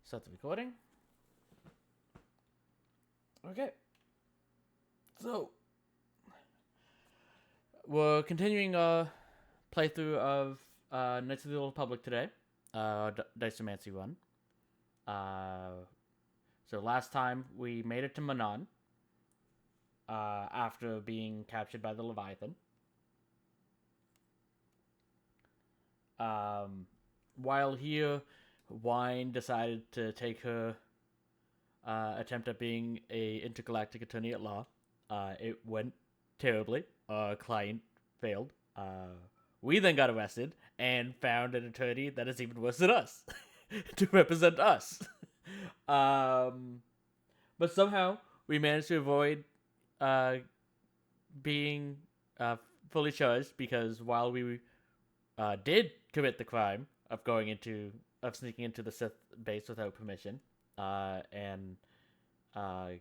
Start the recording. Okay. So, we're continuing our playthrough of Knights of the Old Republic today. Diceomancy run. So last time we made it to Manon. After being captured by the Leviathan. While here, Wine decided to take her attempt at being a intergalactic attorney at law. It went terribly. Our client failed. We then got arrested and found an attorney that is even worse than us to represent us. But somehow we managed to avoid being fully charged, because while we did commit the crime of sneaking into the Sith base without permission, and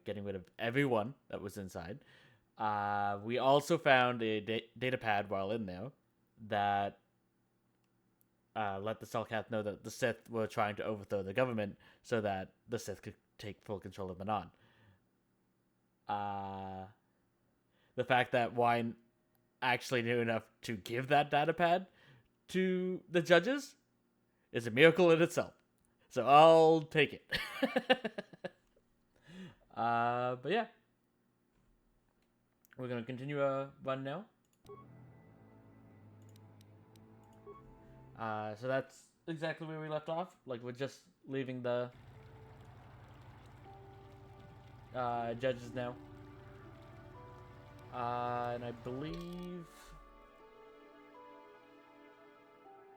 getting rid of everyone that was inside, we also found a data pad while in there that let the Selkath know that the Sith were trying to overthrow the government so that the Sith could take full control of Manon. The fact that Wine actually knew enough to give that data pad to the judges is a miracle in itself. So I'll take it. But yeah. We're going to continue our run now. So that's exactly where we left off. Like, we're just leaving the judges now. And I believe...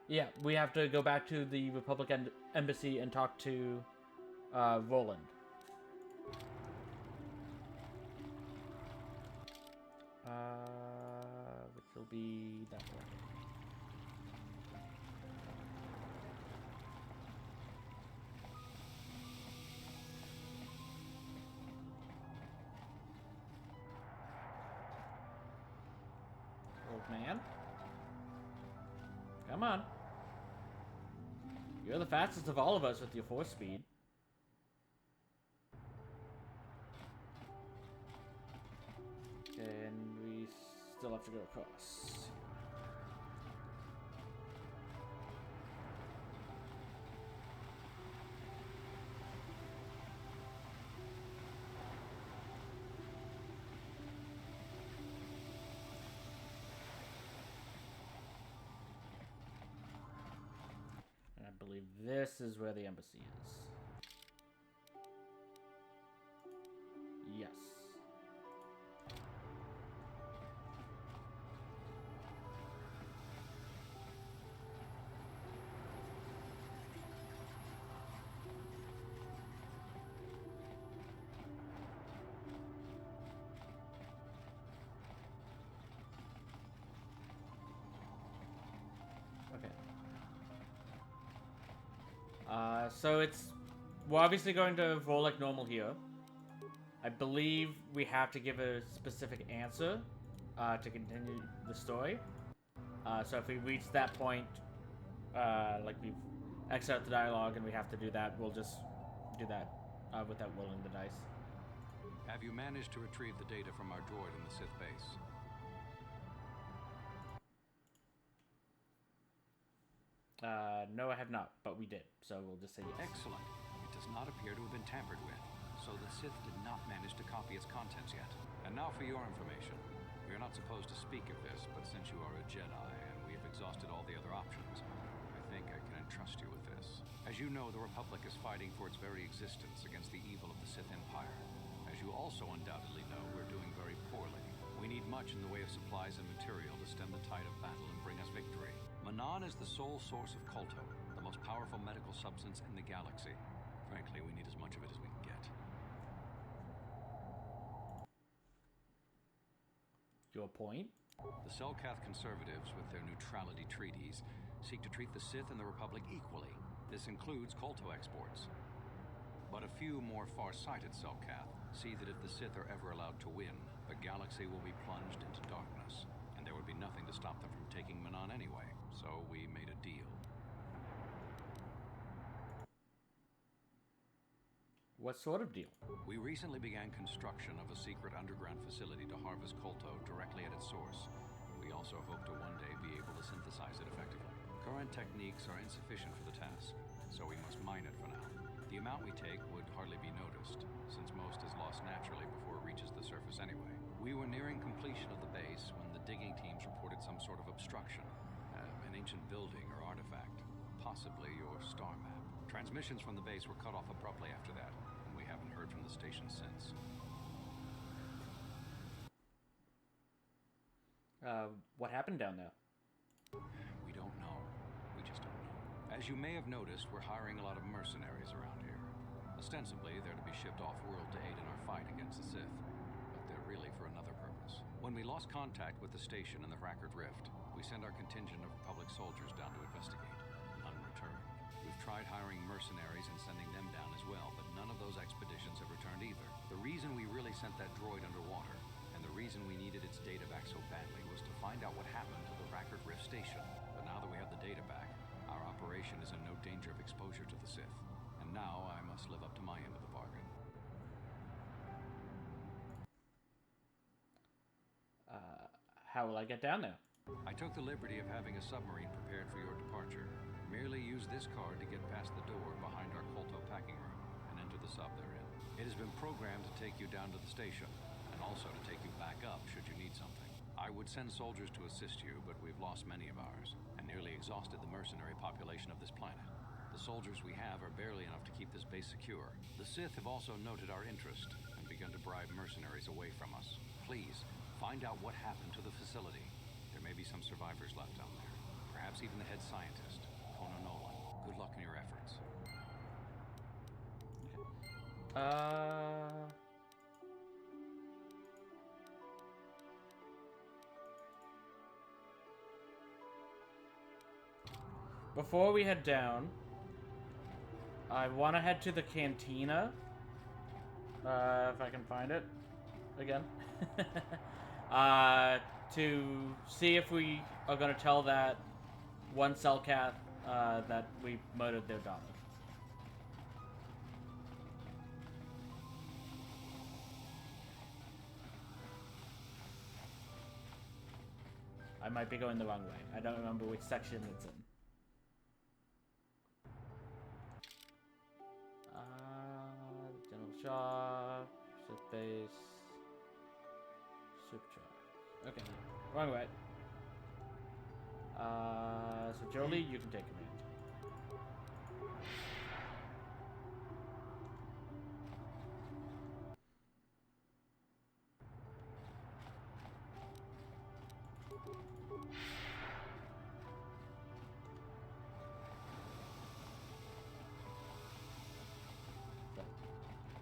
yeah, we have to go back to the Republic Embassy and talk to Roland. Which will be that one. Old man. Come on. You're the fastest of all of us with your force speed. And we still have to go across. And I believe this is where the embassy is. Yes. So we're obviously going to roll like normal here. I believe we have to give a specific answer to continue the story. So if we reach that point, like we've X'd out the dialogue and we have to do that, we'll just do that without rolling the dice. Have you managed to retrieve the data from our droid in the Sith base? No, I have not, but we did, so we'll just say yes. Excellent. It does not appear to have been tampered with, so the Sith did not manage to copy its contents yet. And now for your information. We are not supposed to speak of this, but since you are a Jedi and we have exhausted all the other options, I think I can entrust you with this. As you know, the Republic is fighting for its very existence against the evil of the Sith Empire. As you also undoubtedly know, we're doing very poorly. We need much in the way of supplies and material to stem the tide of battle and bring us victory. Manon is the sole source of KOTOR, the most powerful medical substance in the galaxy. Frankly, we need as much of it as we can get. Your point? The Selkath conservatives, with their neutrality treaties, seek to treat the Sith and the Republic equally. This includes kolto exports. But a few more far-sighted Selkath see that if the Sith are ever allowed to win, the galaxy will be plunged into darkness, and there would be nothing to stop them from taking Manon anyway. So we made a deal. What sort of deal? We recently began construction of a secret underground facility to harvest KOTOR directly at its source. We also hope to one day be able to synthesize it effectively. Current techniques are insufficient for the task, so we must mine it for now. The amount we take would hardly be noticed, since most is lost naturally before it reaches the surface anyway. We were nearing completion of the base when the digging teams reported some sort of obstruction. An ancient building or artifact, possibly your star map. Transmissions from the base were cut off abruptly after that, and we haven't heard from the station since. What happened down there? We don't know. We just don't know. As you may have noticed, we're hiring a lot of mercenaries around here. Ostensibly, they're to be shipped off-world to aid in our fight against the Sith, but they're really for another purpose. When we lost contact with the station in the Rackard Rift, we sent our contingent of Republic soldiers down to investigate. None returned. We've tried hiring mercenaries and sending them down as well, but none of those expeditions have returned either. The reason we really sent that droid underwater, and the reason we needed its data back so badly, was to find out what happened to the Rackard Rift station. But now that we have the data back, our operation is in no danger of exposure to the Sith. And now I must live up to my end of the bargain. How will I get down there? I took the liberty of having a submarine prepared for your departure. Merely use this card to get past the door behind our KOTOR packing room and enter the sub they're in. It has been programmed to take you down to the station, and also to take you back up should you need something. I would send soldiers to assist you, but we've lost many of ours, and nearly exhausted the mercenary population of this planet. The soldiers we have are barely enough to keep this base secure. The Sith have also noted our interest, and begun to bribe mercenaries away from us. Please, find out what happened to the facility. There may be some survivors left down there. Perhaps even the head scientist, Kona Nolan. Good luck in your efforts. Before we head down, I want to head to the cantina. If I can find it again. To see if we are going to tell that one Cellcat that we murdered their daughter. I might be going the wrong way. I don't remember which section it's in. General shop, Sith base, soup truck. Okay, wrong way. So Jolie, you can take command.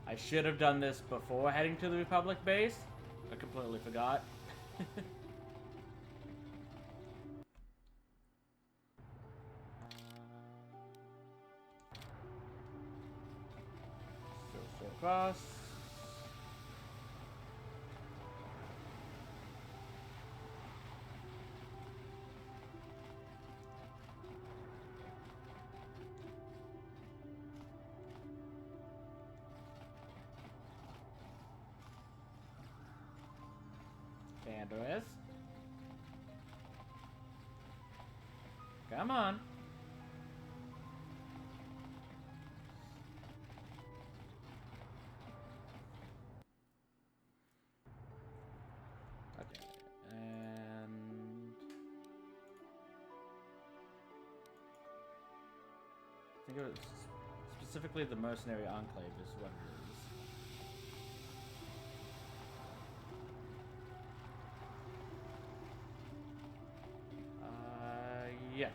I should have done this before heading to the Republic base. I completely forgot. So across. Andres. Come on. Okay. And I think it was specifically the Mercenary Enclave is what it is. Yes,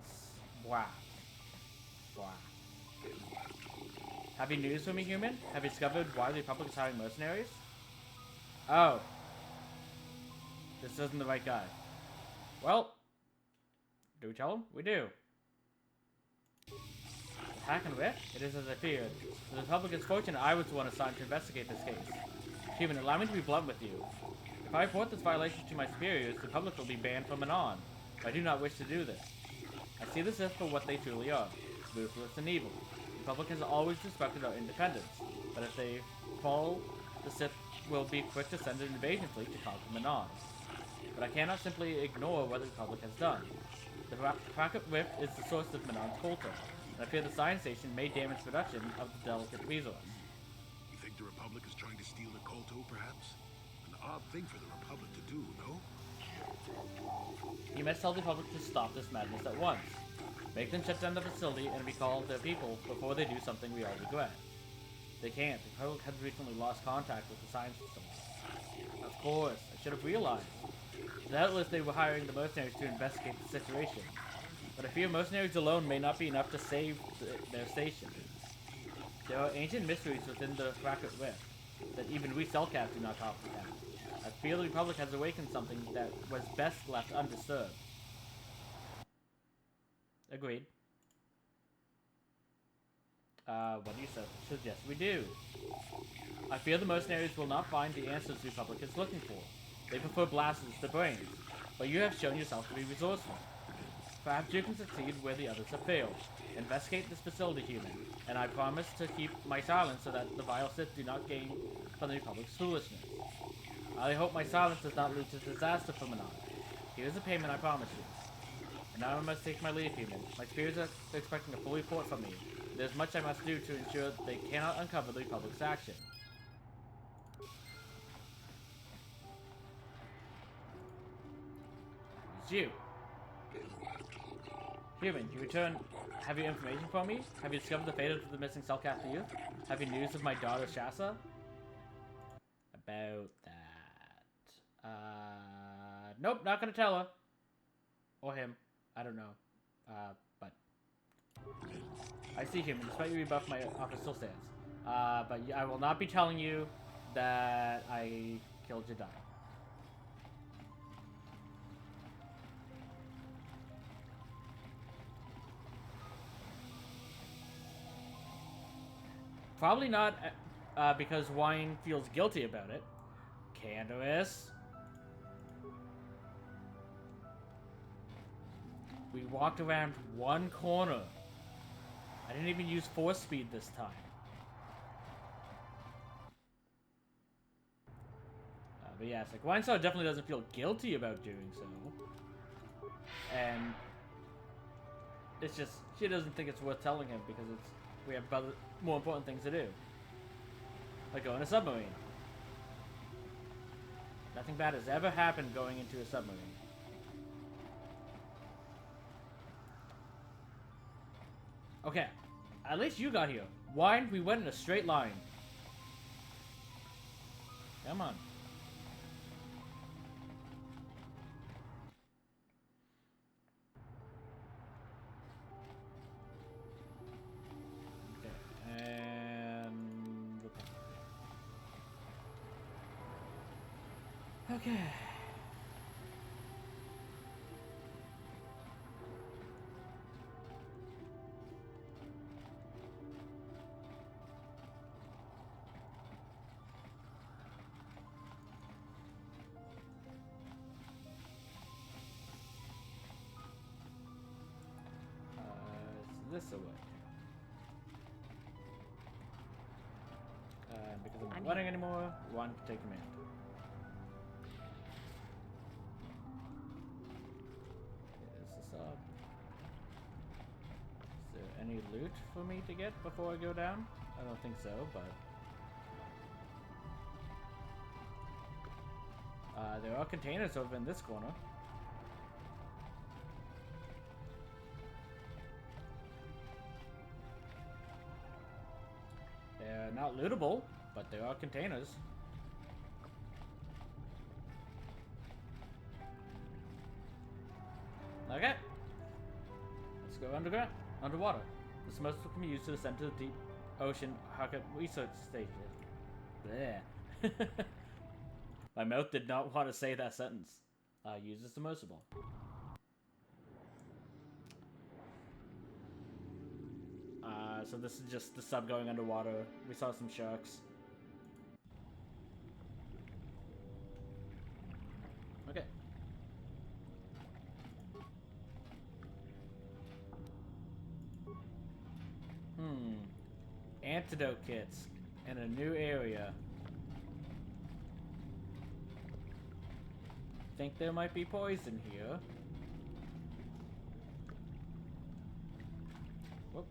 it's wow. Wow. Have you news for me, human? Have you discovered why the Republic is hiring mercenaries? Oh. This isn't the right guy. Well, do we tell him? We do. Hack and Rift? It is as I feared. The Republic is fortunate I was the one assigned to investigate this case. Human, allow me to be blunt with you. If I report this violation to my superiors, the Republic will be banned from and on. I do not wish to do this. I see the Sith for what they truly are, ruthless and evil. The Republic has always respected our independence, but if they fall, the Sith will be quick to send an invasion fleet to conquer Manon. But I cannot simply ignore what the Republic has done. The Rocket Rift is the source of Manon's KOTOR, and I fear the science station may damage production of the delicate resource. You think the Republic is trying to steal the KOTOR, perhaps? An odd thing for the Republic to do, no? You must tell the Republic to stop this madness at once. Make them shut down the facility and recall their people before they do something we all regret. They can't. The Republic has recently lost contact with the science system. Of course, I should have realized. Doubtless they were hiring the mercenaries to investigate the situation. But I fear mercenaries alone may not be enough to save their station. There are ancient mysteries within the Rocket Rift that even we Cellcats do not comprehend. I feel the Republic has awakened something that was best left undisturbed. Agreed. What do you suggest we do? I fear the mercenaries will not find the answers the Republic is looking for. They prefer blasters to brains, but you have shown yourself to be resourceful. Perhaps you can succeed where the others have failed. Investigate this facility, human, and I promise to keep my silence so that the vile Sith do not gain from the Republic's foolishness. I hope my silence does not lead to disaster for Manon. Here's the payment I promise you. And now I must take my leave, human. My spirits are expecting a full report from me. There's much I must do to ensure they cannot uncover the Republic's action. It's you. Human, you return. Have you information for me? Have you discovered the fate of the missing Cellcat youth? Have you news of my daughter Shasa? About that. Nope, not gonna tell her. Or him. I don't know. But. I see, human. Despite your rebuff, my offer still stands. But I will not be telling you that I killed your daughter. Probably not because Wine feels guilty about it. Candace. We walked around one corner. I didn't even use force speed this time. But yeah, it's like Winestar definitely doesn't feel guilty about doing so. And it's just, she doesn't think it's worth telling him because we have more important things to do. Like going to a submarine. Nothing bad has ever happened going into a submarine. Okay, at least you got here. Wine, we went in a straight line. Come on. Okay, and... Okay. This away. Because I'm not running anymore, one can take command. Is this up? Is there any loot for me to get before I go down? I don't think so, but... there are containers over in this corner. They're not lootable, but there are containers. Okay. Let's go underwater. The submersible can be used to descend to the deep ocean Rocket research station. Bleh. My mouth did not want to say that sentence. Use the submersible. So this is just the sub going underwater. We saw some sharks. Okay. antidote kits in a new area. Think there might be poison here. Whoop.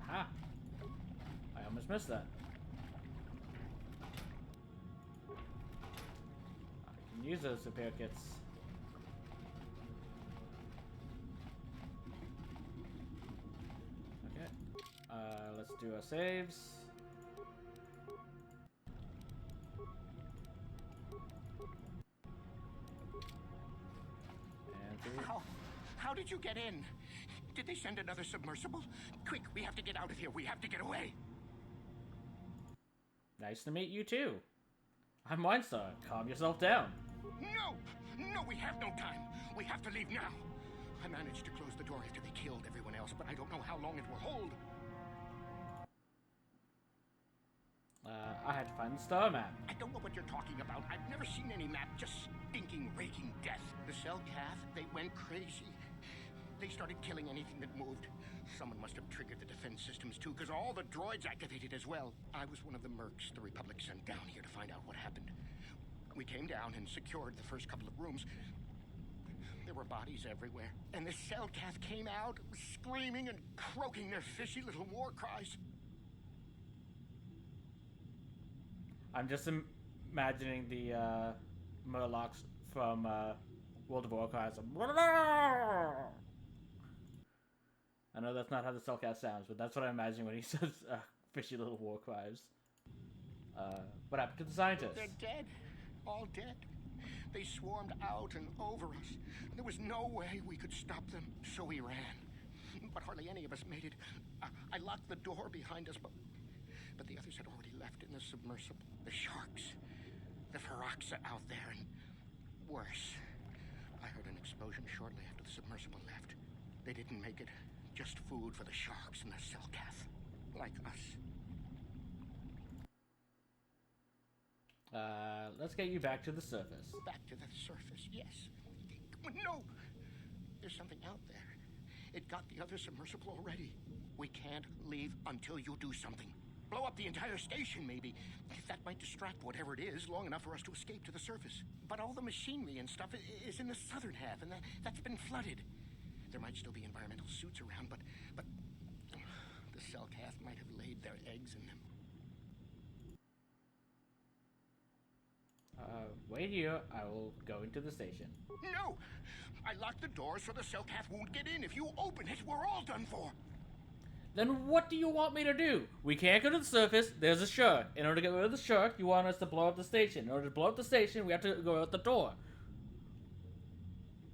Aha! I almost missed that. I can use those repair kits. Okay. Let's do our saves. How did you get in? Did they send another submersible? Quick, we have to get out of here. We have to get away. Nice to meet you too. I'm Winestar. Calm yourself down. No! No, we have no time. We have to leave now. I managed to close the door after they killed everyone else, but I don't know how long it will hold. I had to find the star map. I don't know what you're talking about. I've never seen any map. Just stinking, raking death. The cell cath, they went crazy. They started killing anything that moved. Someone must have triggered the defense systems too, because all the droids activated as well. I was one of the mercs the Republic sent down here to find out what happened. We came down and secured the first couple of rooms. There were bodies everywhere. And the cell cath came out, screaming and croaking their fishy little war cries. I'm just imagining the Murlocs from World of Warcraft. I know that's not how the Cellcast sounds, but that's what I imagine when he says fishy little war cries. What happened to the scientists? They're dead. All dead. They swarmed out and over us. There was no way we could stop them, so we ran. But hardly any of us made it. I locked the door behind us, but the others had already left in the submersible. The sharks. The Ferox are out there, and worse. I heard an explosion shortly after the submersible left. They didn't make it. Just food for the sharks and the Cellcath. Like us. Let's get you back to the surface. Back to the surface, yes. No! There's something out there. It got the other submersible already. We can't leave until you do something. Blow up the entire station, maybe. That might distract whatever it is long enough for us to escape to the surface. But all the machinery and stuff is in the southern half, and that's been flooded. There might still be environmental suits around, but the Cellcath might have laid their eggs in them. Wait here. I will go into the station. No! I locked the door so the Cellcath won't get in. If you open it, we're all done for. Then what do you want me to do? We can't go to the surface. There's a shark. In order to get rid of the shark, you want us to blow up the station. In order to blow up the station, we have to go out the door.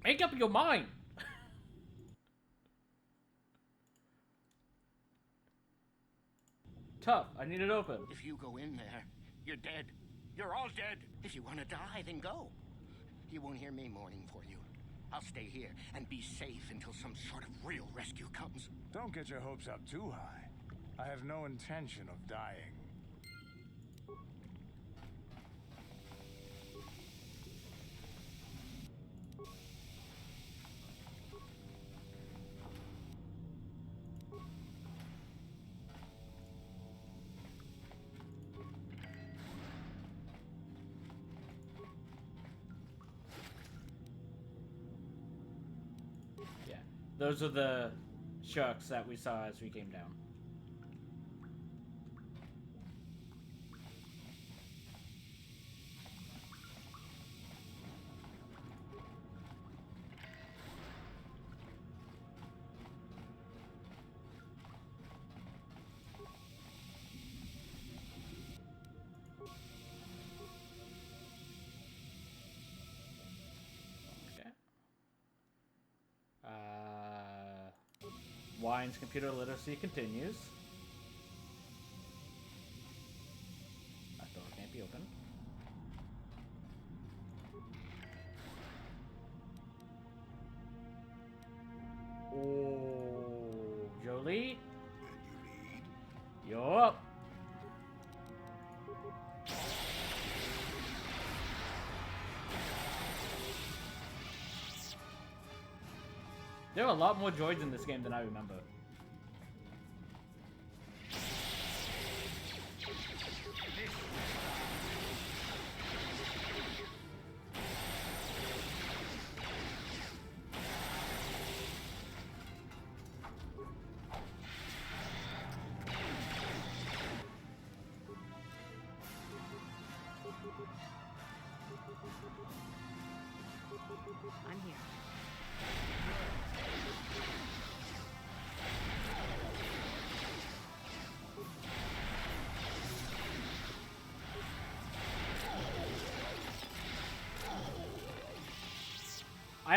Make up your mind. Tough. I need it open. If you go in there, you're dead. You're all dead. If you want to die, then go. You won't hear me mourning for you. I'll stay here and be safe until some sort of real rescue comes. Don't get your hopes up too high. I have no intention of dying. Those are the sharks that we saw as we came down. Wine's computer literacy continues. That door can't be opened. Oh, Jolie? You're up. There are a lot more droids in this game than I remember.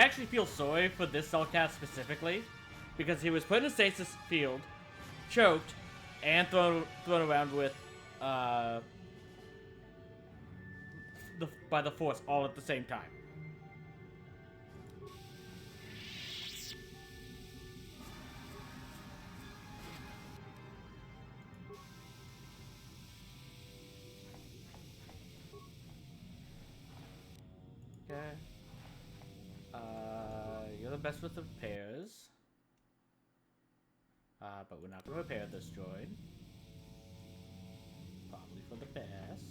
actually feel sorry for this Cellcast specifically, because he was put in a stasis field, choked, and thrown around with by the Force all at the same time. Okay. You're the best with the repairs. But we're not gonna repair this droid. Probably for the best.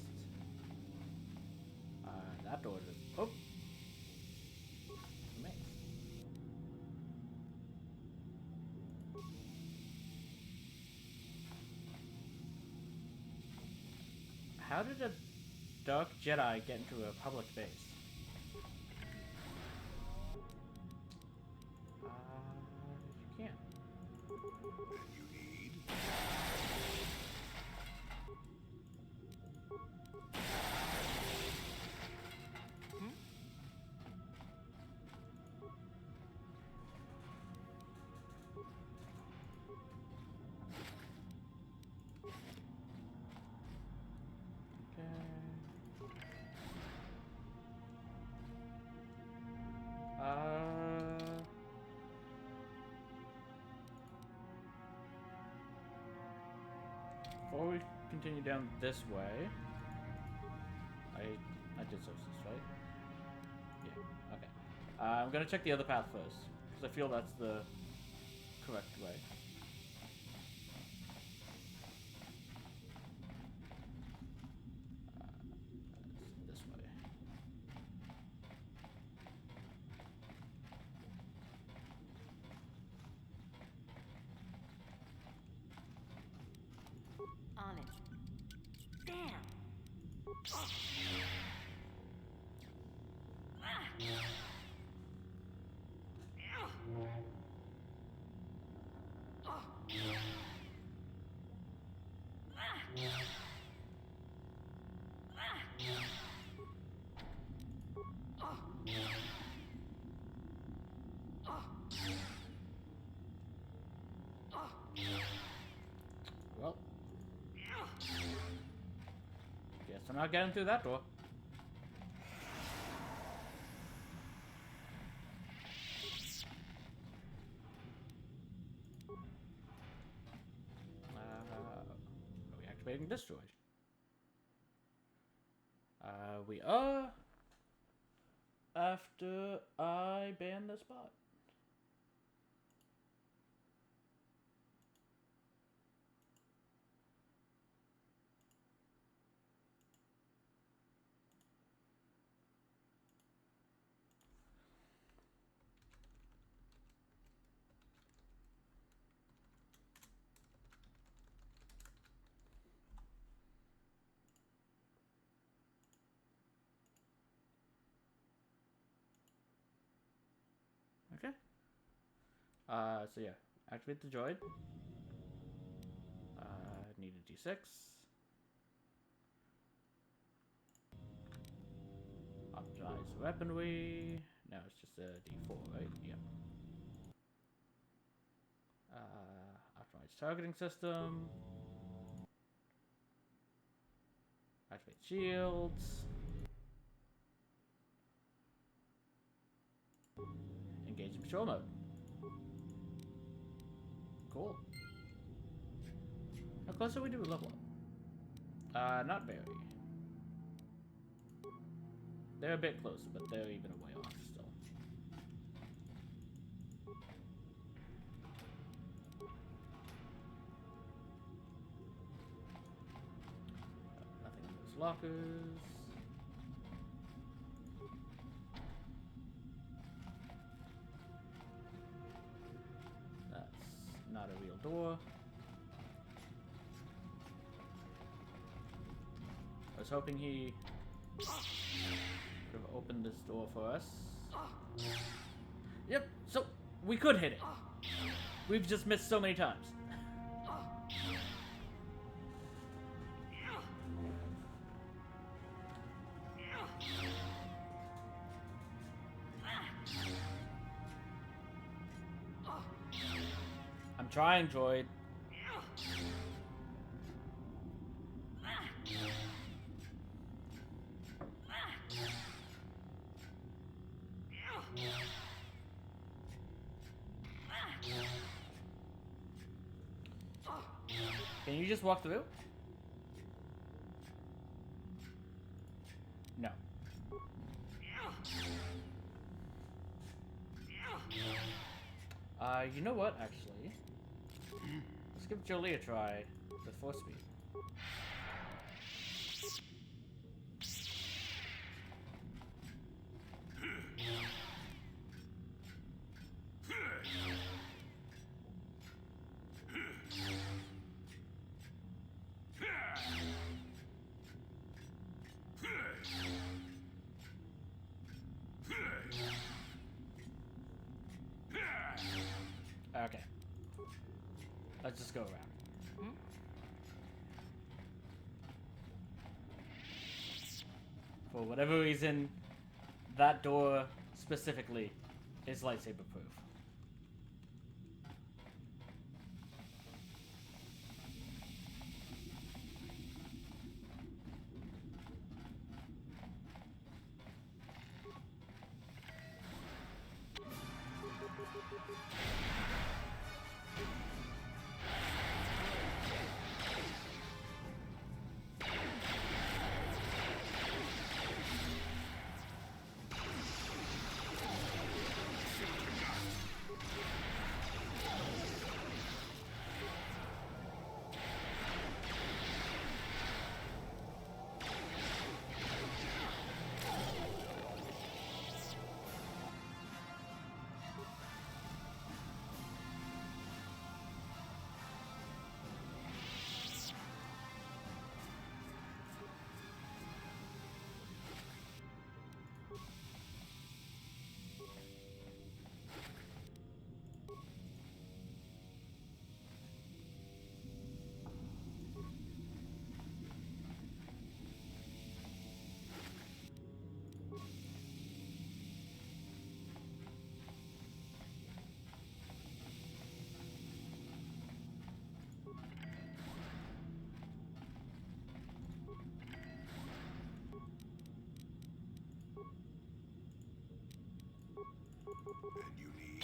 That door is... Oh! Nice. How did a Dark Jedi get into a public base? You can't. That you need? Before we continue down this way, I did sources, right? Yeah. Okay. I'm gonna check the other path first because I feel that's the correct way. This way. On it. Damn. Well, guess I'm not getting through that door. Are we activating this droid? We are. After I ban this bot. Okay. So yeah, activate the droid. Need a D6. Optimize weaponry. Now it's just a D4, right? Yeah. Optimize targeting system. Activate shields. Engage in patrol mode. Cool. How close are we to a level up? Not very. They're a bit closer, but they're even a way off still. Nothing in those lockers. That's not a real door. I was hoping he could have opened this door for us. Yep, so we could hit it. We've just missed so many times. trying, droid. Can you just walk through? No. You know what, actually? Let's give Jolie a try with force speed. Okay. Let's just go around. For whatever reason, that door specifically is lightsaber proof. And you need...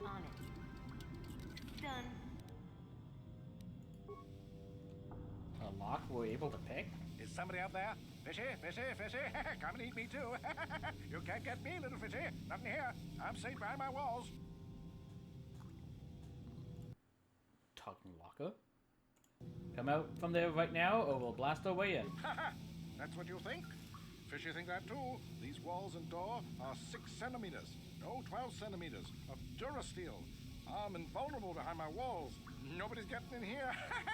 On it. Done. A lock we're able to pick? Is somebody out there? Fishy, fishy, fishy. Come and eat me too. You can't get me, little fishy. Nothing here. I'm safe behind my walls. Talking locker? Come out from there right now, or we'll blast our way in. That's what you think? Fishy think that too. These walls and door are 6 centimeters. No, 12 centimeters of durasteel. I'm invulnerable behind my walls. Nobody's getting in here. The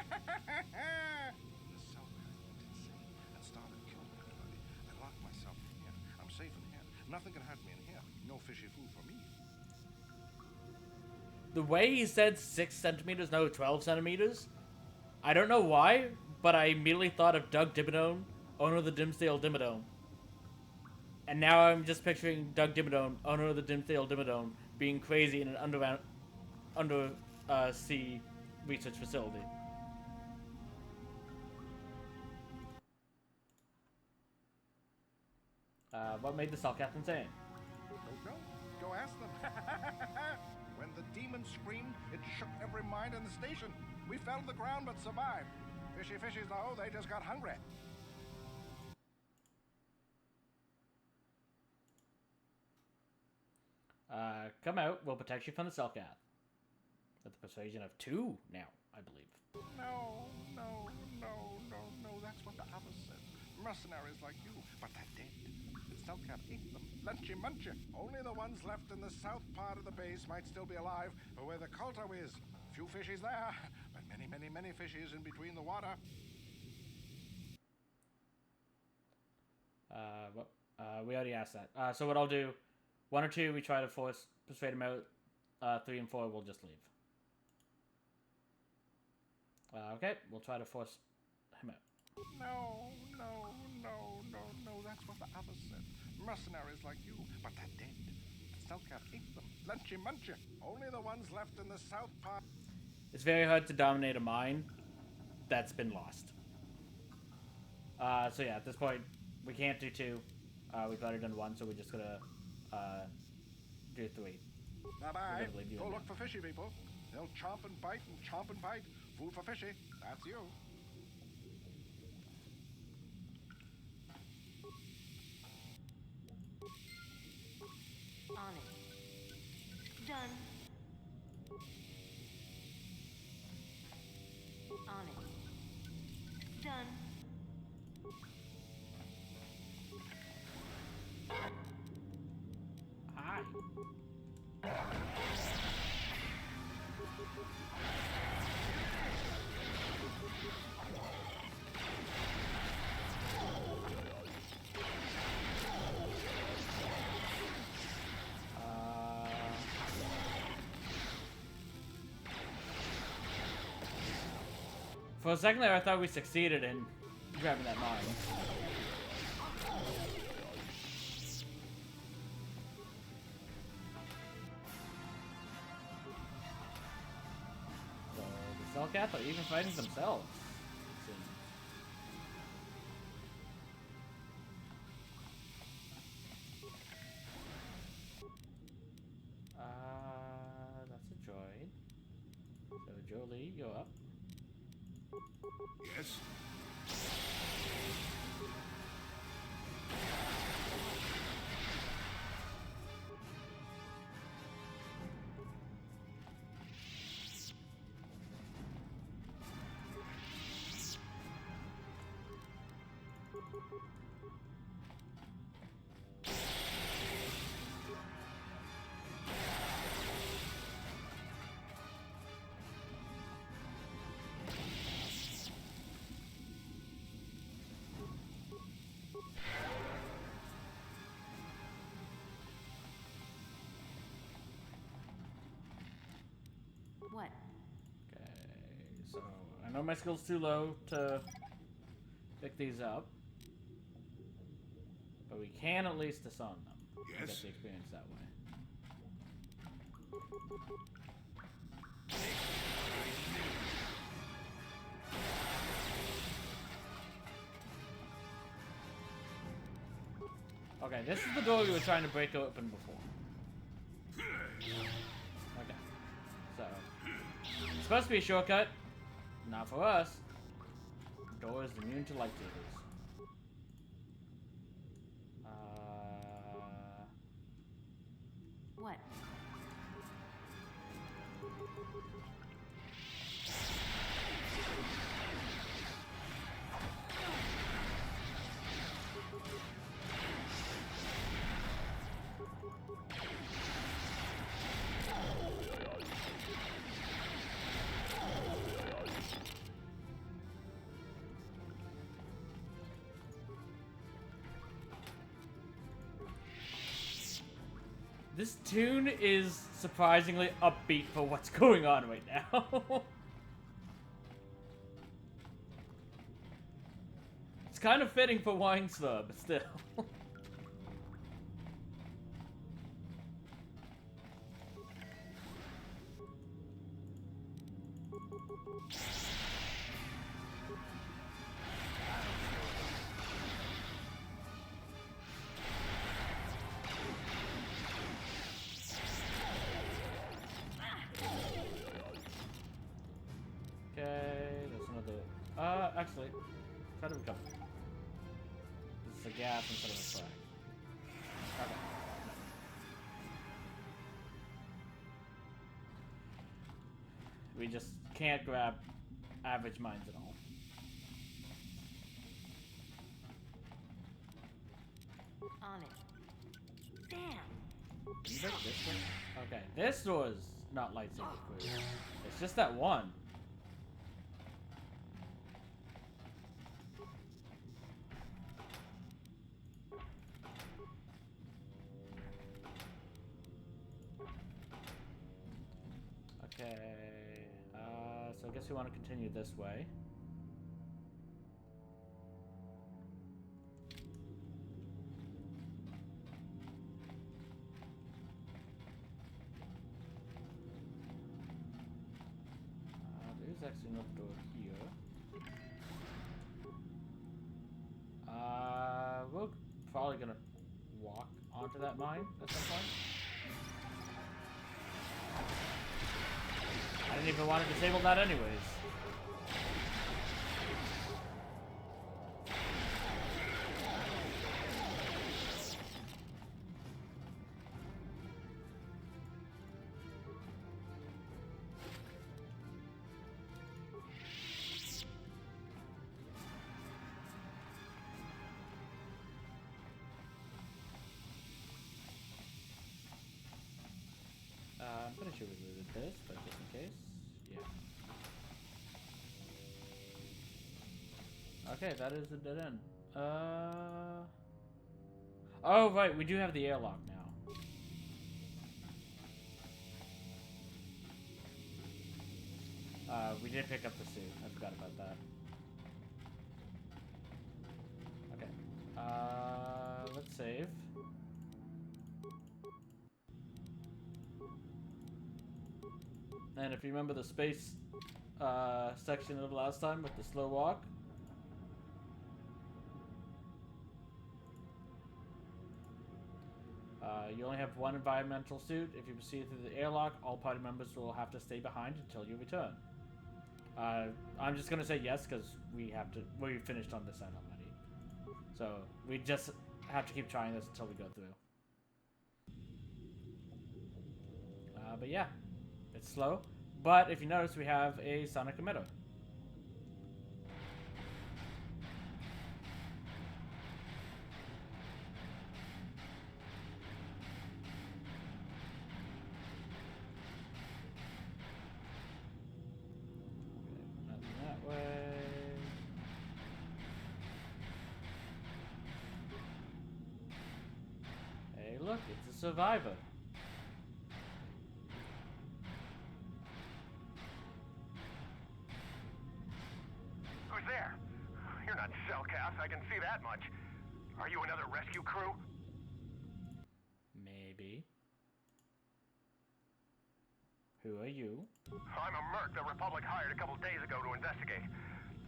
cell went insane and started killing everybody. I locked myself in here. I'm safe in here. Nothing can hurt me in here. No fishy food for me. The way he said 6 centimeters, no, 12 centimeters, I don't know why, but I immediately thought of Doug Dimmadome, owner of the Dimsdale Dimmadome. And now I'm just picturing Doug Dimmadome, owner of the Dimsdale Dimmadome, being crazy in an sea research facility. What made the Cellcath insane? Don't know. Go ask them. When the demon screamed, it shook every mind in the station. We fell to the ground but survived. Fishy fishies, though, they just got hungry. Come out, we'll protect you from the Cellcath. With the persuasion of 2 now, I believe. No, no, no, no, no. That's what the others said. Mercenaries like you, but they're dead. The Cellcat ate them. Lunchy munchy. Only the ones left in the south part of the base might still be alive, where the KOTOR is. Few fishies there, but many, many, many fishies in between the water. We already asked that. So what I'll do, 1 or 2, we try to persuade him out. 3 and 4, we'll just leave. Okay, we'll try to force him out. No, that's what the others said. Mercenaries like you, but they're dead. The Cellcat ate them. Lunchy munchy. Only the ones left in the south part. It's very hard to dominate a mine that's been lost. So yeah, at this point, we can't do 2. We've already done 1, so we're just gonna do 3. Bye-bye. Go look for fishy people. They'll chomp and bite and chomp and bite. Food for fishy. That's you. On it. Done. On it. Done. Hi. For a second there, I thought we succeeded in grabbing that mine. So the Cellcats are even fighting themselves. That's a droid. So Jolie, go up. Yes? What? Okay, so I know my skill's too low to pick these up, but we can at least disarm them. Yes. And get the experience that way. Okay, this is the door we were trying to break open before. Okay, so it's supposed to be a shortcut. Not for us. The door is immune to lightsabers. What? This tune is surprisingly upbeat for what's going on right now. It's kind of fitting for Wine Slur, but still. Okay, that's another. Actually, try to recover. This is a gas instead of a frag. Okay. We just can't grab average mines at all. On it. Damn. Can you break this one? Okay, this door's not lightsaber proof. It's just that one. Okay, so I guess we want to continue this way. There's actually another door here. We're probably gonna walk onto that mine at some point. I didn't even want to disable that anyways. I'm pretty sure we looted this, but just in case. Yeah. Okay, that is a dead end. Oh, right, we do have the airlock now. We did pick up the suit. I forgot about that. Okay. Let's save. And if you remember the space section of the last time with the slow walk, you only have one environmental suit. If you proceed through the airlock, all party members will have to stay behind until you return. I'm just gonna say yes because we finished on this end already. So we just have to keep trying this until we go through. But yeah. It's slow, but if you notice, we have a sonic emitter. Okay, nothing that way. Hey, look, it's a survivor. There. You're not Cellcast, I can see that much. Are you another rescue crew? Maybe. Who are you? I'm a merc the Republic hired a couple days ago to investigate.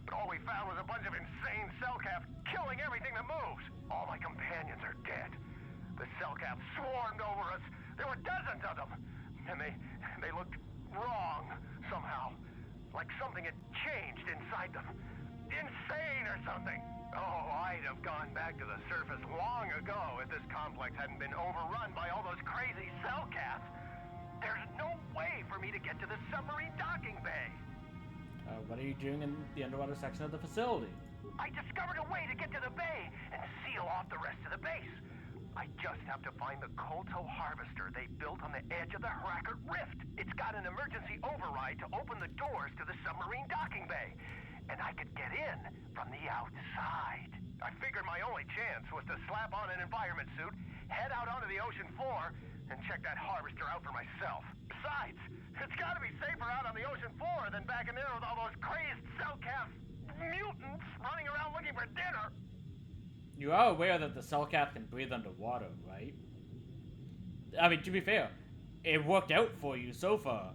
But all we found was a bunch of insane Cellcasts killing everything that moves. All my companions are dead. The Cellcasts swarmed over us. There were dozens of them. And they looked wrong somehow. Like something had changed inside them. Insane or something. Oh, I'd have gone back to the surface long ago if this complex hadn't been overrun by all those crazy Cellcasts. There's no way for me to get to the submarine docking bay. What are you doing in the underwater section of the facility? I discovered a way to get to the bay and seal off the rest of the base. I just have to find the KOTOR harvester they built on the edge of the Harakert Rift. It's got an emergency override to open the doors to the submarine docking bay. And I could get in from the outside. I figured my only chance was to slap on an environment suit, head out onto the ocean floor, and check that harvester out for myself. Besides, it's gotta be safer out on the ocean floor than back in there with all those crazed Cellcast mutants running around looking for dinner. You are aware that the Cellcat can breathe underwater, right? I mean, to be fair, it worked out for you so far.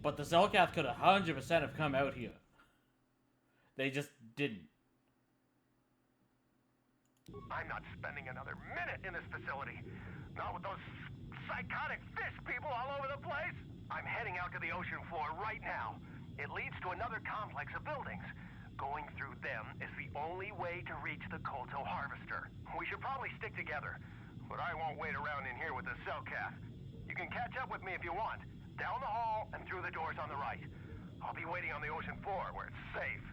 But the Cellcat could 100% have come out here. They just didn't. I'm not spending another minute in this facility. Not with those psychotic fish people all over the place. I'm heading out to the ocean floor right now. It leads to another complex of buildings. Going through them is the only way to reach the KOTOR harvester. We should probably stick together, but I won't wait around in here with the Cellcat. You can catch up with me if you want. Down the hall and through the doors on the right. I'll be waiting on the ocean floor where it's safe.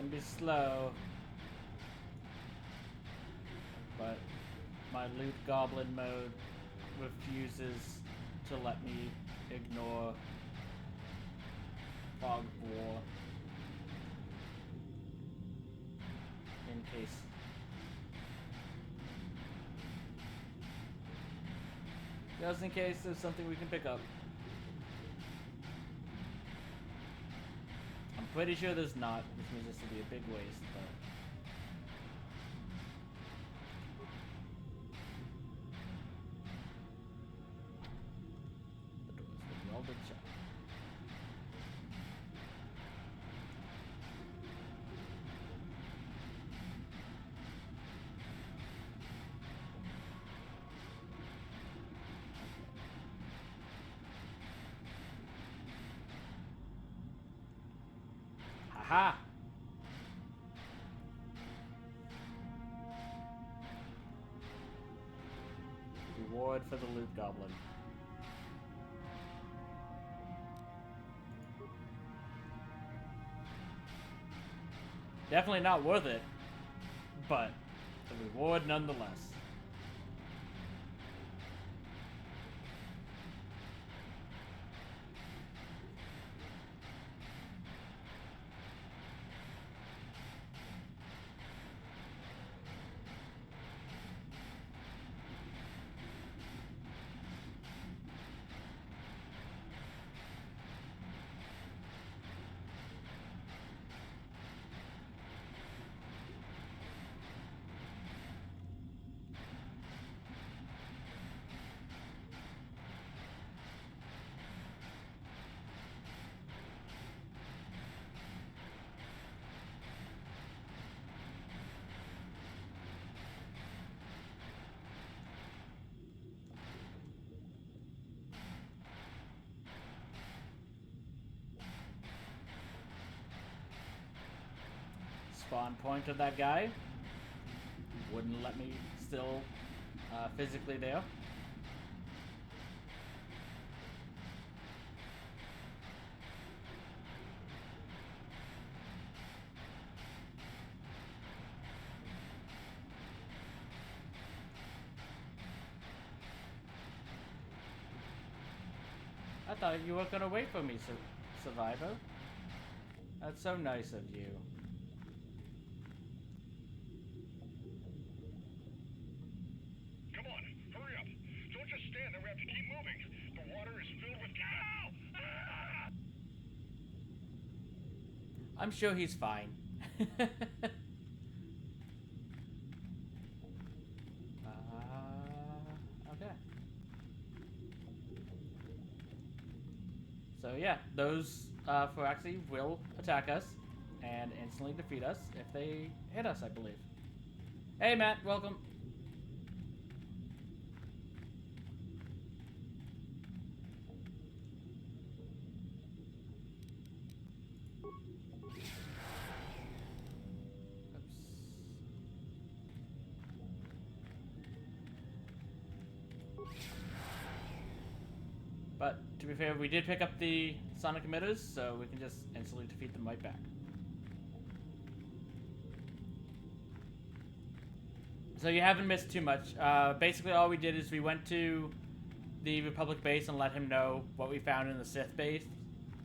can be slow. But my loot goblin mode refuses to let me ignore fog war in case. Just in case there's something we can pick up. I'm pretty sure there's not, which means this will be a big waste, but... The door's been welded shut. Haha! Reward for the loot goblin. Definitely not worth it, but the reward nonetheless. Spawn point of that guy. Wouldn't let me still physically there. I thought you were gonna wait for me, Survivor. That's so nice of you. Come on, hurry up. Don't just stand there. We have to keep moving. The water is filled with cow. I'm sure he's fine. Okay. So yeah, those Phyraxi will attack us and instantly defeat us if they hit us, I believe. Hey Matt, welcome. But to be fair, we did pick up the sonic emitters, so we can just instantly defeat them right back. So you haven't missed too much. Basically all we did is we went to the Republic base and let him know what we found in the Sith base.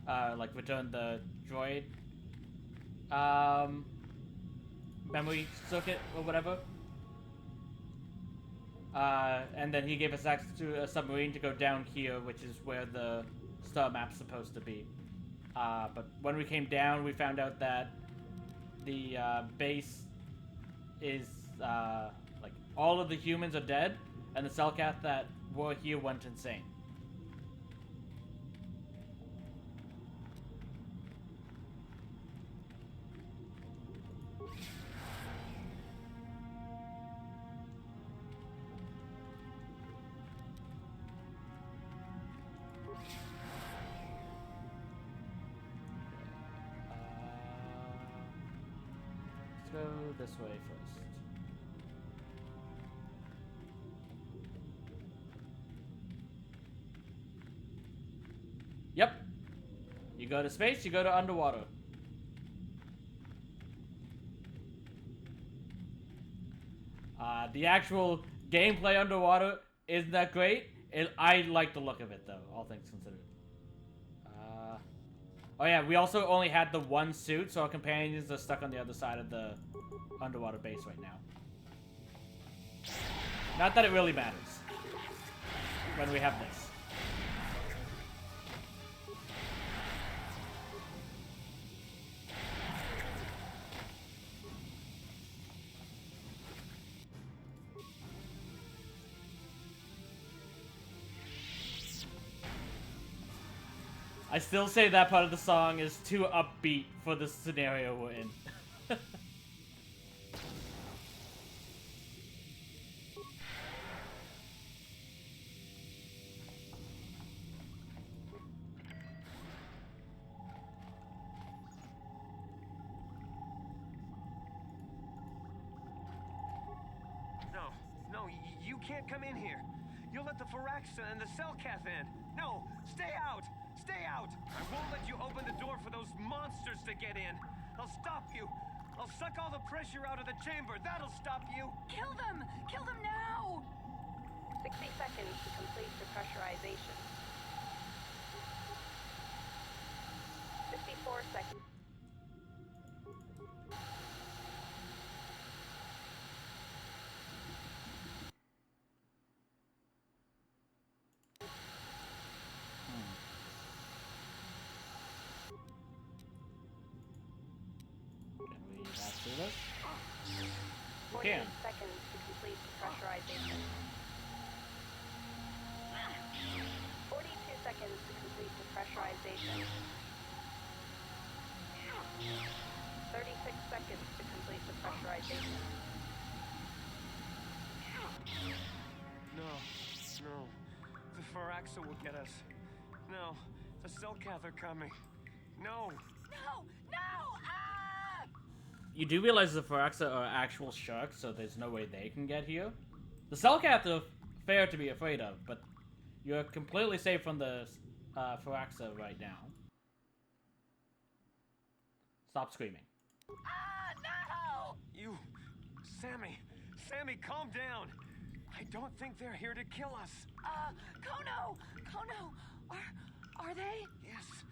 Like returned the droid memory circuit or whatever. And then he gave us access to a submarine to go down here, which is where the star map's supposed to be. But when we came down, we found out that the base is, like, all of the humans are dead, and the Cellcath that were here went insane. Let's go this way first. Yep. You go to space, you go to underwater. The actual gameplay underwater isn't that great. I like the look of it though, all things considered. Oh yeah, we also only had the one suit, so our companions are stuck on the other side of the underwater base right now. Not that it really matters when we have this. I still say that part of the song is too upbeat for the scenario we're in. No, you can't come in here. You'll let the Firaxa and the Selkath in. No, stay out! Stay out! I won't let you open the door for those monsters to get in. I'll stop you. I'll suck all the pressure out of the chamber. That'll stop you. Kill them! Kill them now! 60 seconds to complete depressurization. 54 seconds. Can we pass through this? We 48 can. seconds to complete depressurization. 42 seconds to complete depressurization. 36 seconds to complete depressurization. No. The Firaxa will get us. No, the Selkath are coming. No. No! No! Ah! You do realize the Firaxa are actual sharks, so there's no way they can get here. The Selkath are fair to be afraid of, but you're completely safe from the Firaxa right now. Stop screaming. Ah! No! You... Sammy, calm down. I don't think they're here to kill us. Kono! Kono! Are they? Yes,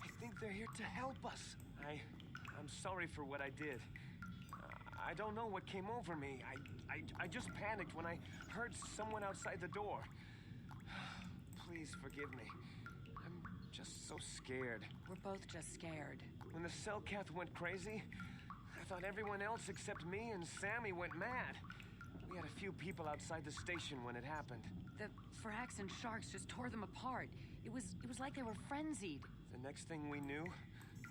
I think they're here to help us. I'm sorry for what I did. I don't know what came over me. I just panicked when I heard someone outside the door. Please forgive me. I'm just so scared. We're both just scared. When the Selkath went crazy, I thought everyone else except me and Sammy went mad. We had a few people outside the station when it happened. The Firax and sharks just tore them apart. It was like they were frenzied. The next thing we knew,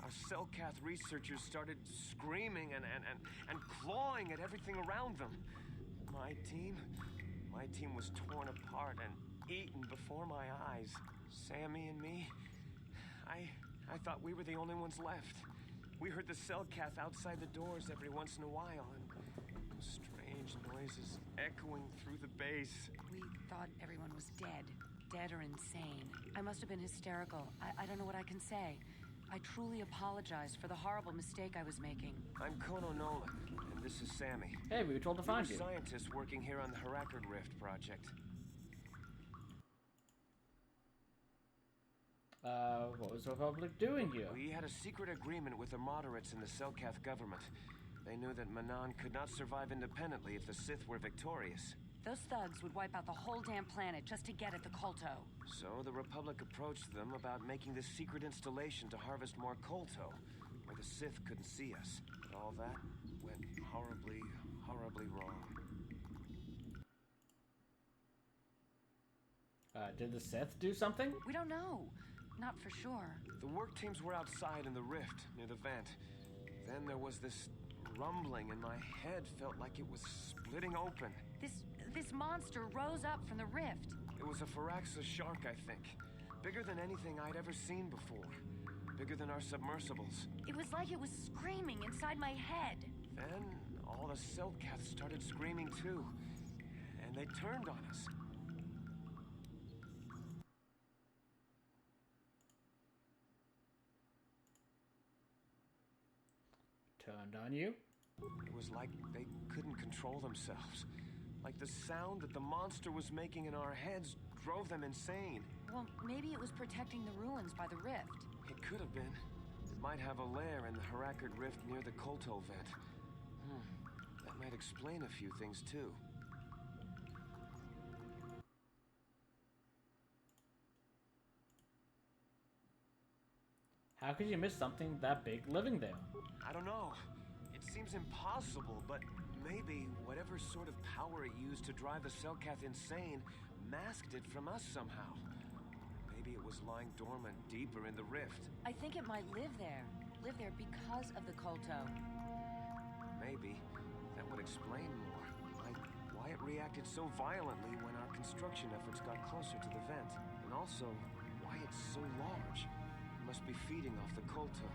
our Selkath researchers started screaming and clawing at everything around them. My team was torn apart and eaten before my eyes. Sammy and me, I thought we were the only ones left. We heard the Selkath outside the doors every once in a while, and strange noises echoing through the base. We thought everyone was dead or insane. I must have been hysterical. I don't know what I can say. I truly apologize for the horrible mistake I was making. I'm Kono Nolan, and this is Sammy. Hey, we were told to find We're you. scientists working here on the Harakard Rift project. What was the Republic doing here? We had a secret agreement with the moderates in the Selkath government. They knew that Manan could not survive independently if the Sith were victorious. Those thugs would wipe out the whole damn planet just to get at the Kolto. So the Republic approached them about making this secret installation to harvest more Kolto, where the Sith couldn't see us. But all that went horribly, horribly wrong. Did the Sith do something? We don't know. Not for sure. The work teams were outside in the rift, near the vent. Then there was this rumbling, and my head felt like it was splitting open. This monster rose up from the rift. It was a Firaxa shark, I think. Bigger than anything I'd ever seen before. Bigger than our submersibles. It was like it was screaming inside my head. Then all the Selkaths started screaming too. And they turned on us. Turned on you? It was like they couldn't control themselves. Like the sound that the monster was making in our heads drove them insane. Well, maybe it was protecting the ruins by the rift. It could have been. It might have a lair in the Harakard Rift near the KOTOR vent. That might explain a few things, too. How could you miss something that big living there? I don't know. It seems impossible, but maybe whatever sort of power it used to drive the Selkath insane masked it from us somehow. Maybe it was lying dormant deeper in the rift. I think it might live there. Live there because of the KOTOR. Maybe. That would explain more. Like why it reacted so violently when our construction efforts got closer to the vent. And also, why it's so large. It must be feeding off the KOTOR.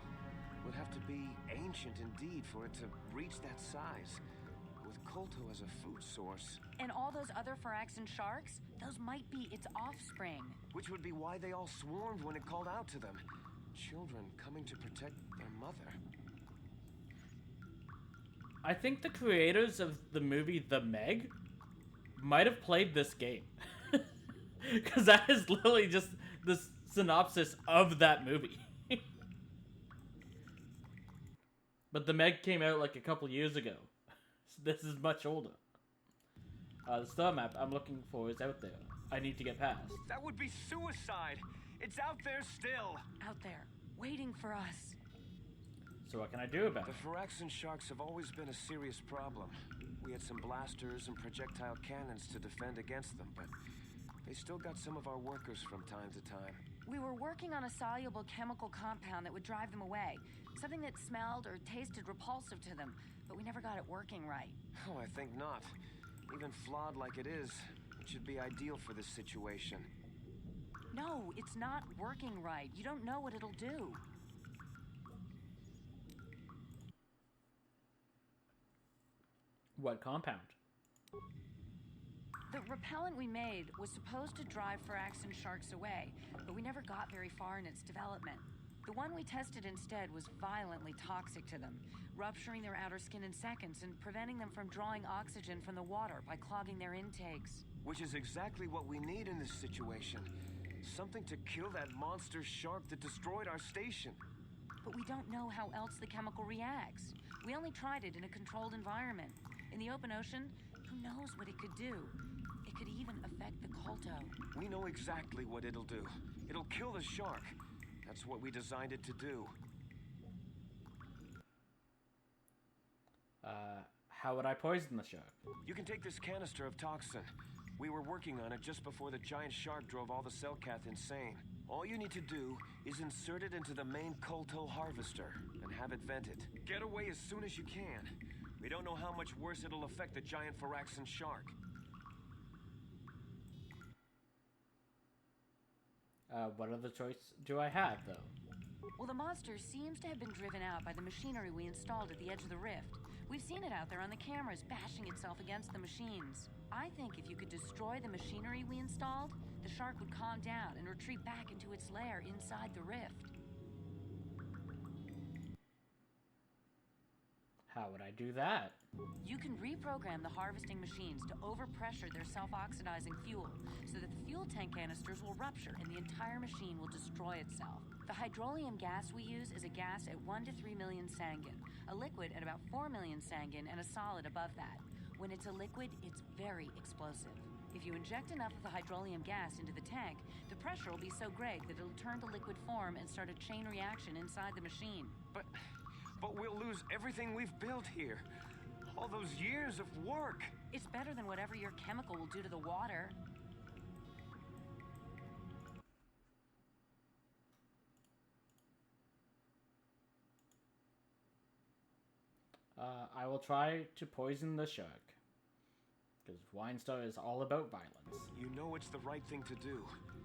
Would have to be ancient indeed for it to reach that size. With KOTOR as a food source. And all those other Phyraxan sharks? Those might be its offspring. Which would be why they all swarmed when it called out to them. Children coming to protect their mother. I think the creators of the movie The Meg might have played this game. Because that is literally just the synopsis of that movie. But The Meg came out like a couple years ago. So this is much older. The star map I'm looking for is out there. I need to get past. That would be suicide! It's out there still! Out there, waiting for us. So what can I do about it? The Phyraxan sharks have always been a serious problem. We had some blasters and projectile cannons to defend against them, but they still got some of our workers from time to time. We were working on a soluble chemical compound that would drive them away. Something that smelled or tasted repulsive to them, but we never got it working right. Oh, I think not. Even flawed like it is, it should be ideal for this situation. No, it's not working right. You don't know what it'll do. What compound? The repellent we made was supposed to drive Phyraxan sharks away, but we never got very far in its development. The one we tested instead was violently toxic to them, rupturing their outer skin in seconds and preventing them from drawing oxygen from the water by clogging their intakes. Which is exactly what we need in this situation. Something to kill that monster shark that destroyed our station. But we don't know how else the chemical reacts. We only tried it in a controlled environment. In the open ocean, who knows what it could do? It could even affect the KOTOR. We know exactly what it'll do. It'll kill the shark. That's what we designed it to do. How would I poison the shark? You can take this canister of toxin. We were working on it just before the giant shark drove all the Selkath insane. All you need to do is insert it into the main KOTOR harvester and have it vented. Get away as soon as you can. We don't know how much worse it'll affect the giant Phyraxan shark. What other choice do I have, though? Well, the monster seems to have been driven out by the machinery we installed at the edge of the rift. We've seen it out there on the cameras, bashing itself against the machines. I think if you could destroy the machinery we installed, the shark would calm down and retreat back into its lair inside the rift. How would I do that? You can reprogram the harvesting machines to overpressure their self-oxidizing fuel so that the fuel tank canisters will rupture and the entire machine will destroy itself. The hydrolium gas we use is a gas at 1 to 3 million sangin, a liquid at about 4 million sangin, and a solid above that. When it's a liquid, it's very explosive. If you inject enough of the hydrolium gas into the tank, the pressure will be so great that it'll turn to liquid form and start a chain reaction inside the machine. But we'll lose everything we've built here. All those years of work. It's better than whatever your chemical will do to the water. I will try to poison the shark. Because Winestar is all about violence. You know it's the right thing to do.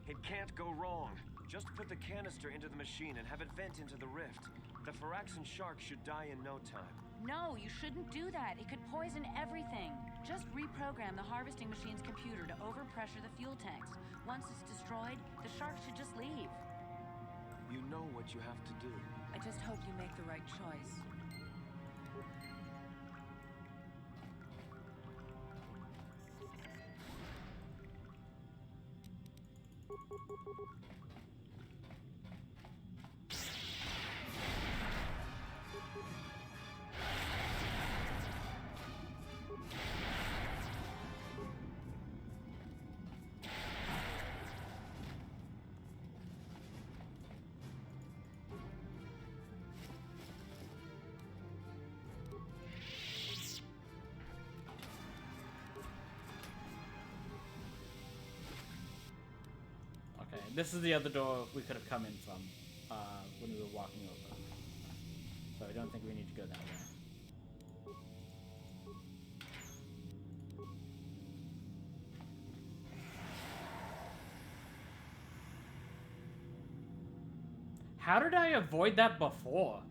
It can't go wrong. Just put the canister into the machine and have it vent into the rift. The Phyraxan shark should die in no time. No, you shouldn't do that. It could poison everything. Just reprogram the harvesting machine's computer to overpressure the fuel tanks. Once it's destroyed, the shark should just leave. You know what you have to do. I just hope you make the right choice. Okay, this is the other door we could have come in from when we were walking over. So I don't think we need to go that way. How did I avoid that before?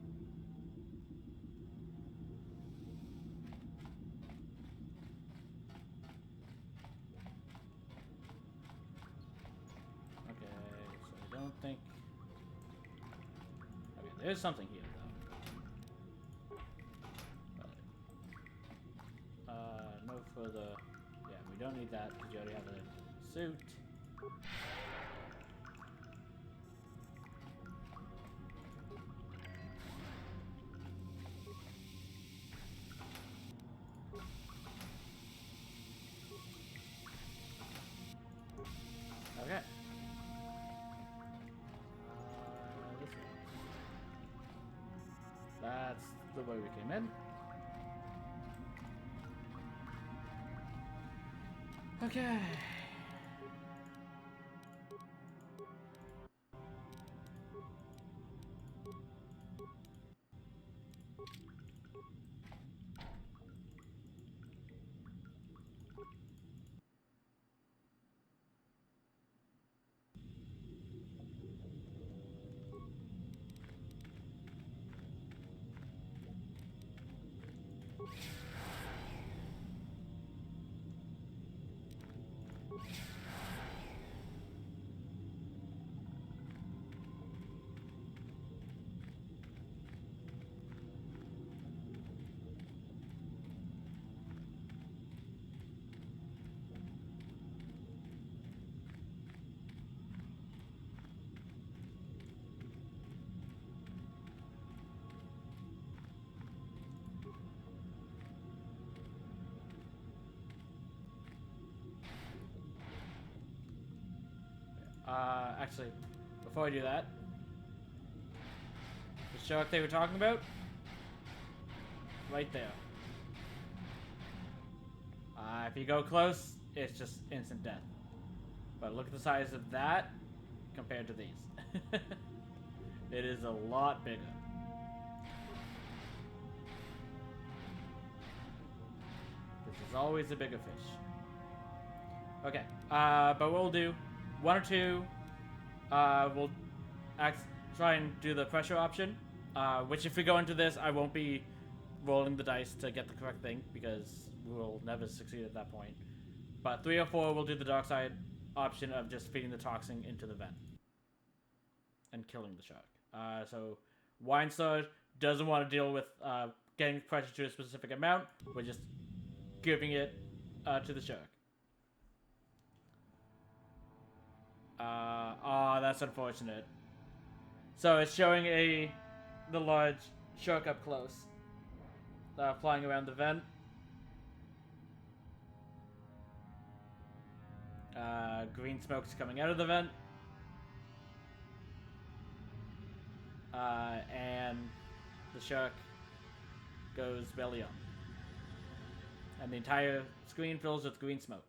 Okay, so I don't think... Okay, there's something here, though. But, no further... Yeah, we don't need that, because you already have a suit. Okay. This way. That's the way we came in. Okay. Actually, before I do that, the shark they were talking about, right there. If you go close, it's just instant death. But look at the size of that compared to these. It is a lot bigger. This is always a bigger fish. Okay, but what we'll do, one or two, we'll try and do the pressure option, which if we go into this, I won't be rolling the dice to get the correct thing, because we'll never succeed at that point. But 3 or 4, we'll do the dark side option of just feeding the toxin into the vent. And killing the shark. So, Wine Star doesn't want to deal with getting pressure to a specific amount, we're just giving it to the shark. That's unfortunate. So it's showing the large shark up close, flying around the vent. Green smoke's coming out of the vent. And the shark goes belly up. And the entire screen fills with green smoke.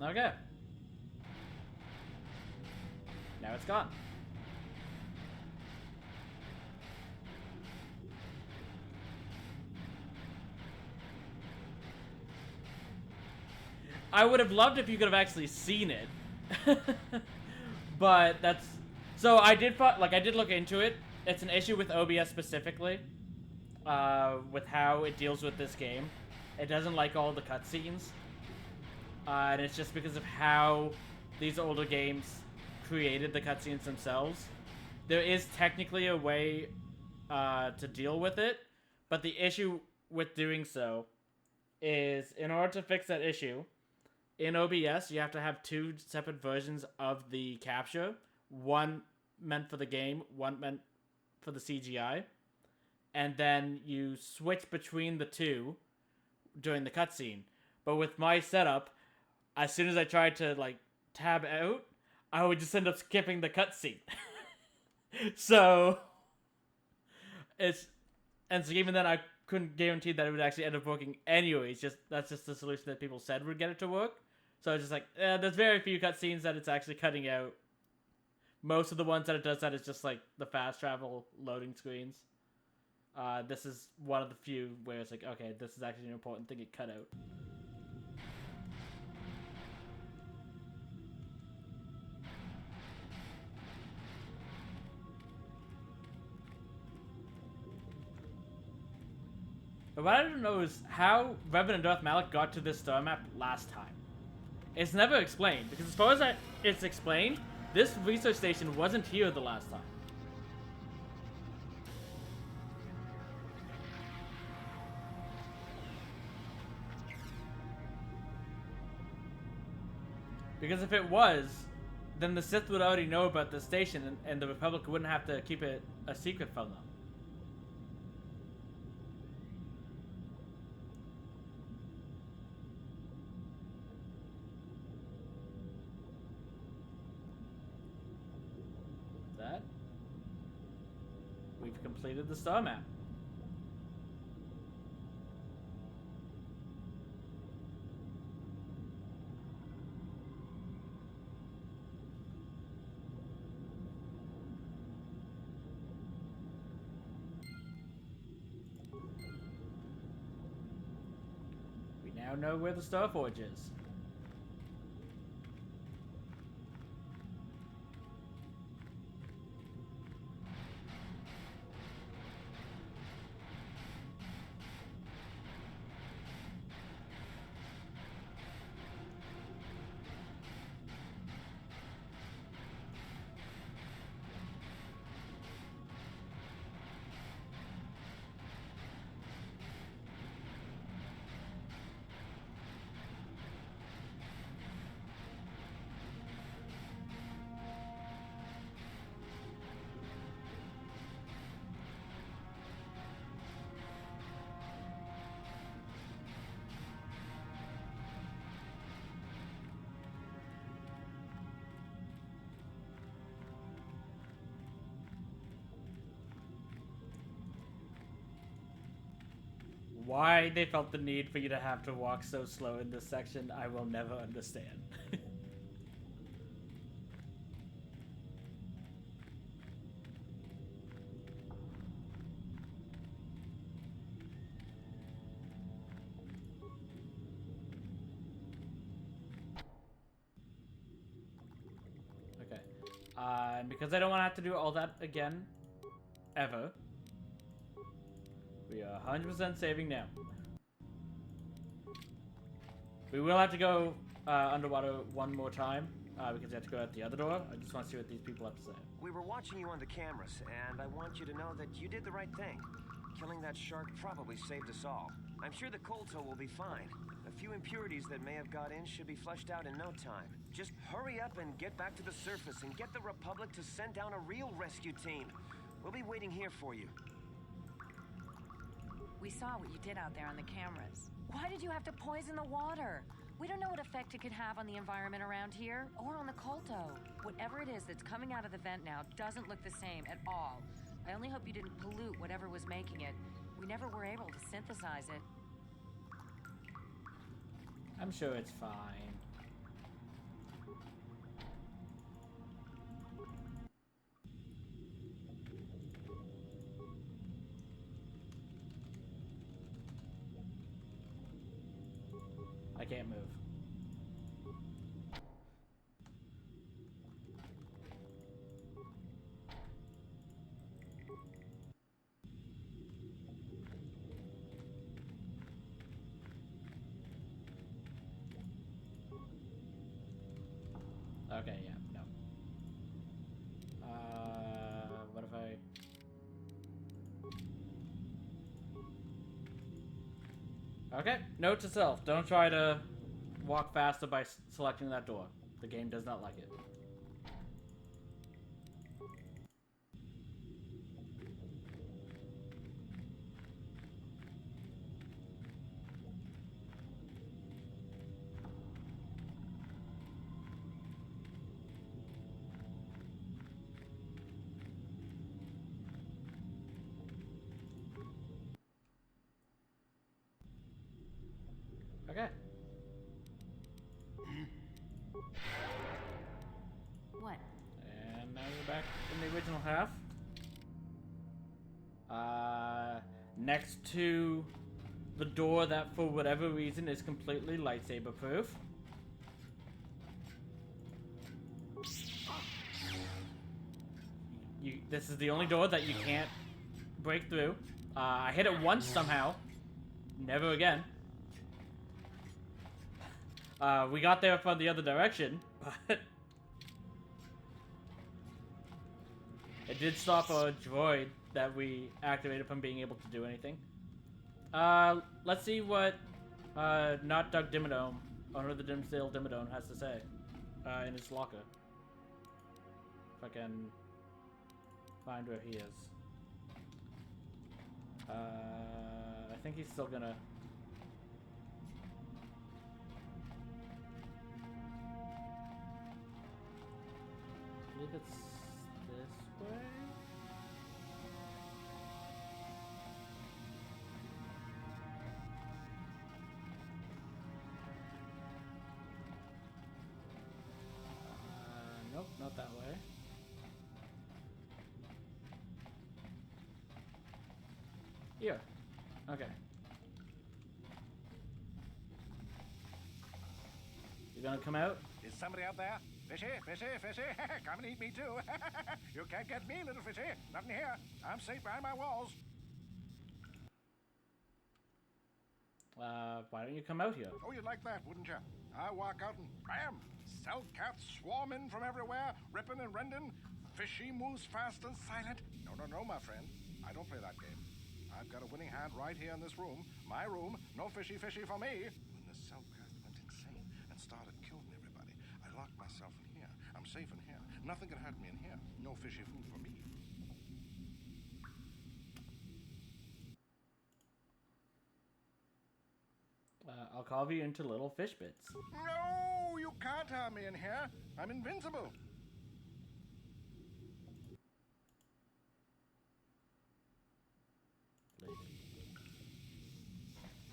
Okay. Now it's gone. I would have loved if you could have actually seen it. But that's... So I did look into it. It's an issue with OBS specifically. With how it deals with this game. It doesn't like all the cutscenes. And it's just because of how these older games created the cutscenes themselves. There is technically a way to deal with it, but the issue with doing so is in order to fix that issue, in OBS, you have to have two separate versions of the capture. One meant for the game, one meant for the CGI. And then you switch between the two during the cutscene. But with my setup, as soon as I tried to, like, tab out, I would just end up skipping the cutscene. So even then I couldn't guarantee that it would actually end up working anyways. That's just the solution that people said would get it to work. So it's just like, there's very few cutscenes that it's actually cutting out. Most of the ones that it does that is just like the fast travel loading screens. This is one of the few where it's like, okay, this is actually an important thing it cut out. But what I don't know is how Revan and Darth Malik got to this star map last time. It's never explained, because as far as it's explained, this research station wasn't here the last time. Because if it was, then the Sith would already know about the station, and the Republic wouldn't have to keep it a secret from them. We've completed the star map. We now know where the Star Forge is. Why they felt the need for you to have to walk so slow in this section, I will never understand. Okay. And because I don't want to have to do all that again, ever, we are 100% saving now. We will have to go underwater one more time, because we have to go out the other door. I just want to see what these people have to say. We were watching you on the cameras, and I want you to know that you did the right thing. Killing that shark probably saved us all. I'm sure the KOTOR will be fine. A few impurities that may have got in should be flushed out in no time. Just hurry up and get back to the surface and get the Republic to send down a real rescue team. We'll be waiting here for you. We saw what you did out there on the cameras. Why did you have to poison the water? We don't know what effect it could have on the environment around here, or on the KOTOR. Whatever it is that's coming out of the vent now doesn't look the same at all. I only hope you didn't pollute whatever was making it. We never were able to synthesize it. I'm sure it's fine. I can't move. Okay, yeah, no. What if I... Okay, note to self, don't try to walk faster by selecting that door. The game does not like it. Okay. What? And now we're back in the original half. Next to the door that, for whatever reason, is completely lightsaber proof. This is the only door that you can't break through. I hit it once somehow. Never again. We got there from the other direction, but it did stop a droid that we activated from being able to do anything. Let's see what not Doug Dimmadome, owner of the Dimsdale Dimmadome, has to say in his locker. If I can find where he is. I think he's still gonna... I believe it's this way? Nope, not that way. Here. Okay. You gonna come out? Is somebody out there? Fishy, fishy, fishy. Come and eat me too. You can't get me, little fishy. Nothing here. I'm safe behind my walls. Why don't you come out here? Oh, you'd like that, wouldn't you? I walk out and bam! Cell cats swarm in from everywhere, ripping and rending. Fishy moves fast and silent. No, no, no, my friend. I don't play that game. I've got a winning hand right here in this room. My room. No fishy fishy for me. When the cell cat went insane and started killing everybody, I locked myself in here. I'm safe in here. Nothing can hurt me in here. No fishy food for me. I'll carve you into little fish bits. No, you can't harm me in here. I'm invincible.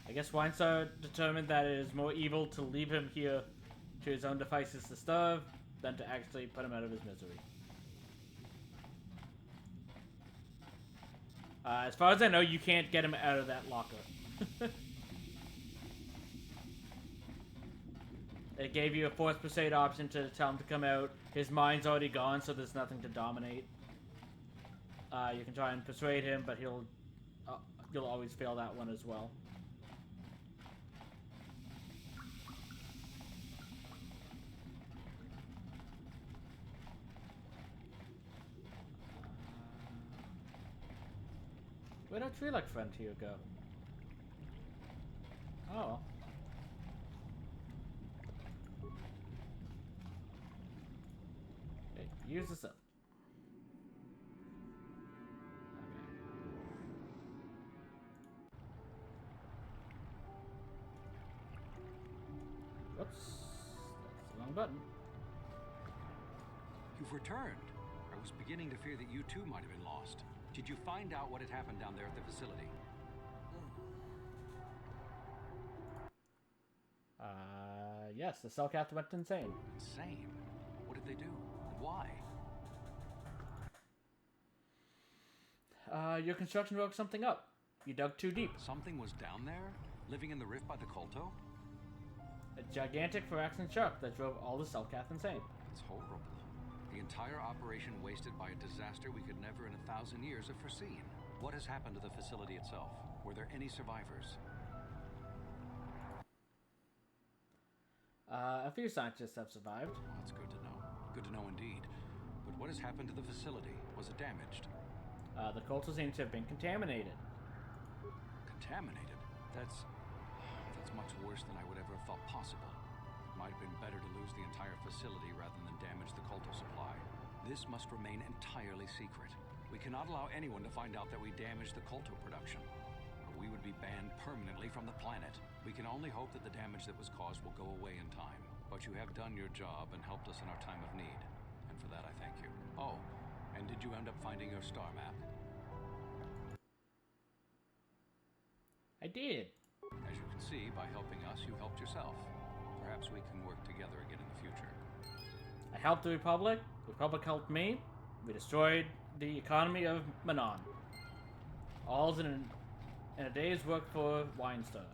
I guess Weinstar determined that it is more evil to leave him here to his own devices to starve than to actually put him out of his misery. As far as I know, you can't get him out of that locker. It gave you a Force Crusade option to tell him to come out. His mind's already gone, so there's nothing to dominate. You can try and persuade him, but you'll always fail that one as well. Where'd our tree-like friend here go? Oh. Okay, use this up. Okay. Whoops. That's the wrong button. You've returned. I was beginning to fear that you too might have been lost. Did you find out what had happened down there at the facility? Yes, the cell cat went insane. Insane? What did they do? And why? Your construction broke something up. You dug too deep. Something was down there? Living in the rift by the Kolto? A gigantic Phyraxan shark that drove all the cell cats insane. It's horrible. The entire operation wasted by a disaster we could never in 1,000 years have foreseen. What has happened to the facility itself? Were there any survivors? A few scientists have survived. Well, that's good to know. Good to know indeed. But what has happened to the facility? Was it damaged? The Kolto seems to have been contaminated. Contaminated? That's... much worse than I would ever have thought possible. It might have been better to lose the entire facility rather than damage the Kolto supply. This must remain entirely secret. We cannot allow anyone to find out that we damaged the Kolto production, or we would be banned permanently from the planet. We can only hope that the damage that was caused will go away in time. But you have done your job and helped us in our time of need, and for that I thank you. Oh, and did you end up finding your star map? I did. As you can see, by helping us, you helped yourself. Perhaps we can work together again in the future. I helped the Republic helped me, we destroyed the economy of Manon. All's in a day's work for Weinstar.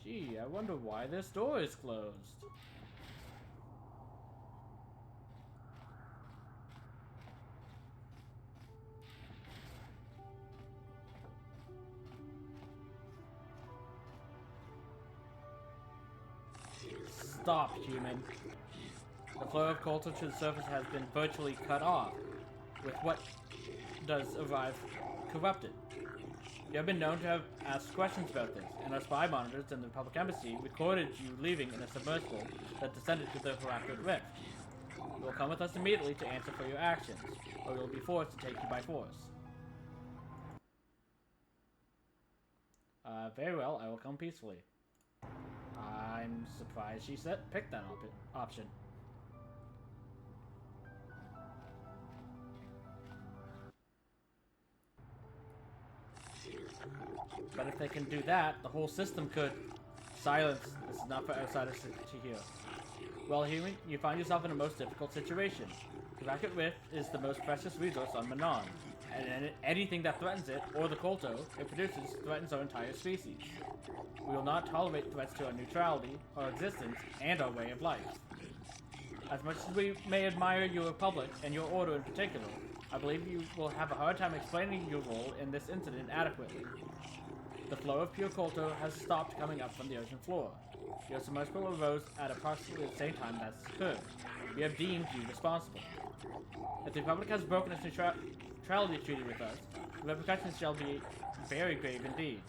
Gee, I wonder why this door is closed. Stop, human. The flow of Kolto to the surface has been virtually cut off, with what does arrive corrupted. You have been known to have asked questions about this, and our spy monitors in the Republic Embassy recorded you leaving in a submersible that descended to the Galactic Rift. You will come with us immediately to answer for your actions, or you will be forced to take you by force. Very well, I will come peacefully. I'm surprised she picked that option. But if they can do that, the whole system could silence. This is not for outsiders to hear. Well, human, you find yourself in a most difficult situation. The Galactic Rift is the most precious resource on Manon, and anything that threatens it, or the Kolto it produces, threatens our entire species. We will not tolerate threats to our neutrality, our existence, and our way of life. As much as we may admire your Republic, and your Order in particular, I believe you will have a hard time explaining your role in this incident adequately. The flow of pure Kolto has stopped coming up from the ocean floor. Your submersible arose at approximately the same time that occurred. We have deemed you responsible. If the Republic has broken its neutrality treaty with us, the repercussions shall be very grave indeed.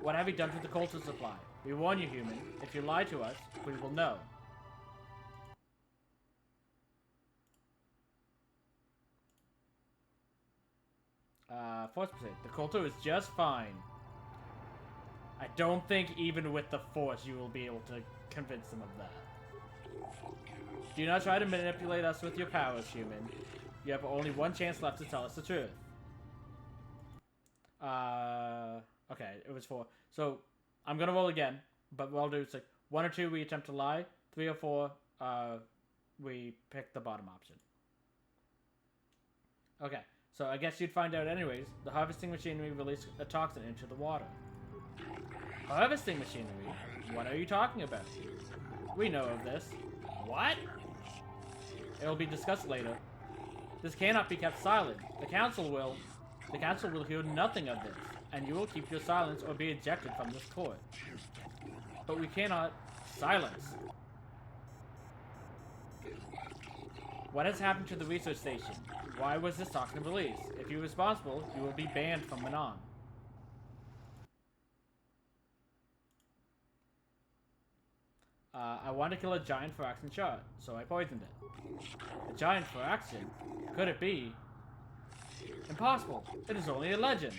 What have you done to the Kolto supply? We warn you, human. If you lie to us, we will know. Force percent. The Kolto is just fine. I don't think even with the Force you will be able to convince them of that. Do not try to manipulate us with your powers, human. You have only one chance left to tell us the truth. Okay, it was 4. So, I'm gonna roll again, but what I'll do is like 1 or 2 we attempt to lie, 3 or 4 we pick the bottom option. Okay, so I guess you'd find out anyways. The harvesting machinery released a toxin into the water. Harvesting machinery? What are you talking about? We know of this. What? It will be discussed later. This cannot be kept silent. The council will hear nothing of this, and you will keep your silence or be ejected from this court. But we cannot silence. What has happened to the research station? Why was this toxin released? If you're responsible, you will be banned from Manon. I want to kill a giant Firaxan shard, so I poisoned it. A giant Firaxan? Could it be? Impossible. It is only a legend.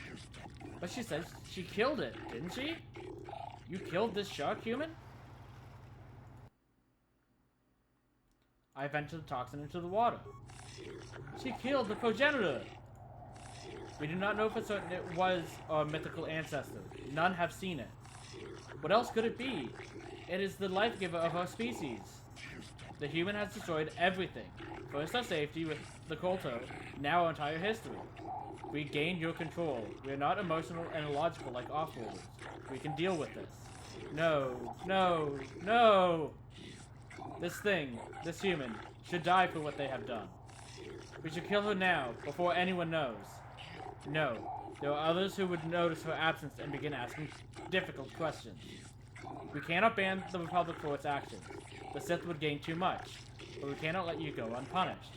But she said she killed it, didn't she? You killed this shark, human? I vented the toxin into the water. She killed the progenitor. We do not know for certain it was our mythical ancestor. None have seen it. What else could it be? It is the life giver of our species. The human has destroyed everything. First our safety with the Kolto, now our entire history. We gained your control. We are not emotional and illogical like offworlders. We can deal with this. No, no, no! This thing, this human, should die for what they have done. We should kill her now, before anyone knows. No, there are others who would notice her absence and begin asking difficult questions. We cannot ban the Republic for its actions. The Sith would gain too much. but we cannot let you go unpunished.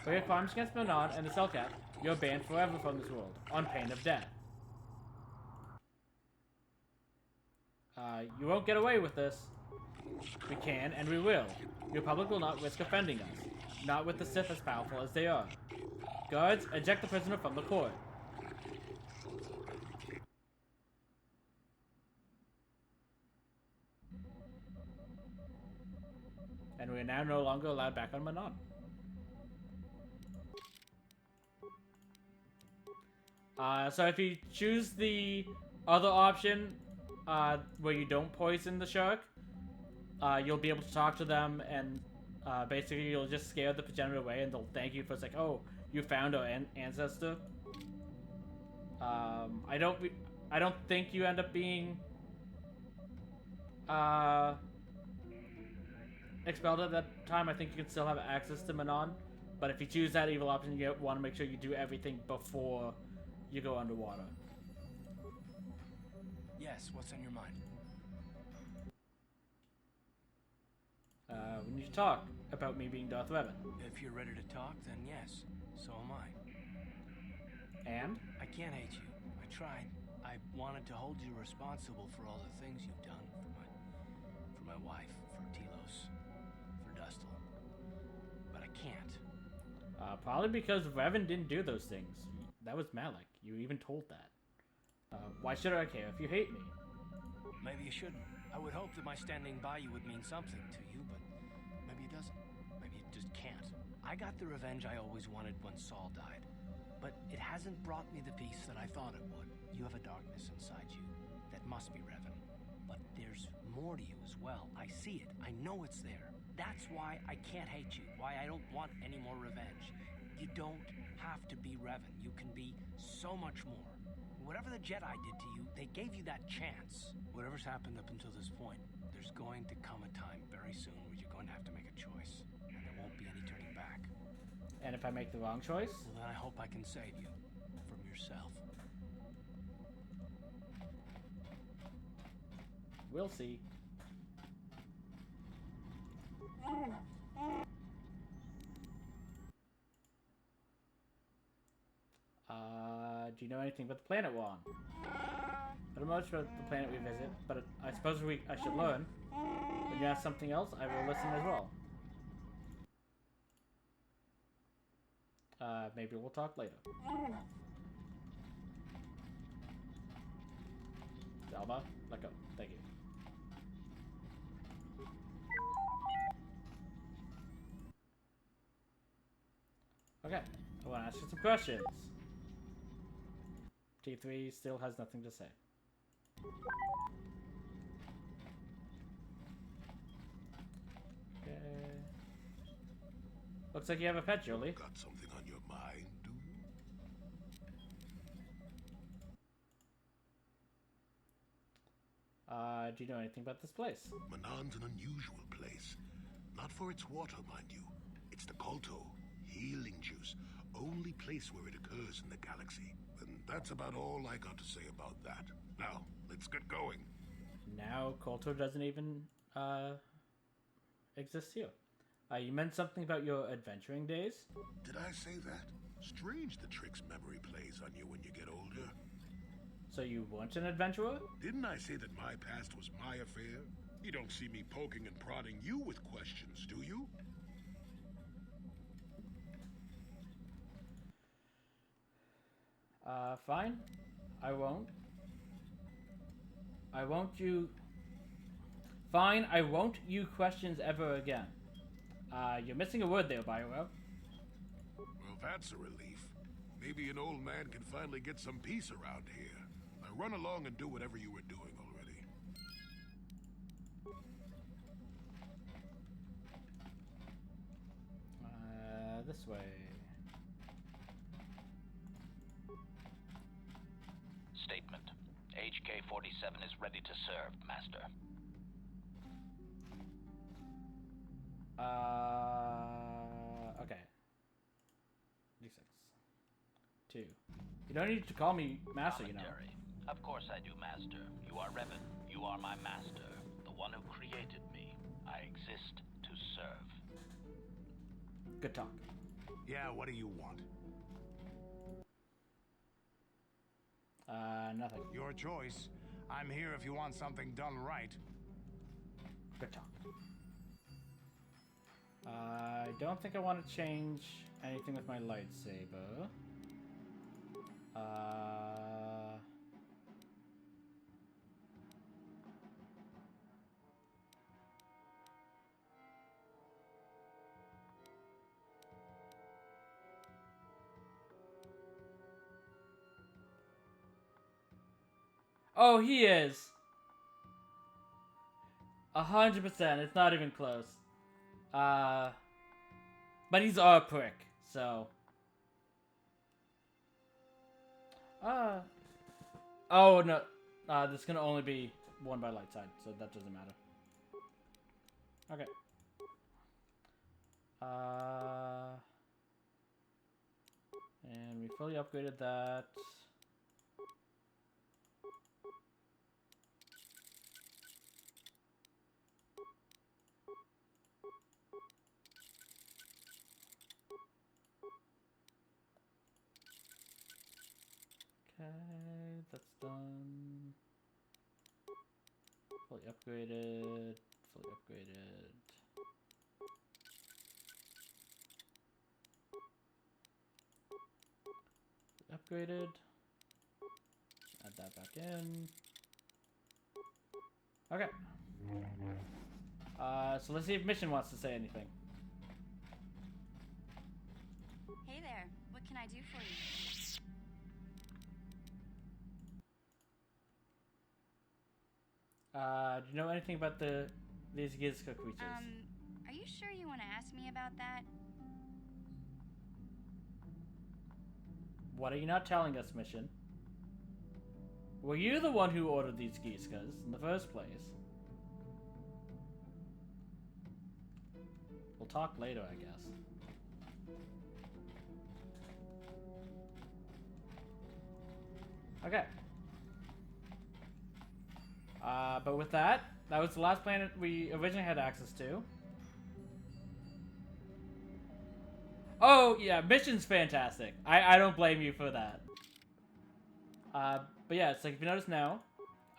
For your crimes against Manon and the Cellcat, you're banned forever from this world, on pain of death. You won't get away with this. We can, and we will. Your public will not risk offending us, not with the Sith as powerful as they are. Guards, eject the prisoner from the court. And we are now no longer allowed back on Manon. So if you choose the other option, where you don't poison the shark, you'll be able to talk to them, and basically you'll just scare the progenitor away, and they'll thank you for, it's like, oh, you found our ancestor. I don't think you end up being expelled at that time. I think you can still have access to Manon, but if you choose that evil option, you want to make sure you do everything before you go underwater. Yes, what's on your mind? We need to talk about me being Darth Revan. If you're ready to talk, then yes. So am I. And? I can't hate you. I tried. I wanted to hold you responsible for all the things you've done for my wife, for Telos, for Dustil. But I can't. Probably because Revan didn't do those things. That was Malik. You even told that. Why should I care if you hate me? Maybe you shouldn't. I would hope that my standing by you would mean something to you, but maybe it doesn't. Maybe it just can't. I got the revenge I always wanted when Saul died, but it hasn't brought me the peace that I thought it would. You have a darkness inside you that must be Revan, but there's more to you as well. I see it. I know it's there. That's why I can't hate you, why I don't want any more revenge. You don't have to be Revan. You can be so much more. Whatever the Jedi did to you, they gave you that chance. Whatever's happened up until this point, there's going to come a time very soon where you're going to have to make a choice, and there won't be any turning back. And if I make the wrong choice? Well, then I hope I can save you from yourself. We'll see. Do you know anything about the planet we're on? I don't know much about the planet we visit, but I suppose I should learn. When you ask something else, I will listen as well. Maybe we'll talk later. Zelda, let go. Thank you. Okay, I want to ask you some questions. T3 still has nothing to say. Okay. Looks like you have a pet, Jolie. Got something on your mind, do you? Do you know anything about this place? Manon's an unusual place. Not for its water, mind you. It's the KOTOR, healing juice. Only place where it occurs in the galaxy. And that's about all I got to say about that. Now, let's get going. Now KOTOR doesn't even exist here. You meant something about your adventuring days? Did I say that? Strange the tricks memory plays on you when you get older. So you weren't an adventurer? Didn't I say that my past was my affair? You don't see me poking and prodding you with questions, do you? Fine. I won't. Fine, I won't you questions ever again. You're missing a word there, Bioware. Well, that's a relief. Maybe an old man can finally get some peace around here. Now run along and do whatever you were doing already. This way. Statement. HK-47 is ready to serve, Master. Okay. D6. 2. You don't need to call me Master, you know. Commentary. Of course I do, Master. You are Revan. You are my master. The one who created me. I exist to serve. Good talk. Yeah, what do you want? Nothing. Your choice. I'm here if you want something done right. Good talk. I don't think I want to change anything with my lightsaber. Oh, he is. 100%. It's not even close. But he's a prick, so. Oh no. This can only be won by light side, so that doesn't matter. Okay. And we fully upgraded that. Okay, that's done. Fully upgraded. Fully upgraded. Upgraded. Add that back in. Okay. So let's see if Mission wants to say anything. Hey there, what can I do for you? Do you know anything about these Gizka creatures? Are you sure you want to ask me about that? What are you not telling us, Mission? Were you the one who ordered these Gizkas in the first place? We'll talk later, I guess. Okay. But with that was the last planet we originally had access to. Oh, yeah, Mission's fantastic. I don't blame you for that. But yeah, it's like if you notice now,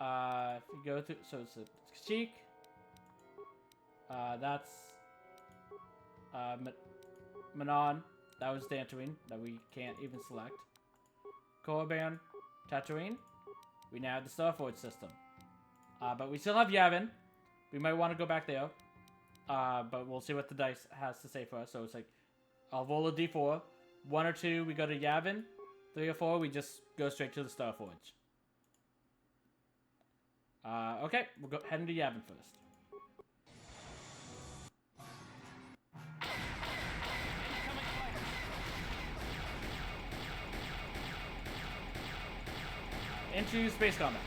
if you go through, so it's Kashyyyk. That's Manon. That was Dantooine that we can't even select. Korriban, Tatooine. We now have the Starforge system. But we still have Yavin. We might want to go back there. But we'll see what the dice has to say for us. So it's like, I'll roll a d4. 1 or 2, we go to Yavin. 3 or 4, we just go straight to the Starforge. Okay, we'll go heading to Yavin first. Into space combat.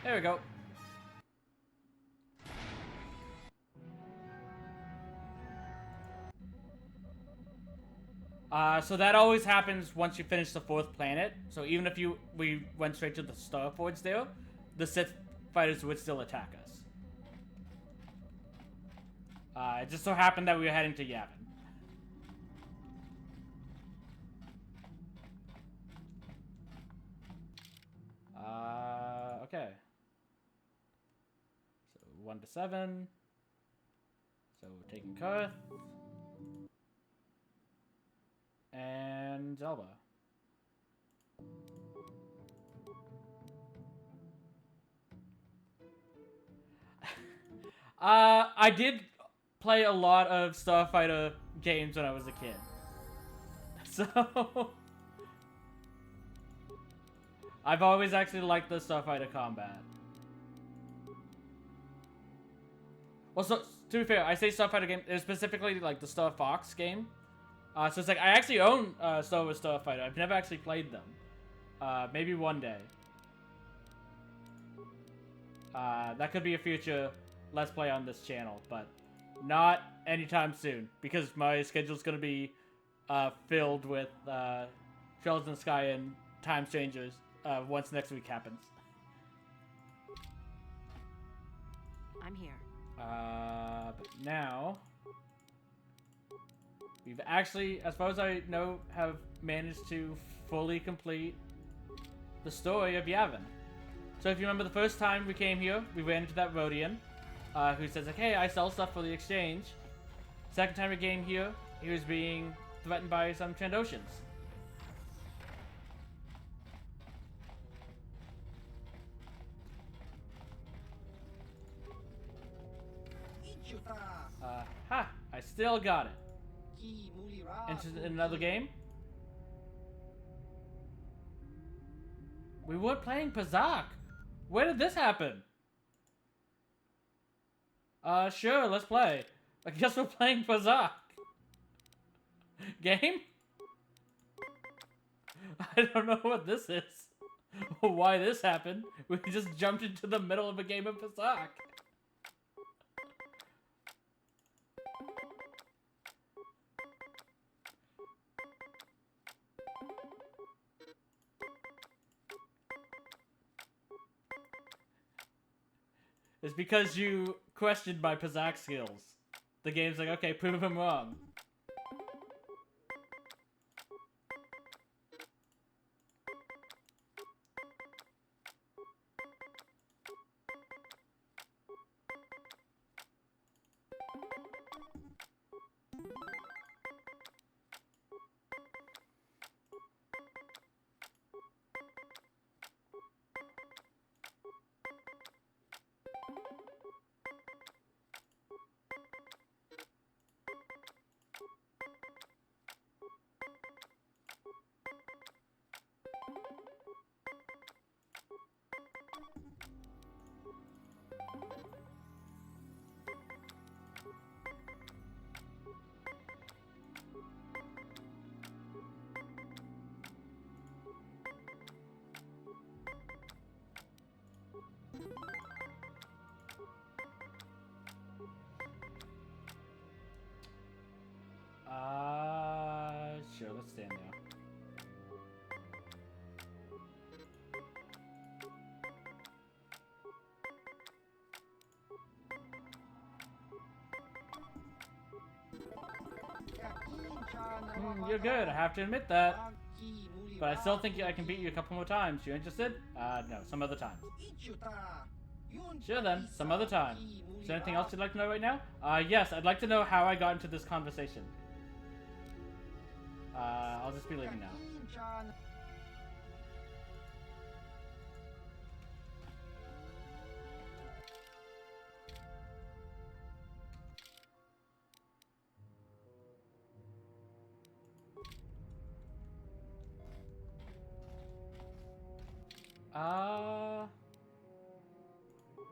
There we go. So that always happens once you finish the 4th planet. So even if we went straight to the Starforge there, the Sith fighters would still attack us. It just so happened that we were heading to Yavin. Okay. So 1 to 7. So we're taking Kurth. And Zelda. I did play a lot of Starfighter games when I was a kid. So I've always actually liked the Starfighter combat. Well, so to be fair, I say Starfighter game. It's specifically like the Star Fox game. So it's like I actually own Star Wars Starfighter. I've never actually played them. Maybe one day. That could be a future Let's Play on this channel, but not anytime soon because my schedule's gonna be filled with Trails in the Sky and Time Strangers once next week happens. I'm here. But now we've actually, as far as I know, have managed to fully complete the story of Yavin. So if you remember the first time we came here, we ran into that Rhodian, who says like, hey, I sell stuff for the exchange. Second time we came here, he was being threatened by some Trandoshans. I still got it. Interested in another game? We were playing Pazak. Where did this happen? Sure, let's play. I guess we're playing Pazak. Game? I don't know what this is. Or why this happened. We just jumped into the middle of a game of Pazak. It's because you questioned my Pazak skills. The game's like, okay, prove him wrong. Sure, let's stand now. You're good, I have to admit that. But I still think I can beat you a couple more times. You interested? No, some other time. Sure then, some other time. Is there anything else you'd like to know right now? Yes, I'd like to know how I got into this conversation. I'll just be leaving now.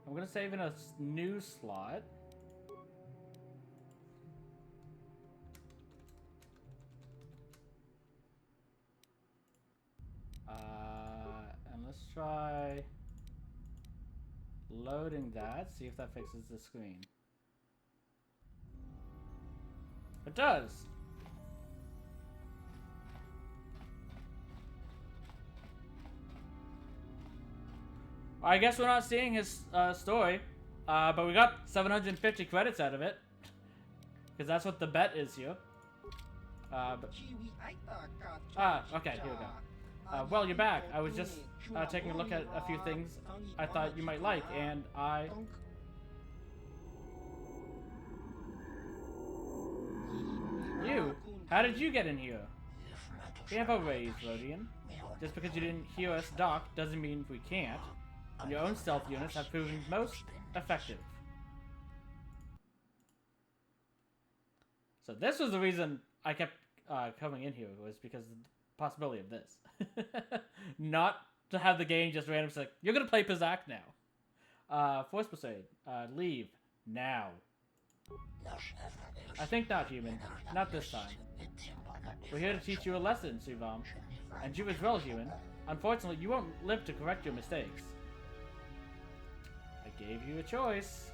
I'm gonna save in a new slot. And let's try loading that, see if that fixes the screen. It does! I guess we're not seeing his story, but we got 750 credits out of it. Because that's what the bet is here. Okay, here we go. Well, you're back. I was just taking a look at a few things I thought you might like, and You? How did you get in here? We have a raise, Rhodian. Just because you didn't hear us dock doesn't mean we can't. And your own stealth units have proven most effective. So this was the reason I kept coming in here, was because of the possibility of this. Not to have the game just randomly say, you're gonna play Pazak now. Force Persuade. Leave. Now. I think not, human. Not this time. We're here to teach you a lesson, Suvam. And you as well, human. Unfortunately, you won't live to correct your mistakes. I gave you a choice.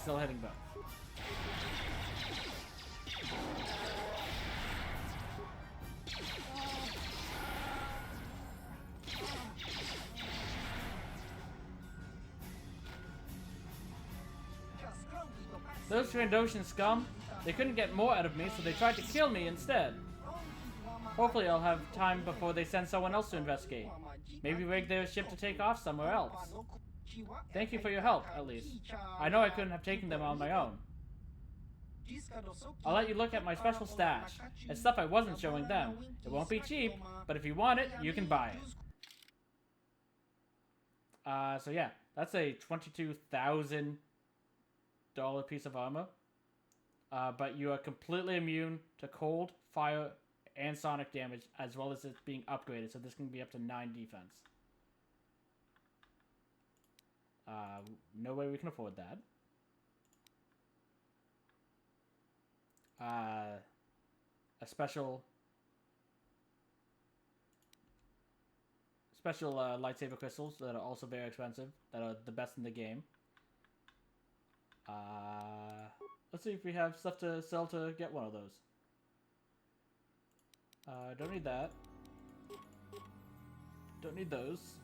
Still hitting both. Those Trandoshan scum, they couldn't get more out of me, so they tried to kill me instead. Hopefully I'll have time before they send someone else to investigate. Maybe rig their ship to take off somewhere else. Thank you for your help, at least. I know I couldn't have taken them on my own. I'll let you look at my special stash. It's stuff I wasn't showing them. It won't be cheap, but if you want it, you can buy it. So yeah, that's a $22,000 piece of armor. But you are completely immune to cold, fire, and sonic damage, as well as it's being upgraded, so this can be up to 9 defense. No way we can afford that. A special lightsaber crystals that are also very expensive, that are the best in the game. Let's see if we have stuff to sell to get one of those. Don't need that. Don't need those.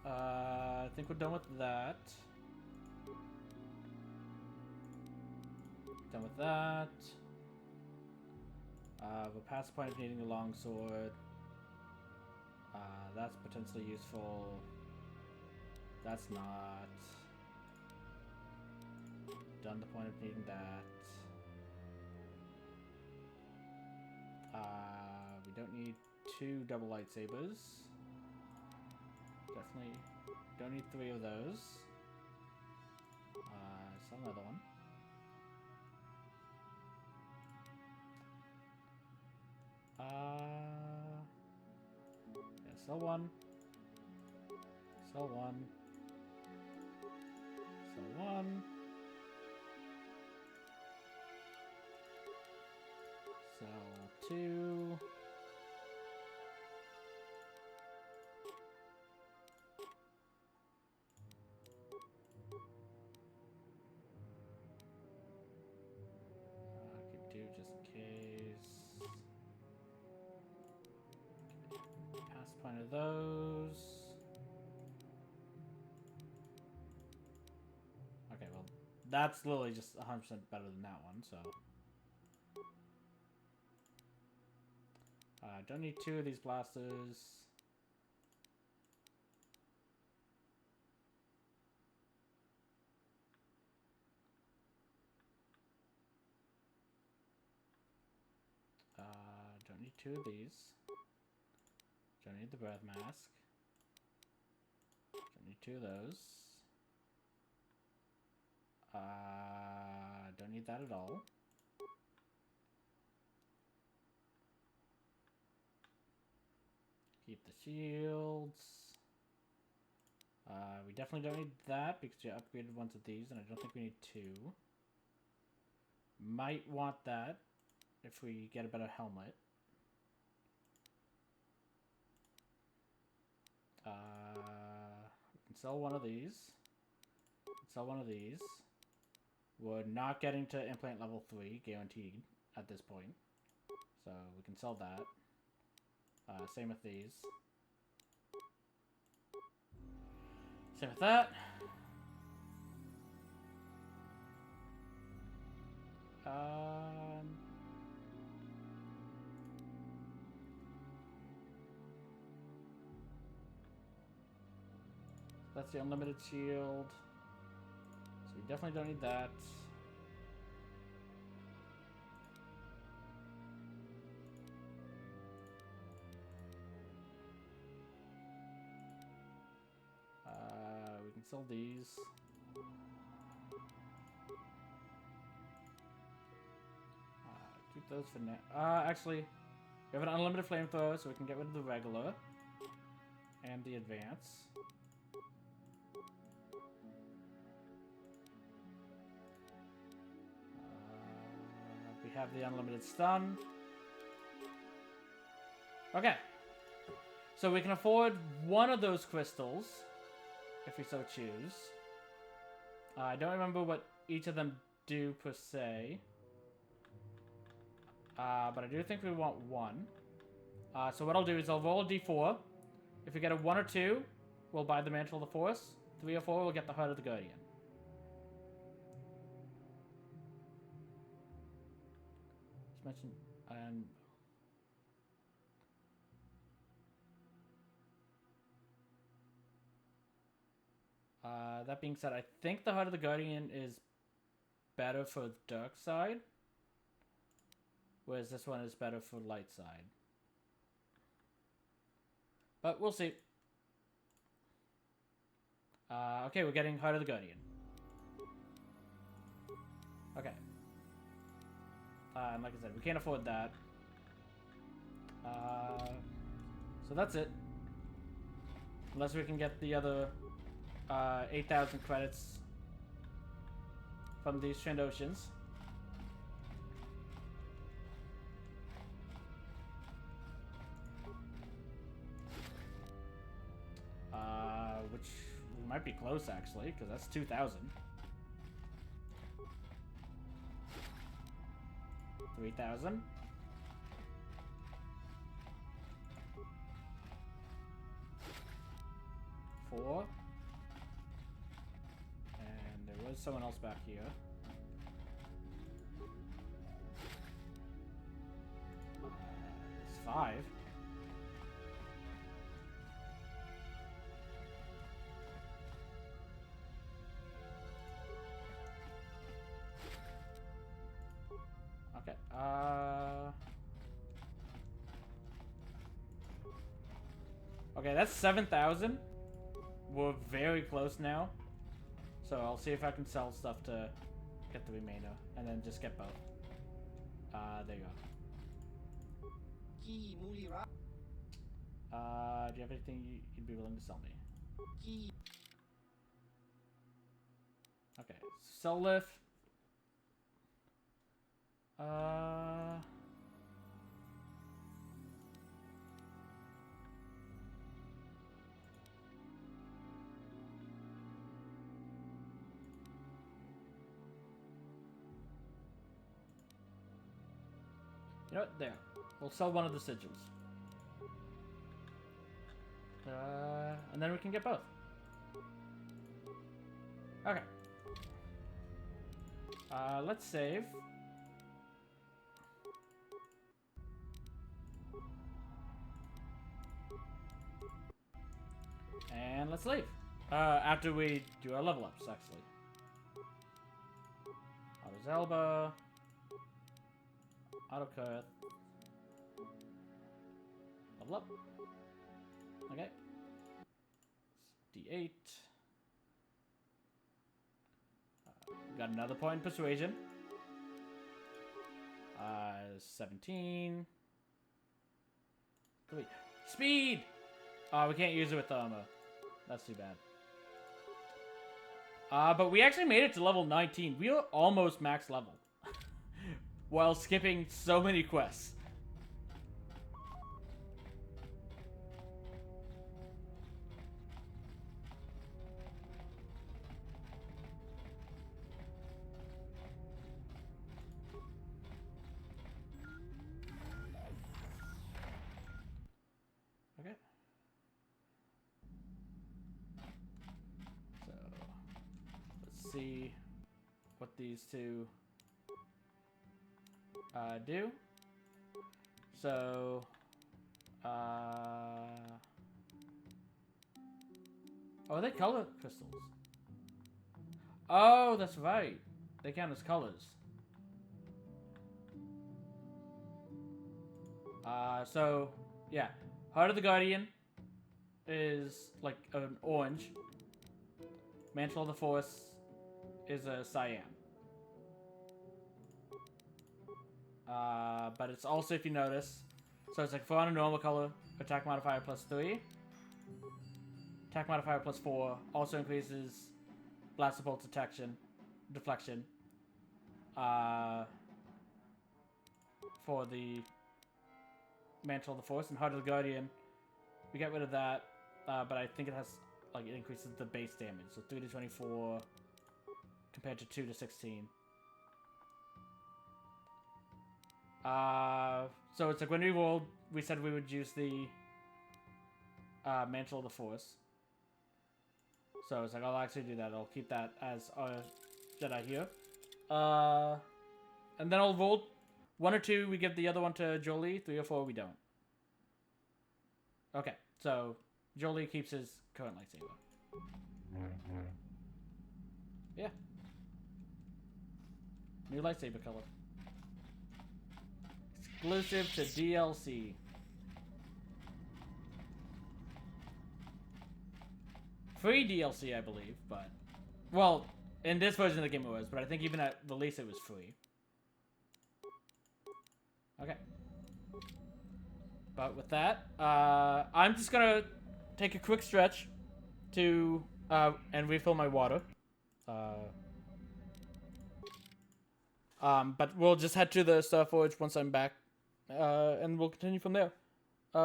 I think we're done with that. Done with that. We're past the point of needing a longsword. That's potentially useful. That's not. Done the point of needing that. We don't need 2 double lightsabers. Definitely don't need 3 of those. Sell another one. Yeah, sell one. Sell one. Sell one. Sell 2. Keep 2 just in case. Pass point of those. Okay, well, that's literally just 100% better than that one, so. Don't need 2 of these blasters. Don't need 2 of these. Don't need the breath mask. Don't need 2 of those. Don't need that at all. Keep the shields. We definitely don't need that because you upgraded ones of these, and I don't think we need 2. Might want that if we get a better helmet. We can sell one of these. Sell one of these. We're not getting to implant level 3, guaranteed, at this point. So we can sell that. Same with these. Same with that. That's the unlimited shield. So we definitely don't need that. We can sell these. Keep those for now. Actually, we have an unlimited flamethrower, so we can get rid of the regular and the advance. We have the unlimited stun. Okay. So we can afford one of those crystals, if we so choose. I don't remember what each of them do per se. But I do think we want one. So what I'll do is I'll roll a d4. If we get a 1 or 2, we'll buy the Mantle of the Force. 3 or 4, we'll get the Heart of the Guardian. Just mention... that being said, I think the Heart of the Guardian is better for dark side, whereas this one is better for light side. But we'll see. Okay, we're getting Heart of the Guardian. Okay. And like I said, we can't afford that. So that's it. Unless we can get the other 8,000 credits from these Trandoshans. Which might be close, actually, because that's 2,000. 3,000. Four. And there was someone else back here. It's 5. Okay, okay, that's 7,000. We're very close now. So I'll see if I can sell stuff to get the remainder. And then just get both. There you go. Do you have anything you'd be willing to sell me? Okay, sell lift. You know what? There. We'll sell one of the sigils. And then we can get both. Okay. Let's save. And let's leave. After we do our level ups, actually. Auto Zelba. Auto cut. Level up. Okay. D8. Got another point in persuasion. 17. 3. Speed! We can't use it with armor. That's too bad. But we actually made it to level 19. We are almost max level. While skipping so many quests. Okay. So, let's see what these two do. So, oh, are they color crystals? Oh, that's right. They count as colors. So, yeah. Heart of the Guardian is like an orange. Mantle of the Force is a cyan. But it's also, if you notice, so it's like 4 on a normal color, attack modifier +3. Attack modifier +4 also increases blaster bolt deflection. For the Mantle of the Force and Heart of the Guardian, we get rid of that, but I think it has, like, it increases the base damage, so 3 to 24 compared to 2 to 16. So it's like when we rolled, we said we would use the Mantle of the Force. So it's like, I'll actually do that. I'll keep that as our Jedi here. And then I'll roll 1 or 2, we give the other one to Jolie. 3 or 4, we don't. Okay, so Jolie keeps his current lightsaber. Yeah. New lightsaber color. Exclusive to DLC. Free DLC, I believe, but... Well, in this version of the game it was, but I think even at release it was free. Okay. But with that, I'm just gonna take a quick stretch to, and refill my water. But we'll just head to the Star Forge once I'm back, and we'll continue from there.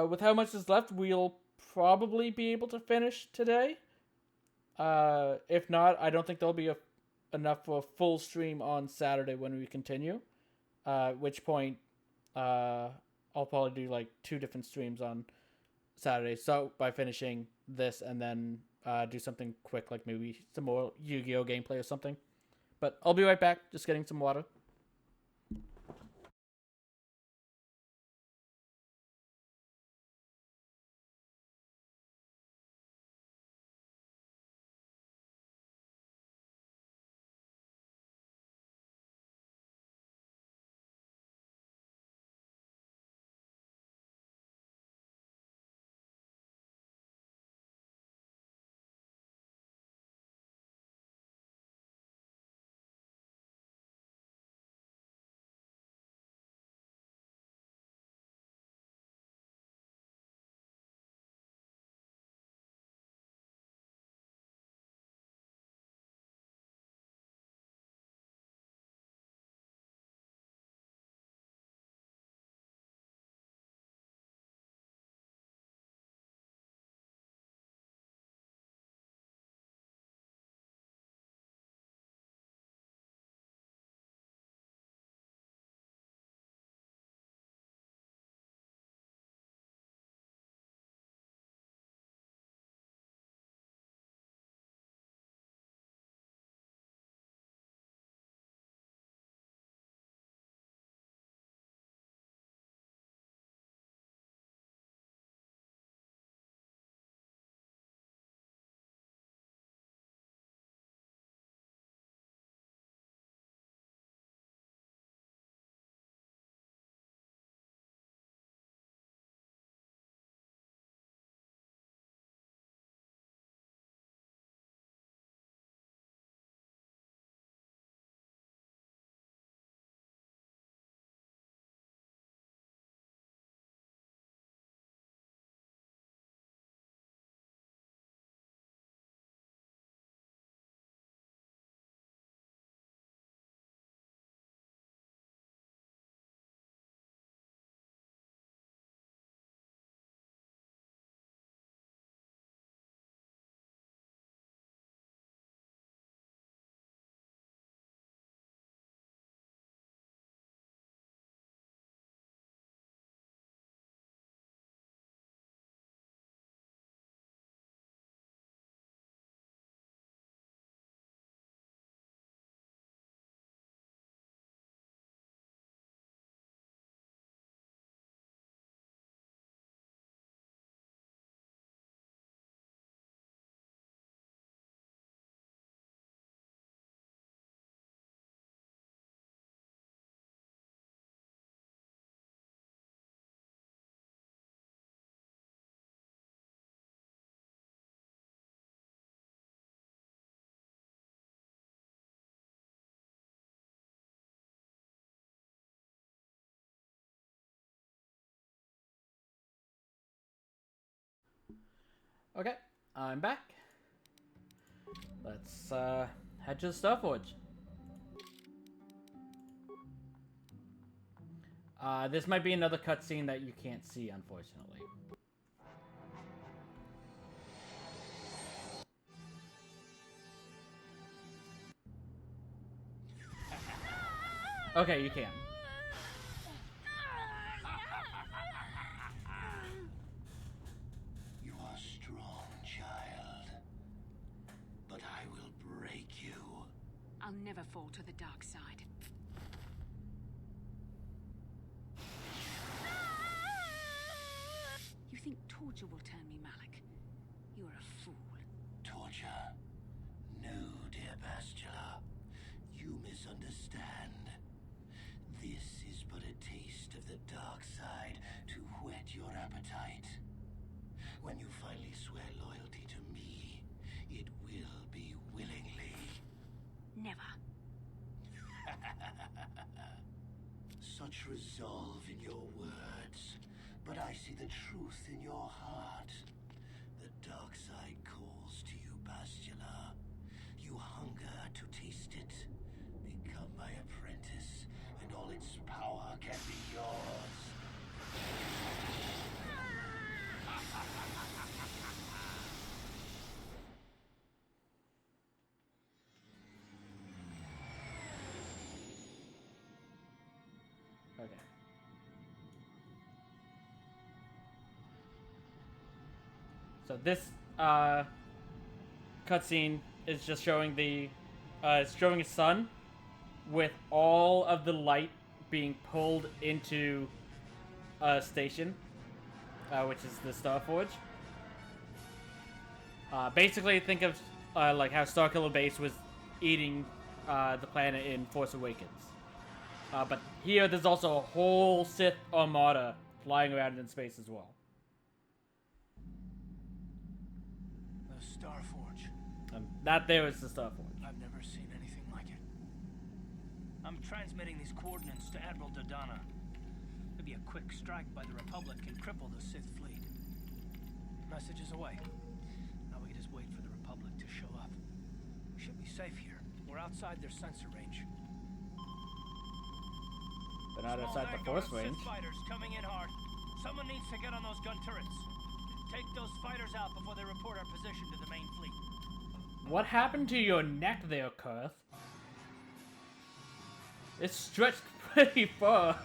With how much is left, we'll probably be able to finish today. If not, I don't think there'll be enough for a full stream on Saturday when we continue. At which point, I'll probably do like 2 different streams on Saturday. So by finishing this and then do something quick, like maybe some more Yu-Gi-Oh gameplay or something. But I'll be right back, just getting some water. Okay, I'm back. Let's head to the Starforge. This might be another cutscene that you can't see, unfortunately. Okay, you can. You are strong, child. But I will break you. I'll never fall to the dark side. You think torture will turn me, Malik? You're a fool. Torture? No, dear Bastila. You misunderstand. This is but a taste of the dark side to whet your appetite. When you finally swear loyalty to me, it will be willingly. Never. Such resolve in your words, but I see the truth in your heart. The dark side calls to you, Bastila. You hunger to taste it. Become my apprentice, and all its power can be yours. Okay. So this cutscene is just showing the it's showing a sun with all of the light being pulled into a station, which is the Starforge. Basically, think of like how Starkiller Base was eating the planet in Force Awakens. But here, there's also a whole Sith armada flying around in space as well. The Starforge. That there is the Starforge. I've never seen anything like it. I'm transmitting these coordinates to Admiral Dodonna. Maybe a quick strike by the Republic can cripple the Sith fleet. Message is away. Now we can just wait for the Republic to show up. We should be safe here. We're outside their sensor range. But not outside the Force range. Sith fighters coming in hard. Someone needs to get on those gun turrets. Take those fighters out before they report our position to the main fleet. What happened to your neck there, Kurth? It stretched pretty far.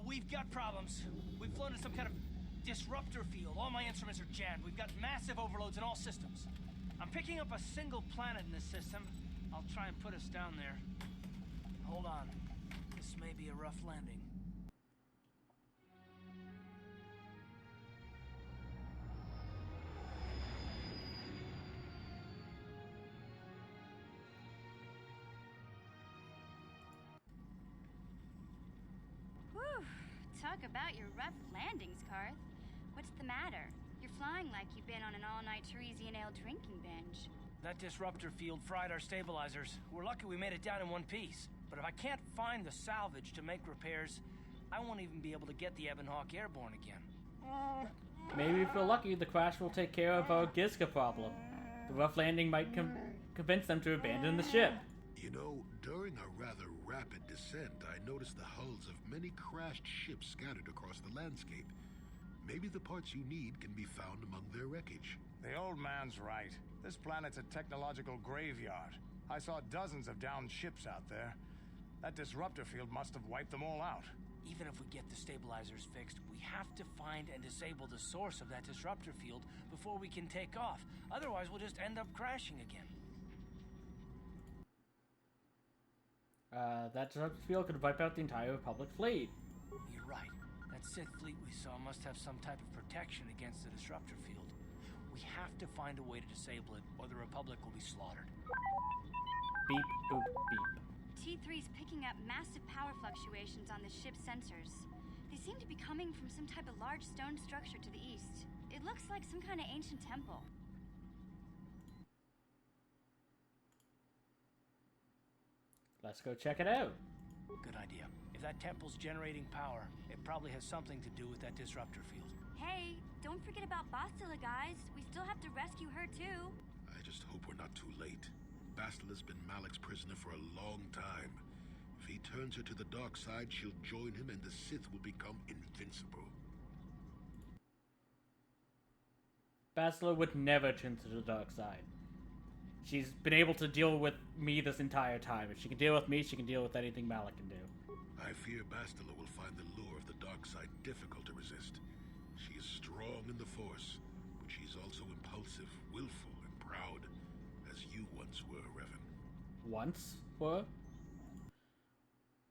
We've got problems. We've flown in some kind of disruptor field. All my instruments are jammed. We've got massive overloads in all systems. I'm picking up a single planet in this system. I'll try and put us down there. Hold on. This may be a rough landing. Talk about your rough landings, Karth. What's the matter? You're flying like you've been on an all-night Teresian ale drinking binge. That disruptor field fried our stabilizers. We're lucky we made it down in one piece. But if I can't find the salvage to make repairs, I won't even be able to get the Ebonhawk airborne again. Maybe if we're lucky, the crash will take care of our Gizka problem. The rough landing might convince them to abandon the ship. You know, during a rather rapid descent, I noticed the hulls of many crashed ships scattered across the landscape. Maybe the parts you need can be found among their wreckage. The old man's right. This planet's a technological graveyard. I saw dozens of downed ships out there. That disruptor field must have wiped them all out. Even if we get the stabilizers fixed, we have to find and disable the source of that disruptor field before we can take off. Otherwise, we'll just end up crashing again. That disruptor field could wipe out the entire Republic fleet. You're right. That Sith fleet we saw must have some type of protection against the disruptor field. We have to find a way to disable it, or the Republic will be slaughtered. Beep, boop, beep. T3's picking up massive power fluctuations on the ship's sensors. They seem to be coming from some type of large stone structure to the east. It looks like some kind of ancient temple. Let's go check it out. Good idea. If that temple's generating power, it probably has something to do with that disruptor field. Hey, don't forget about Bastila, guys. We still have to rescue her, too. I just hope we're not too late. Bastila's been Malik's prisoner for a long time. If he turns her to the dark side, she'll join him and the Sith will become invincible. Bastila would never turn to the dark side. She's been able to deal with me this entire time. If she can deal with me, she can deal with anything Malik can do. I fear Bastila will find the lure of the dark side difficult to resist. She is strong in the Force, but she's also impulsive, willful, and proud, as you once were, Revan. Once were?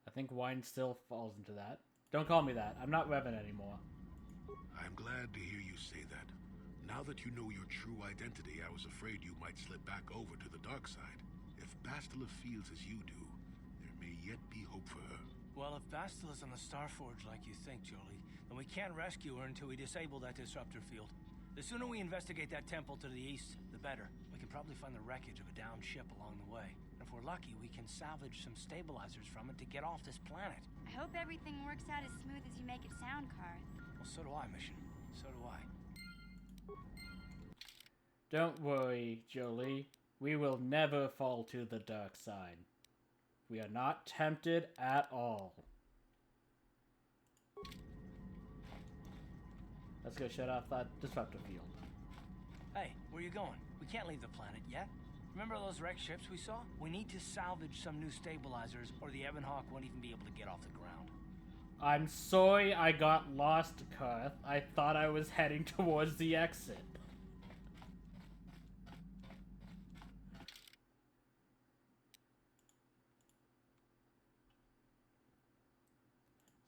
I think wine still falls into that. Don't call me that. I'm not Revan anymore. I'm glad to hear you say that. Now that you know your true identity, I was afraid you might slip back over to the dark side. If Bastila feels as you do, there may yet be hope for her. Well, if Bastila's on the Starforge like you think, Jolie, then we can't rescue her until we disable that disruptor field. The sooner we investigate that temple to the east, the better. We can probably find the wreckage of a downed ship along the way. And if we're lucky, we can salvage some stabilizers from it to get off this planet. I hope everything works out as smooth as you make it sound, Karth. Well, so do I, Mission. So do I. Don't worry, Jolie. We will never fall to the dark side. We are not tempted at all. Let's go shut off that disruptor field. Hey, where you going? We can't leave the planet yet. Remember those wrecked ships we saw? We need to salvage some new stabilizers, or the Ebon Hawk won't even be able to get off the ground. I'm sorry I got lost, Karth. I thought I was heading towards the exit.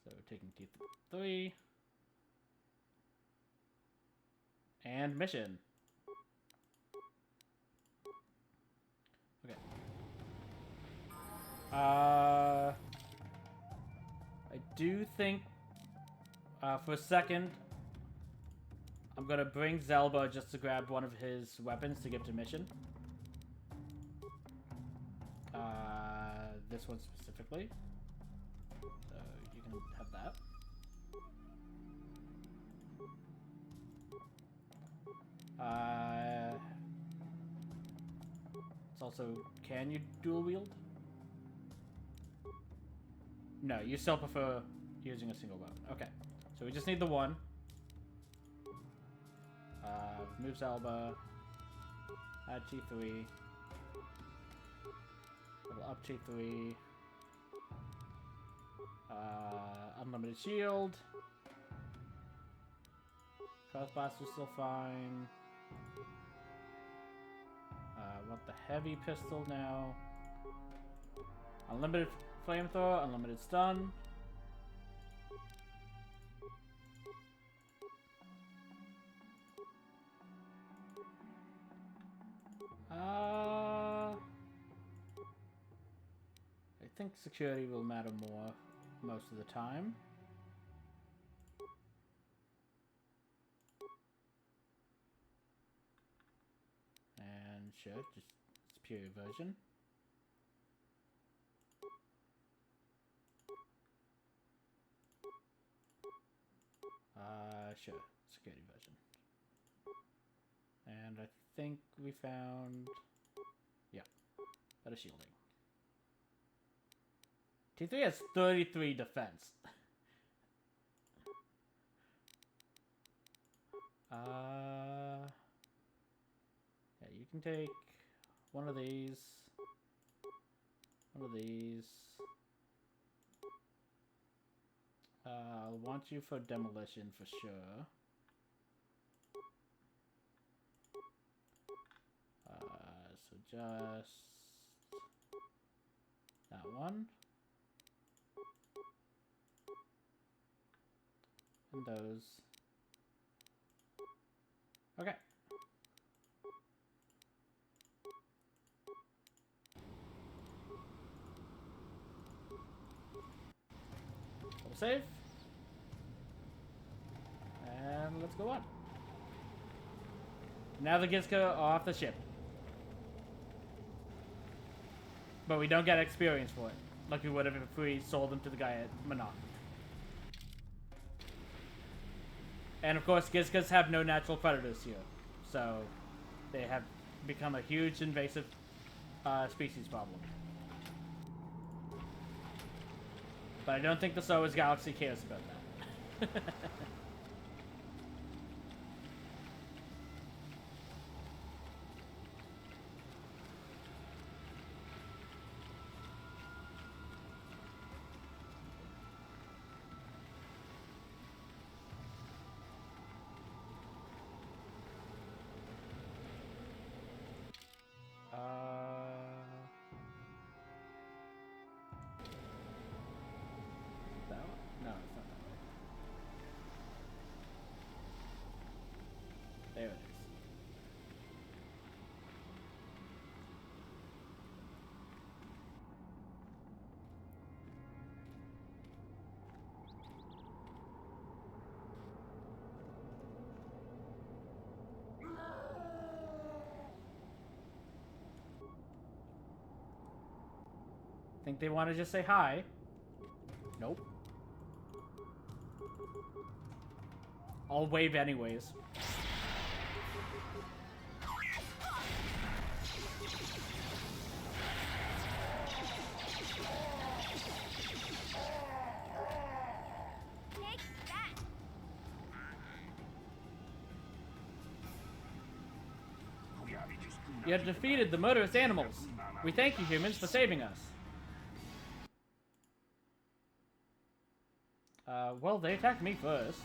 So we're taking T3. And mission. Okay. I do think, for a second, I'm gonna bring Zelba just to grab one of his weapons to give to Mission. This one specifically. So you can have that. It's also, can you dual wield? No, you still prefer using a single weapon. Okay, so we just need the one. Move Zelba. Add T3. Level up T3. Unlimited shield. Crossblaster's still fine. Want the heavy pistol now. Unlimited flamethrower, unlimited stun. I think security will matter more most of the time. And sure, just superior version. Sure, security version. And I think we found, yeah, better shielding. T3 has 33 defense. Yeah, you can take one of these. One of these. I'll want you for demolition for sure. So just that one. And those. Okay. save. And let's go on. Now the Gizka are off the ship. But we don't get experience for it, like we would have if we sold them to the guy at Monarch. And of course, Gizkas have no natural predators here, so they have become a huge invasive species problem. But I don't think the Star Wars Galaxy cares about that. That one? No, it's not that way. There it is. Think they want to just say hi? Nope. I'll wave anyways. Take that! You have defeated the murderous animals. We thank you, humans, for saving us. Well, they attacked me first.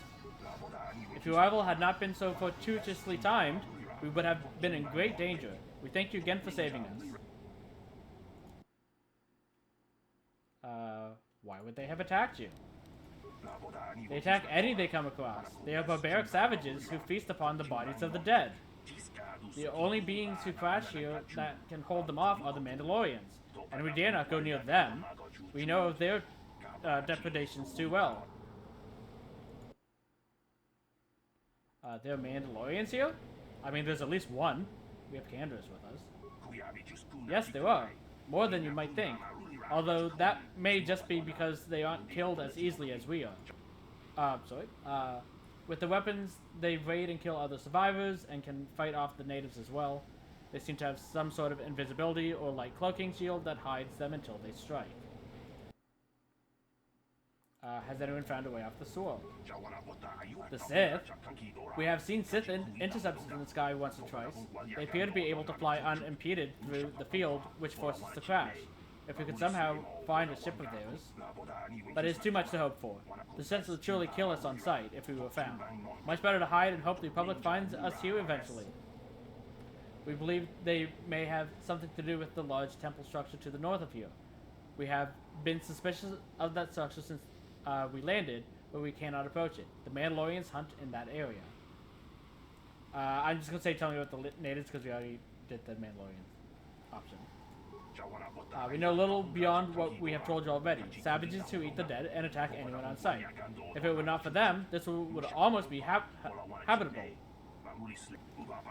If your arrival had not been so fortuitously timed, we would have been in great danger. We thank you again for saving us. Why would they have attacked you? They attack any they come across. They are barbaric savages who feast upon the bodies of the dead. The only beings who crash here that can hold them off are the Mandalorians, and we dare not go near them. We know of their depredations too well. There are Mandalorians here? I mean, there's at least one. We have Candace with us. Yes, there are. More than you might think. Although that may just be because they aren't killed as easily as we are. With the weapons, they raid and kill other survivors and can fight off the natives as well. They seem to have some sort of invisibility or light cloaking shield that hides them until they strike. Has anyone found a way off the sword? The Sith? We have seen Sith interceptors in the sky once or twice. They appear to be able to fly unimpeded through the field, which forces the crash. If we could somehow find a ship of theirs. But it is too much to hope for. The Sith will surely kill us on sight if we were found. Much better to hide and hope the Republic finds us here eventually. We believe they may have something to do with the large temple structure to the north of here. We have been suspicious of that structure since we landed, but we cannot approach it. The Mandalorians hunt in that area. I'm just going to say tell me about the natives because we already did the Mandalorian option. We know little beyond what we have told you already. Savages who eat the dead and attack anyone on sight. If it were not for them, this would almost be habitable.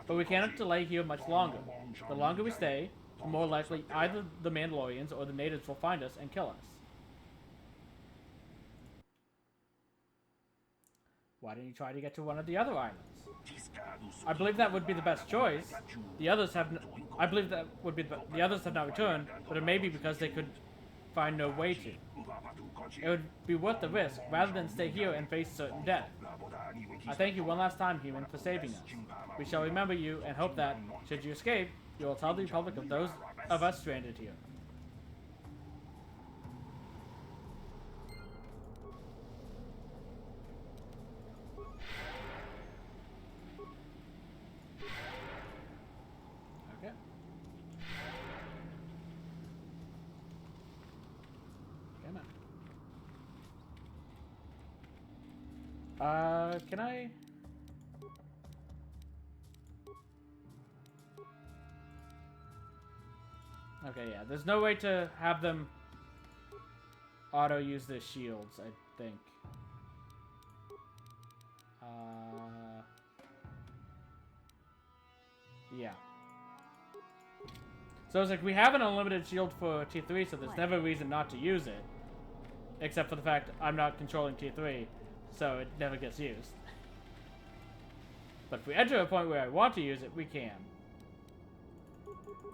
But we cannot delay here much longer. The longer we stay, the more likely either the Mandalorians or the natives will find us and kill us. Why didn't you try to get to one of the other islands? I believe that would be the best choice. The others have I believe that would be the others have not returned, but it may be because they could find no way to. It would be worth the risk, rather than stay here and face certain death. I thank you one last time, human, for saving us. We shall remember you and hope that, should you escape, you will tell the Republic of those of us stranded here. Okay. Come on. Can I? Okay, yeah, there's no way to have them auto use their shields, I think. Yeah. So it's like, we have an unlimited shield for T3, so there's never a reason not to use it. Except for the fact I'm not controlling T3, so it never gets used. But if we enter a point where I want to use it, we can.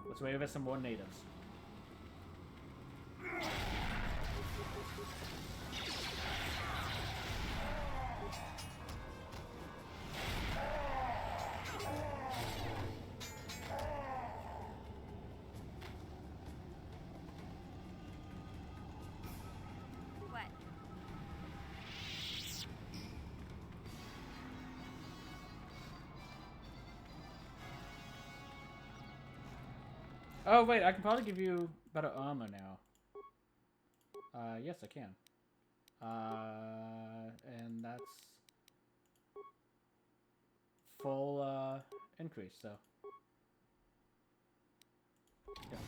Let's wave at some more natives. What? Oh, wait, I can probably give you better armor now. Yes, I can. And that's full, increase, so. Yeah.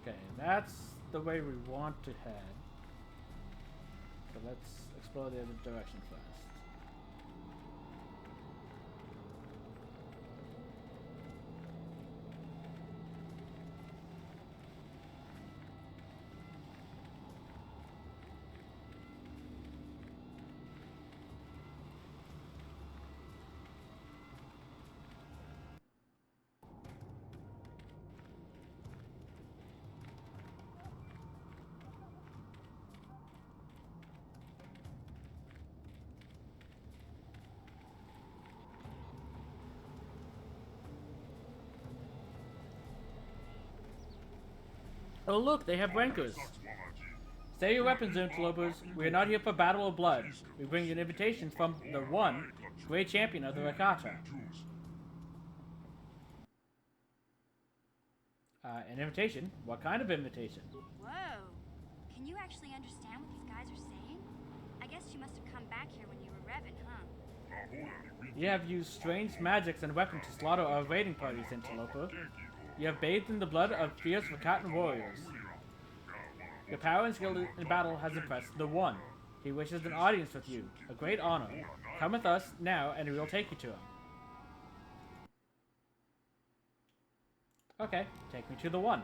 Okay, that's the way we want to head. So let's explore the other direction first. Oh look, they have rankers. Stay your weapons, interlopers. We are not here for battle or blood. We bring you an invitation from the one great champion of the KOTOR. An invitation? What kind of invitation? Whoa. Can you actually understand what these guys are saying? I guess you must have come back here when you were Revan, huh? You have used strange magics and weapons to slaughter our raiding parties, interloper. You have bathed in the blood of fierce Rakatan warriors. Your power and skill in battle has impressed the One. He wishes an audience with you, a great honor. Come with us now, and we will take you to him. Okay, take me to the One.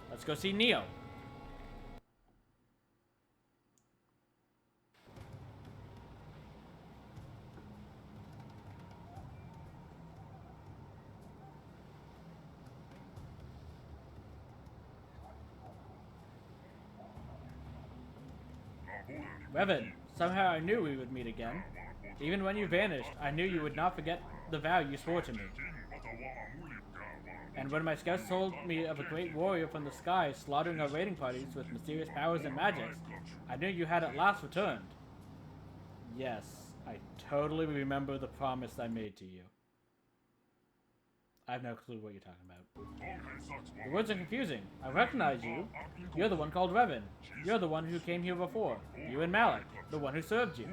Let's go see Neo. Revan, somehow I knew we would meet again. Even when you vanished, I knew you would not forget the vow you swore to me. And when my scouts told me of a great warrior from the sky slaughtering our raiding parties with mysterious powers and magics, I knew you had at last returned. Yes, I totally remember the promise I made to you. I have no clue what you're talking about. The words are confusing. I recognize you. You're the one called Revan. You're the one who came here before. You and Malik, the one who served you.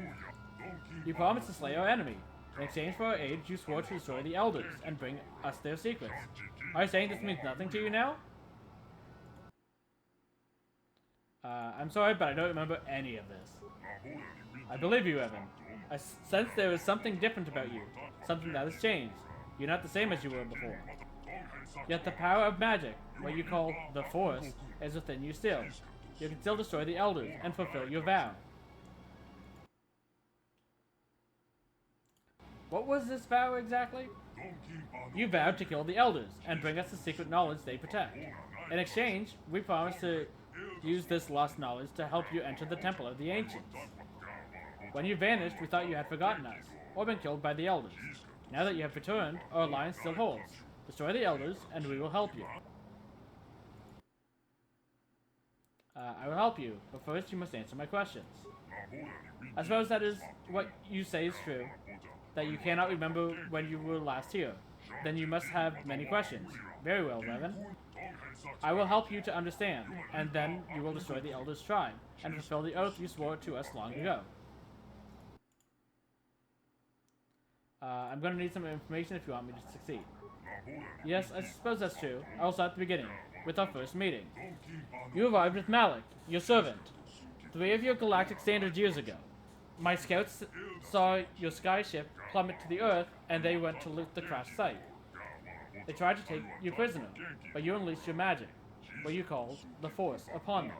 You promised to slay our enemy. In exchange for our aid, you swore to destroy the Elders and bring us their secrets. Are you saying this means nothing to you now? I'm sorry, but I don't remember any of this. I believe you, Evan. I sense there is something different about you. Something that has changed. You're not the same as you were before. Yet the power of magic, what you call the Force, is within you still. You can still destroy the Elders and fulfill your vow. What was this vow exactly? You vowed to kill the Elders and bring us the secret knowledge they protect. In exchange, we promised to use this lost knowledge to help you enter the Temple of the Ancients. When you vanished, we thought you had forgotten us, or been killed by the Elders. Now that you have returned, our alliance still holds. Destroy the Elders, and we will help you. I will help you, but first you must answer my questions. I suppose that is what you say is true, that you cannot remember when you were last here. Then you must have many questions. Very well, Revan. I will help you to understand, and then you will destroy the Elder's tribe, and fulfill the oath you swore to us long ago. I'm gonna need some information if you want me to succeed. Yes, I suppose that's true. I'll start at the beginning, with our first meeting. You arrived with Malik, your servant, 3 of your galactic standards years ago. My scouts saw your sky ship plummet to the Earth, and they went to loot the crash site. They tried to take you prisoner, but you unleashed your magic, what you called the Force, upon them.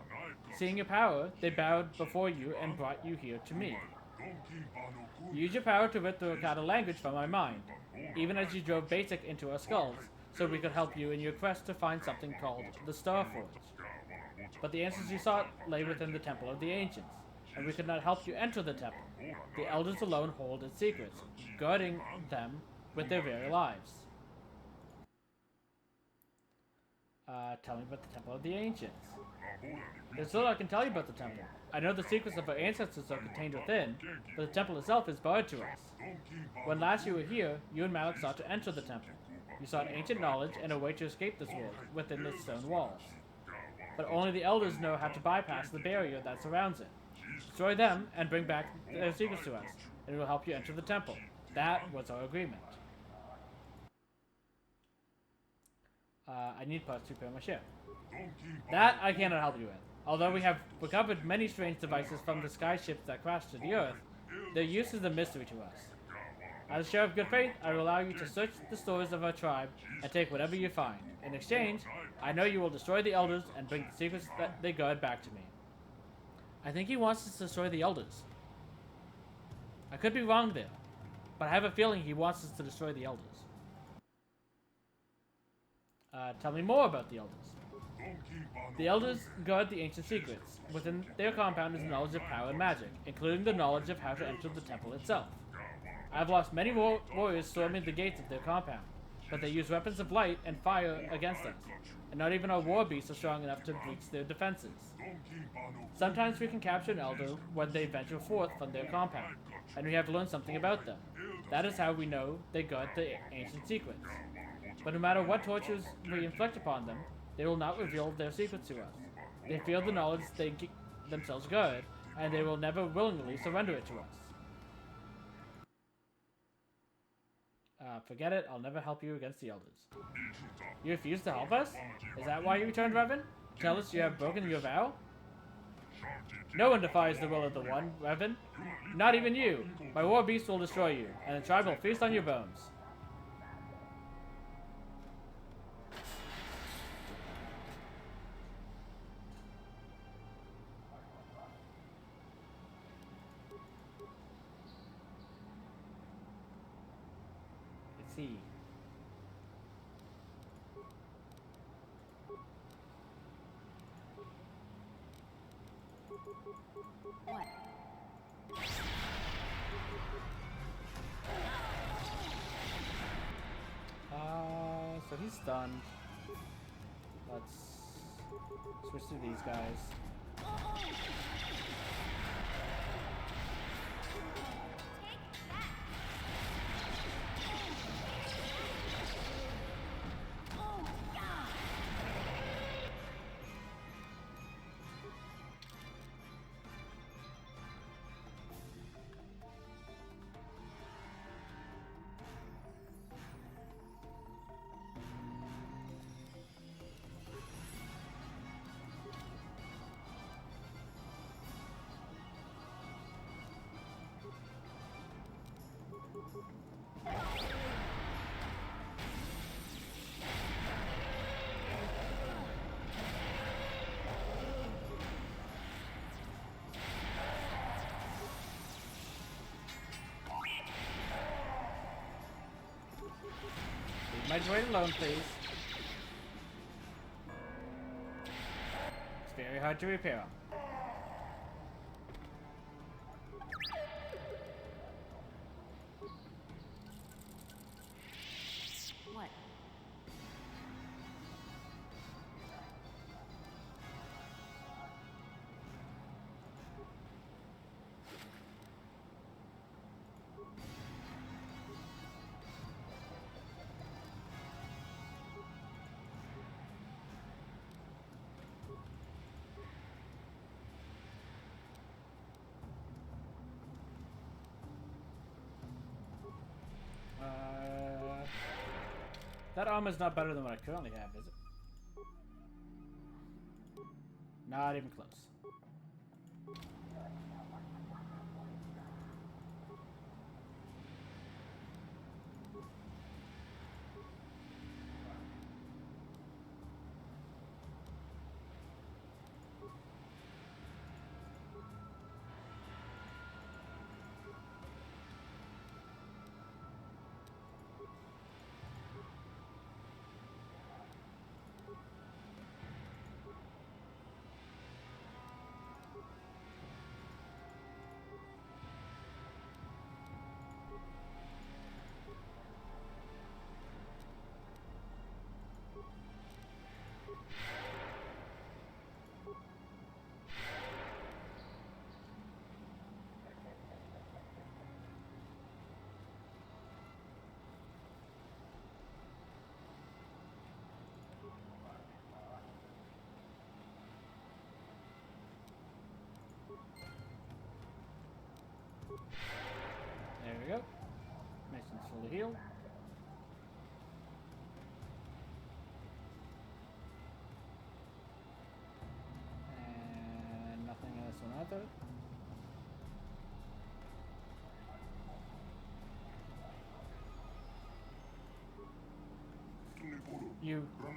Seeing your power, they bowed before you and brought you here to me. You used your power to rip the Rakata language from my mind, even as you drove Basic into our skulls, so we could help you in your quest to find something called the Star Forge. But the answers you sought lay within the Temple of the Ancients, and we could not help you enter the temple. The Elders alone hold its secrets, guarding them with their very lives. Tell me about the Temple of the Ancients. There's little I can tell you about the temple. I know the secrets of our ancestors are contained within, but the temple itself is barred to us. When last you were here, you and Malik sought to enter the temple. You sought ancient knowledge and a way to escape this world within its stone walls. But only the Elders know how to bypass the barrier that surrounds it. Destroy them and bring back their secrets to us, and it will help you enter the temple. That was our agreement. I need parts to repair my ship. That I cannot help you with. Although we have recovered many strange devices from the sky ships that crashed to the Earth, their use is a mystery to us. As a show of good faith, I will allow you to search the stores of our tribe and take whatever you find. In exchange, I know you will destroy the Elders and bring the secrets that they guard back to me. I think he wants us to destroy the Elders. I could be wrong there, but I have a feeling he wants us to destroy the Elders. Tell me more about the Elders. The Elders guard the ancient secrets. Within their compound is knowledge of power and magic, including the knowledge of how to enter the temple itself. I have lost many warriors storming the gates of their compound, but they use weapons of light and fire against us, and not even our war beasts are strong enough to breach their defenses. Sometimes we can capture an Elder when they venture forth from their compound, and we have learned something about them. That is how we know they guard the ancient secrets. But no matter what tortures we inflict upon them, they will not reveal their secrets to us. They fear the knowledge they themselves guard, and they will never willingly surrender it to us. Forget it, I'll never help you against the Elders. You refuse to help us? Is that why you returned, Revan? Tell us you have broken your vow? No one defies the will of the One, Revan. Not even you. My war beast will destroy you, and the tribe will feast on your bones. Let's see. What? So he's stunned. Let's switch to these guys. Leave my droid alone, please. It's very hard to repair them. What? That armor's not better than what I currently have, is it? Not even close. There we go. Mason's fully healed. And nothing in this one either.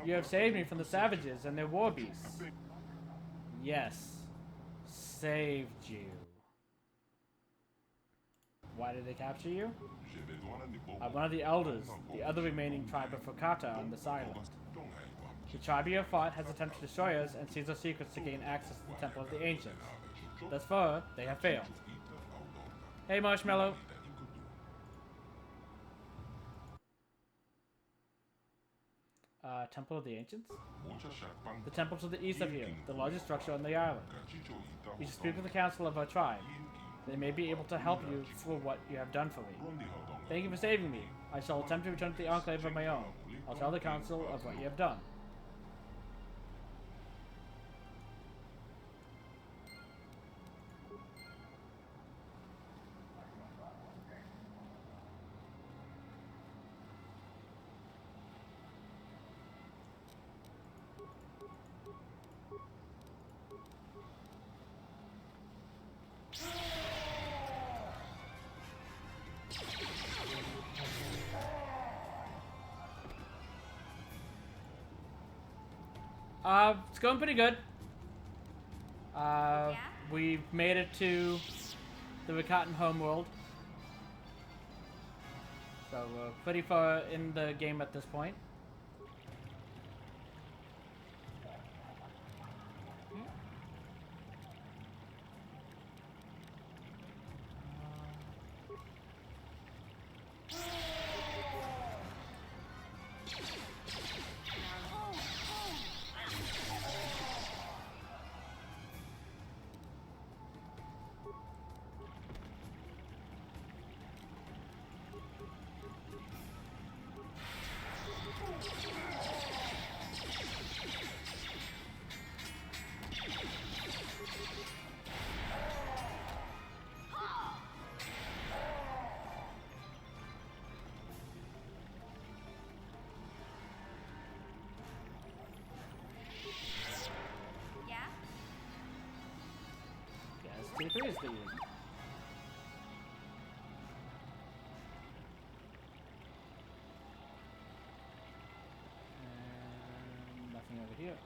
You have saved me from the savages and their war beasts. Yes. Saved you. Why did they capture you? I'm one of the elders, the other remaining tribe of KOTOR on this island. The tribe you have fought has attempted to destroy us and seized our secrets to gain access to the Temple of the Ancients. Thus far, they have failed. Hey, Marshmallow. Temple of the Ancients? The temple to the east of here, the largest structure on the island. You should speak with the council of our tribe. They may be able to help you for what you have done for me. Thank you for saving me. I shall attempt to return to the Enclave of my own. I'll tell the council of what you have done. It's going pretty good. Yeah? We've made it to the Ricatan homeworld. So we're pretty far in the game at this point. Yeah? Guess T3 is the use. And nothing over here.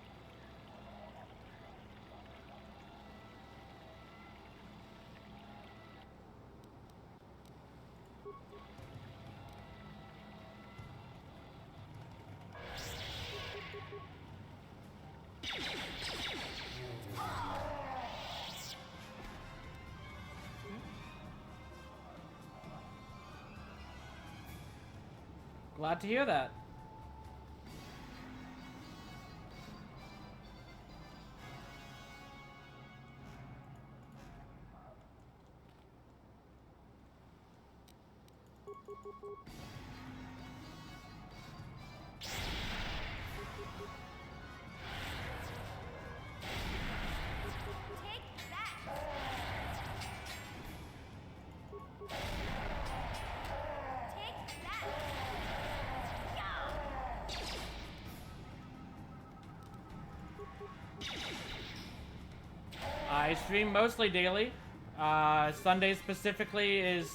Glad to hear that. Take that! Take that! Yeah! I stream mostly daily. Sunday specifically is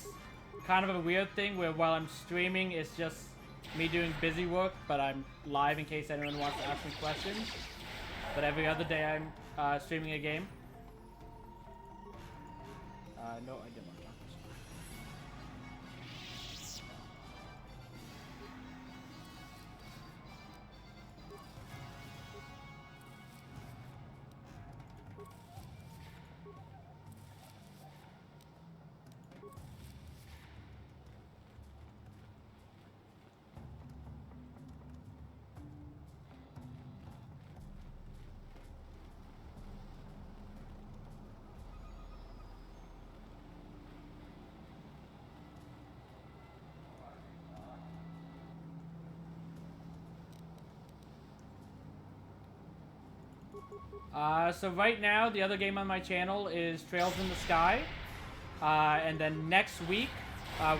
kind of a weird thing where while I'm streaming, it's just me doing busy work, but I'm live in case anyone wants to ask me questions. But every other day I'm streaming a game. No, I didn't want to talk this. So right now, the other game on my channel is Trails in the Sky. And then next week,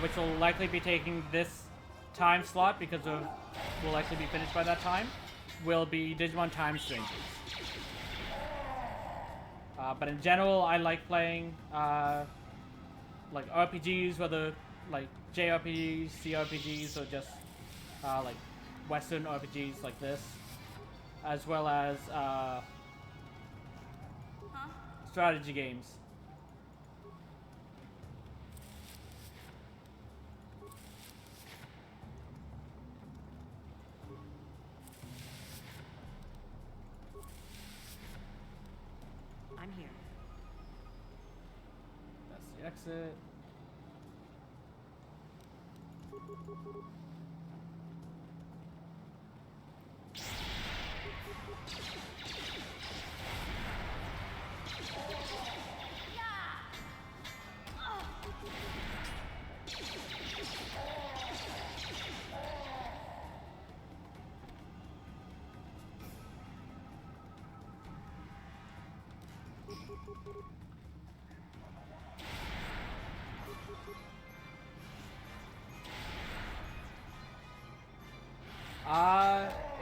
which will likely be taking this time slot because we'll likely be finished by that time, will be Digimon Time Strangers. But in general, I like playing like RPGs, whether like JRPGs, CRPGs, or just like Western RPGs like this, as well as strategy games. I'm here. That's the exit.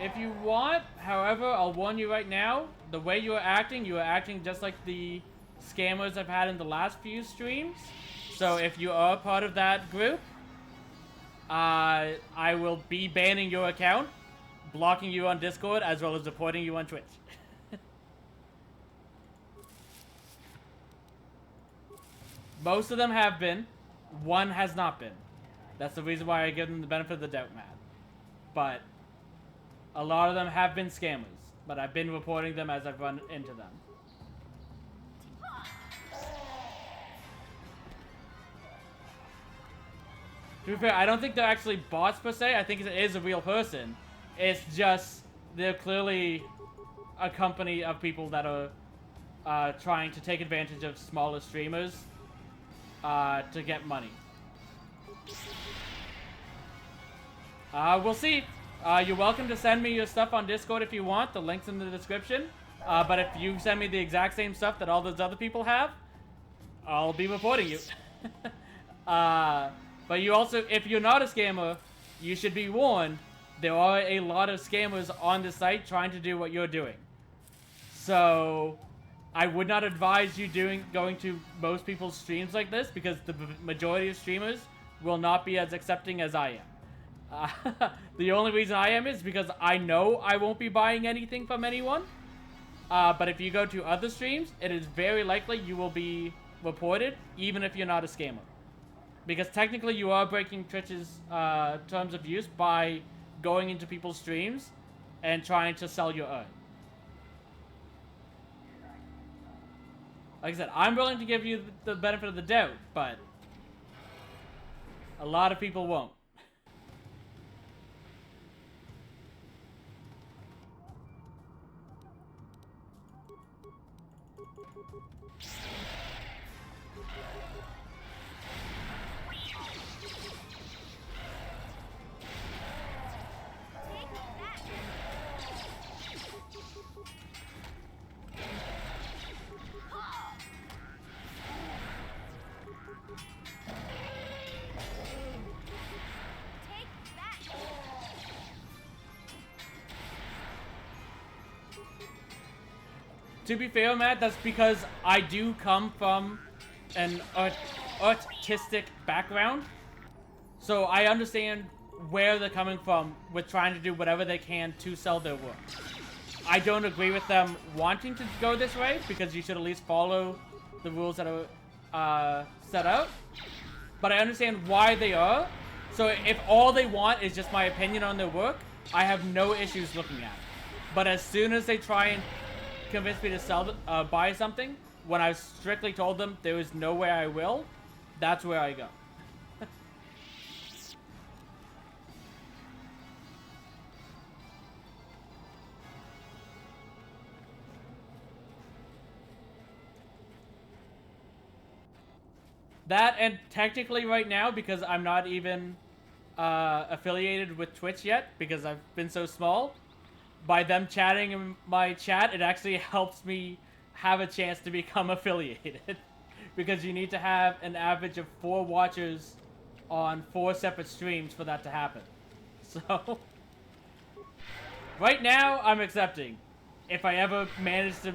If you want, however, I'll warn you right now, the way you are acting just like the scammers I've had in the last few streams. So if you are part of that group, I will be banning your account, blocking you on Discord, as well as reporting you on Twitch. Most of them have been. One has not been. That's the reason why I give them the benefit of the doubt, man. But a lot of them have been scammers, but I've been reporting them as I've run into them. To be fair, I don't think they're actually bots per se. I think it is a real person. It's just they're clearly a company of people that are trying to take advantage of smaller streamers to get money. We'll see. You're welcome to send me your stuff on Discord if you want. The link's in the description. But if you send me the exact same stuff that all those other people have, I'll be reporting you. But you also, if you're not a scammer, you should be warned. There are a lot of scammers on the site trying to do what you're doing. So I would not advise you going to most people's streams like this, because the majority of streamers will not be as accepting as I am. The only reason I am is because I know I won't be buying anything from anyone. But if you go to other streams, it is very likely you will be reported, even if you're not a scammer. Because technically you are breaking Twitch's terms of use by going into people's streams and trying to sell your own. Like I said, I'm willing to give you the benefit of the doubt, but a lot of people won't. to be fair, Matt, that's because I do come from an artistic background. So I understand where they're coming from with trying to do whatever they can to sell their work. I don't agree with them wanting to go this way, because you should at least follow the rules that are set out. But I understand why they are. So if all they want is just my opinion on their work, I have no issues looking at it. But as soon as they try and convince me to sell, buy something, when I've strictly told them there is no way I will, that's where I go. That, and technically right now, because I'm not even affiliated with Twitch yet, because I've been so small, by them chatting in my chat, it actually helps me have a chance to become affiliated. Because you need to have an average of 4 watchers on 4 separate streams for that to happen. So, right now, I'm accepting. If I ever manage to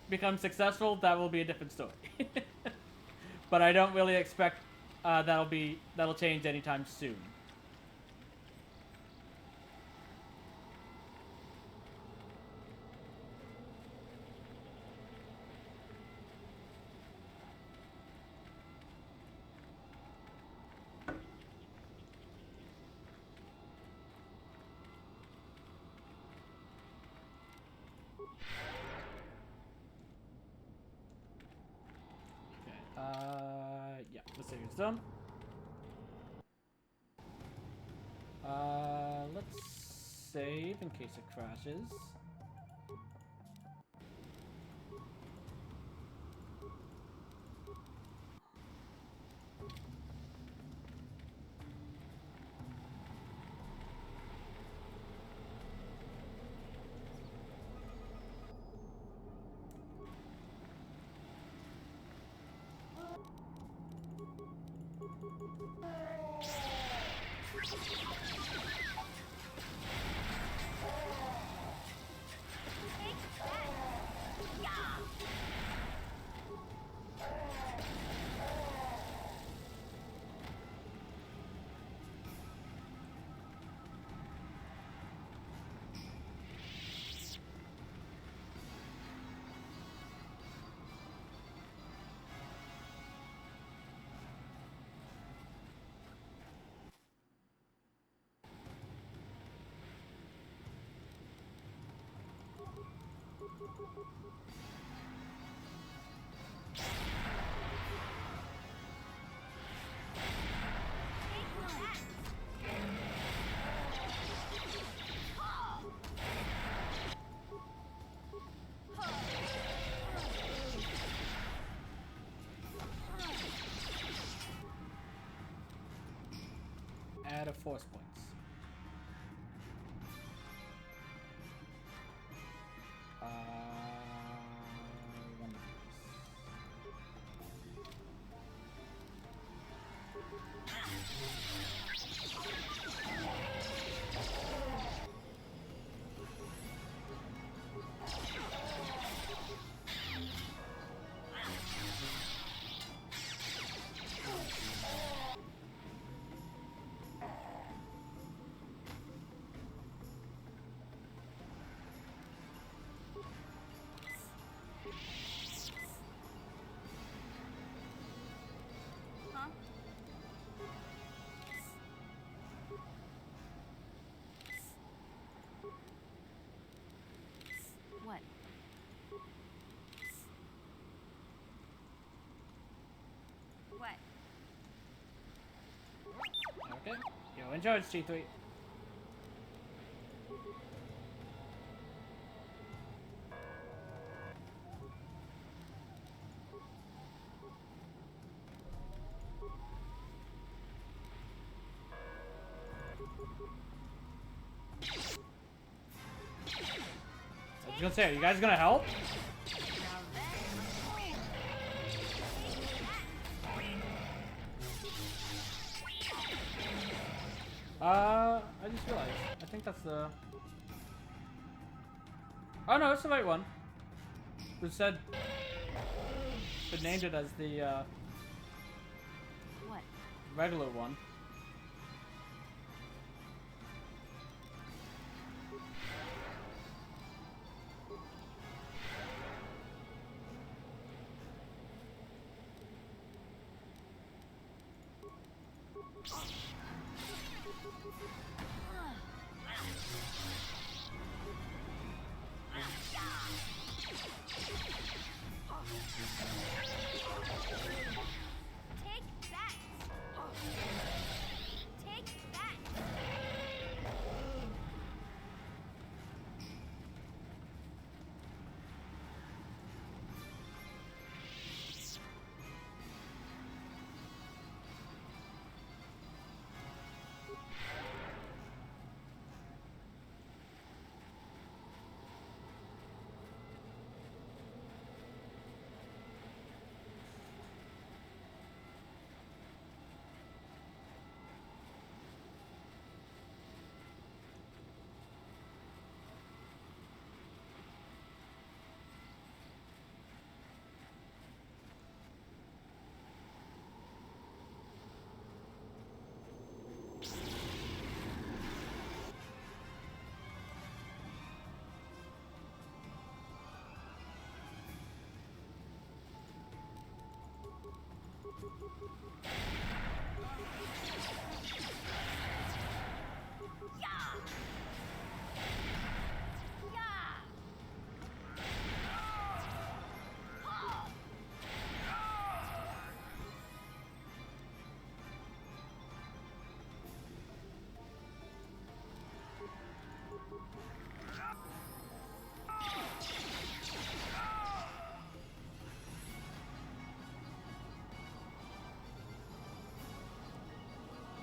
become successful, that will be a different story. But I don't really expect that'll change anytime soon. Yeah, let's say it's done. Let's save in case it crashes. Add a force points. One of these. What? What? Okay. Yo, enjoy it, C3. I was gonna say, are you guys gonna help? I just realized. I think that's the... Oh no, it's the right one. Who said... Who named it as the, What? regular one? Take that! Take that!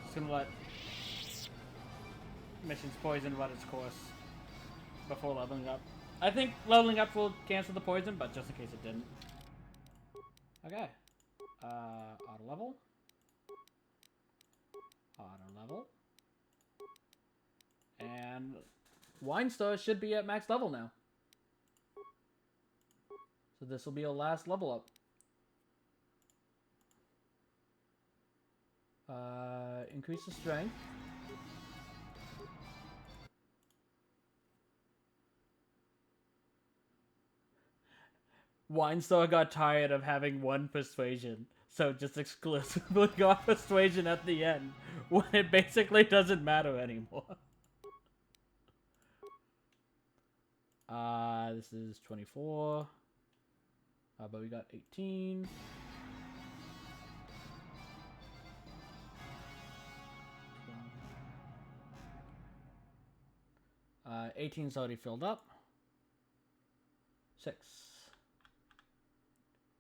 Just gonna let missions poison run its course before leveling up. I think leveling up will cancel the poison, but just in case it didn't. Okay. Auto level. Auto level. And Wine Star should be at max level now. So this will be a last level up. Increase the strength. Winestar got tired of having one persuasion, so just exclusively got persuasion at the end, when it basically doesn't matter anymore. This is 24. But we got 18. 18's already filled up. 6.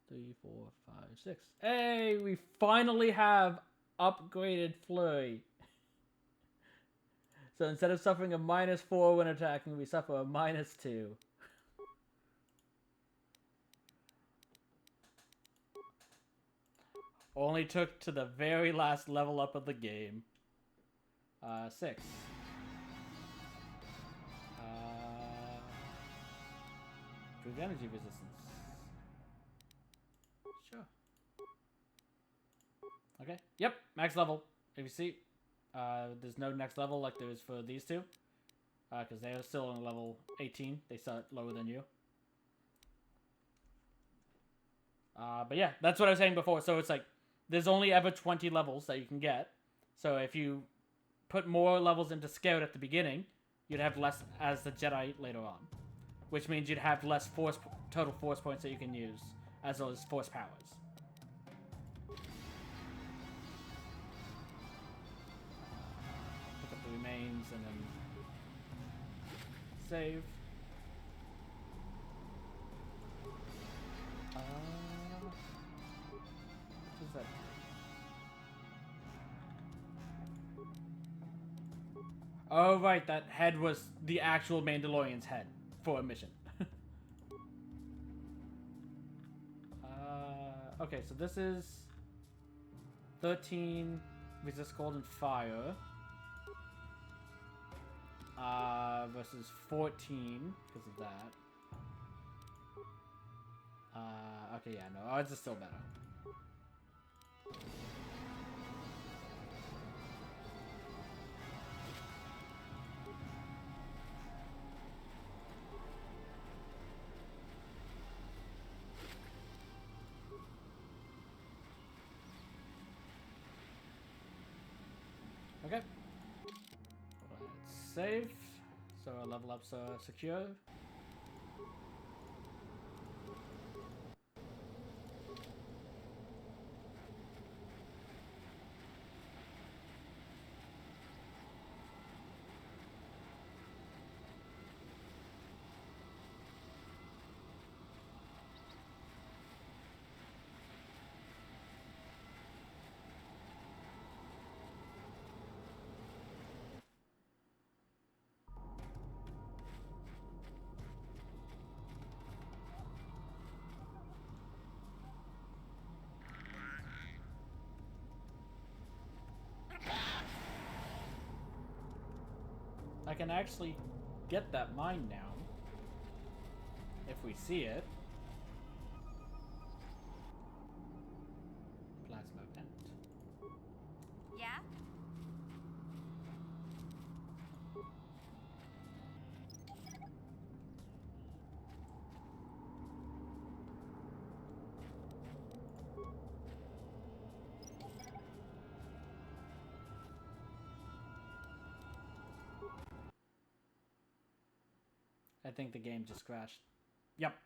3, 4, 5, 6. Hey, we finally have upgraded Flurry. So instead of suffering a -4 when attacking, we suffer a -2. Only took to the very last level up of the game. 6. Improved energy resistance. Sure. Okay. Yep, max level. If you see, there's no next level like there is for these two. Because they're still on level 18. They start lower than you. But yeah, that's what I was saying before. So it's like, there's only ever 20 levels that you can get. So if you put more levels into Scout at the beginning, you'd have less as the Jedi later on. Which means you'd have less total force points that you can use, as well as force powers. Pick up the remains and then save. What does that do? Oh right, that head was the actual Mandalorian's head for a mission. Okay, so this is 13 resist cold and fire versus 14 because of that. Okay, yeah, no, odds are still better. Okay. Let's save. So our level ups are secure. I can actually get that mine now. If we see it. Plasma vent. Yeah? I think the game just crashed. Yep.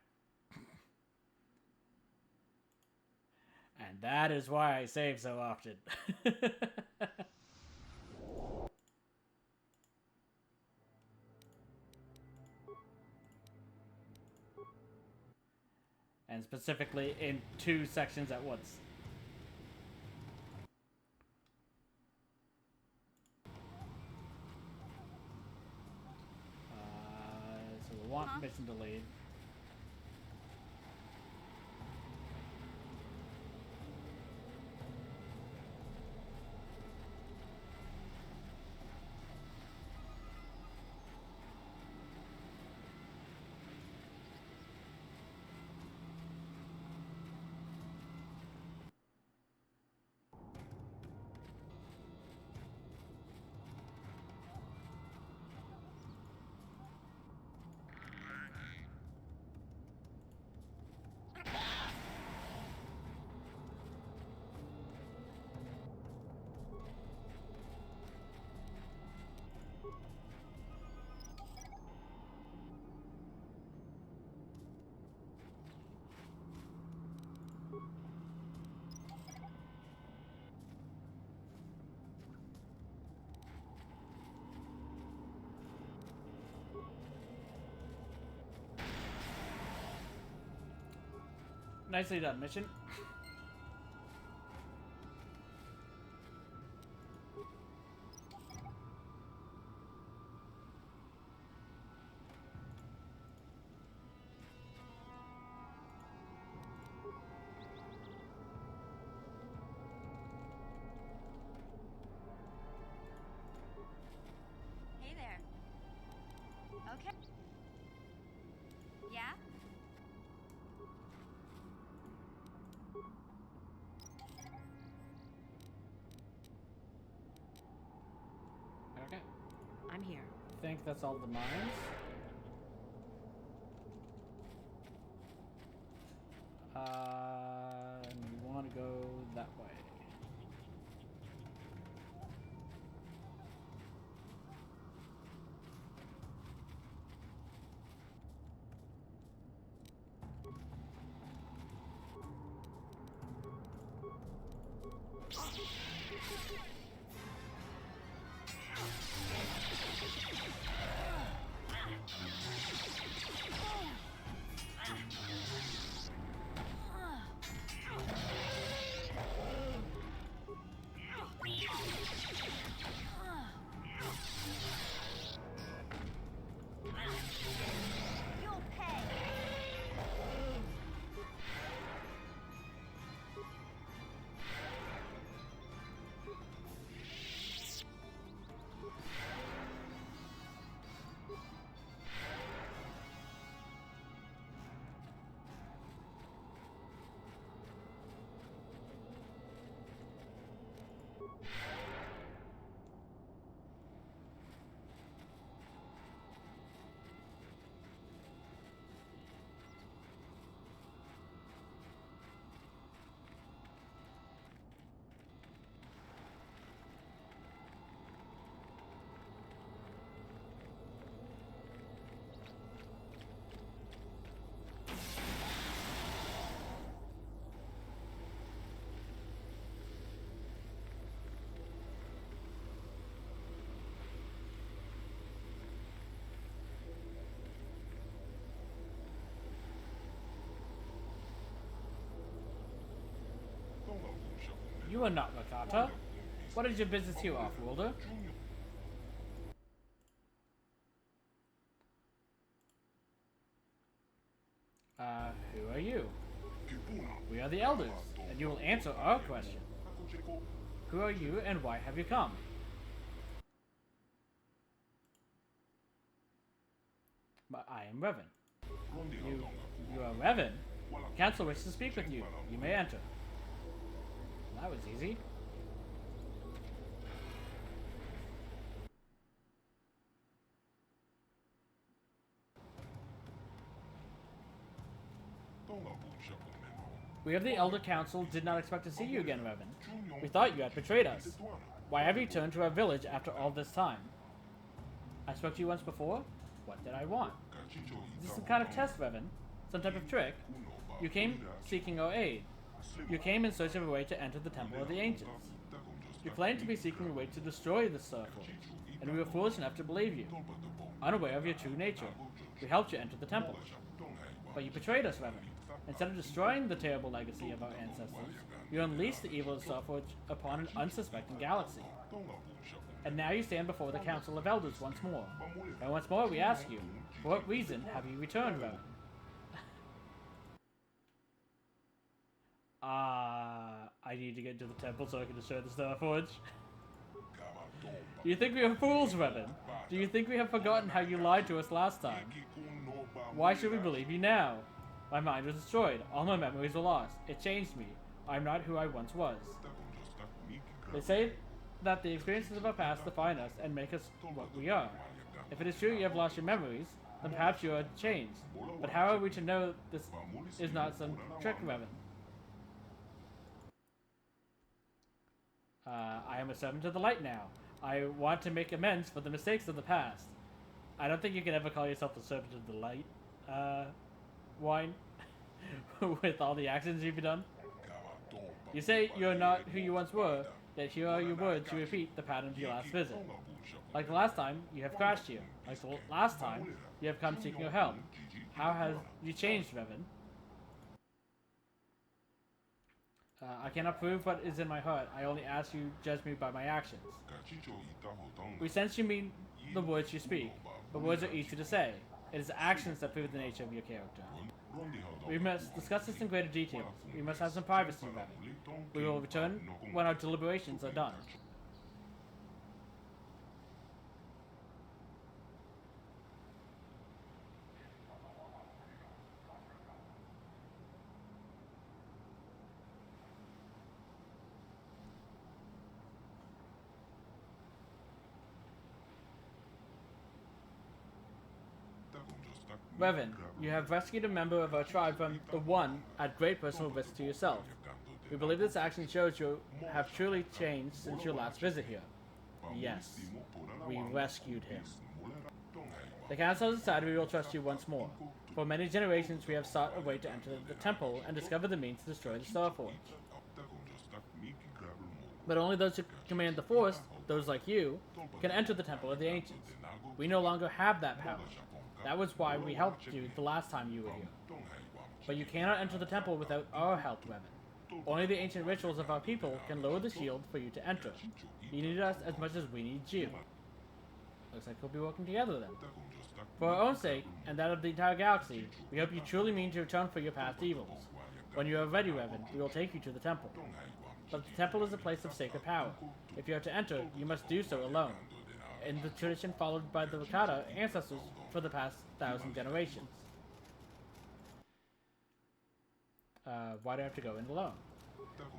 And that is why I save so often. And specifically in 2 sections at once. So we want mission delayed. Nicely done, mission. Hey there. Okay. Yeah? Okay. I'm here. I think that's all the mines. And we want to go that way. You'll pay. You are not Rakata. What is your business here, off-worlder? Who are you? We are the elders, and you will answer our question. Who are you, and why have you come? I am Revan. You are Revan? The council wishes to speak with you. You may enter. That was easy. We of the Elder Council did not expect to see you again, Revan. We thought you had betrayed us. Why have you returned to our village after all this time? I spoke to you once before? What did I want? Is this some kind of test, Revan? Some type of trick? You came seeking our aid. You came in search of a way to enter the Temple of the Ancients. You claimed to be seeking a way to destroy the Starforge, and we were foolish enough to believe you. Unaware of your true nature, we helped you enter the temple. But you betrayed us, Revan. Instead of destroying the terrible legacy of our ancestors, you unleashed the evil of Starforge upon an unsuspecting galaxy. And now you stand before the Council of Elders once more. And once more we ask you, for what reason have you returned, Revan? I need to get to the temple so I can destroy the Starforge. Do you think we are fools, Revan? Do you think we have forgotten how you lied to us last time? Why should we believe you now? My mind was destroyed. All my memories were lost. It changed me. I'm not who I once was. They say that the experiences of our past define us and make us what we are. If it is true you have lost your memories, then perhaps you are changed. But how are we to know this is not some trick, Revan? I am a servant of the light now. I want to make amends for the mistakes of the past. I don't think you can ever call yourself a servant of the light, Wine, with all the actions you've done. You say you're not who you once were, yet here are your words to repeat the pattern of your last visit. Like the last time, you have crashed here. Like the last time, you have come seeking your help. How have you changed, Revan? I cannot prove what is in my heart. I only ask you judge me by my actions. We sense you mean the words you speak, but words are easy to say. It is actions that prove the nature of your character. We must discuss this in greater details. We must have some privacy, Revan. We will return when our deliberations are done. Revan, you have rescued a member of our tribe from the One at great personal risk to yourself. We believe this action shows you have truly changed since your last visit here. Yes, we rescued him. The Council has decided we will trust you once more. For many generations we have sought a way to enter the temple and discover the means to destroy the Starforge. But only those who command the Force, those like you, can enter the Temple of the Ancients. We no longer have that power. That was why we helped you the last time you were here. But you cannot enter the temple without our help, Revan. Only the ancient rituals of our people can lower the shield for you to enter. You need us as much as we need you. Looks like we'll be working together then. For our own sake, and that of the entire galaxy, we hope you truly mean to atone for your past evils. When you are ready, Revan, we will take you to the temple. But the temple is a place of sacred power. If you are to enter, you must do so alone. In the tradition followed by the Rakata ancestors for the past 1,000 generations. Why do I have to go in alone?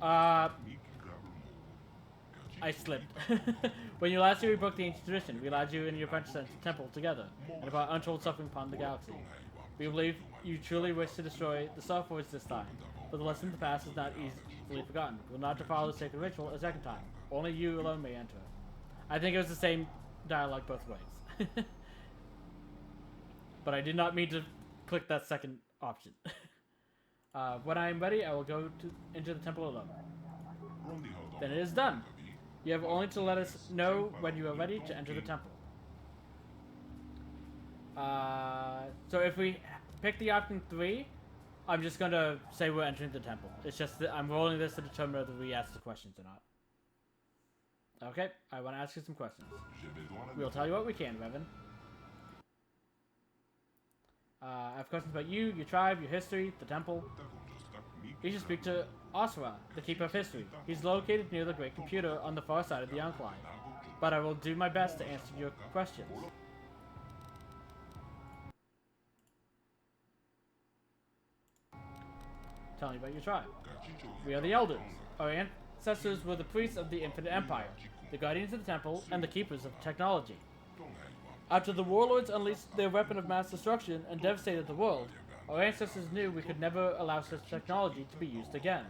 I slipped. When you last year we broke the ancient tradition, we allowed you and your apprentice to enter the temple together, and brought untold suffering upon the galaxy. We believe you truly wish to destroy the Starforge this time, but the lesson of the past is not easily forgotten. We will not defile the sacred ritual a second time. Only you alone may enter. I think it was the same dialogue both ways. But I did not mean to click that second option. When I am ready, I will go into the temple alone. Then it is done. You have only to let us know when you are ready to enter the temple. So if we pick the option 3, I'm just gonna say we're entering the temple. It's just that I'm rolling this to determine whether we ask the questions or not. Okay, I want to ask you some questions. We'll tell you what we can, Revan. I have questions about you, your tribe, your history, the temple. You should speak to Osra, the Keeper of History. He's located near the Great Computer on the far side of the Incline. But I will do my best to answer your questions. Tell me about your tribe. We are the Elders. Our ancestors were the priests of the Infinite Empire, the guardians of the temple, and the keepers of technology. After the warlords unleashed their weapon of mass destruction and devastated the world, our ancestors knew we could never allow such technology to be used again.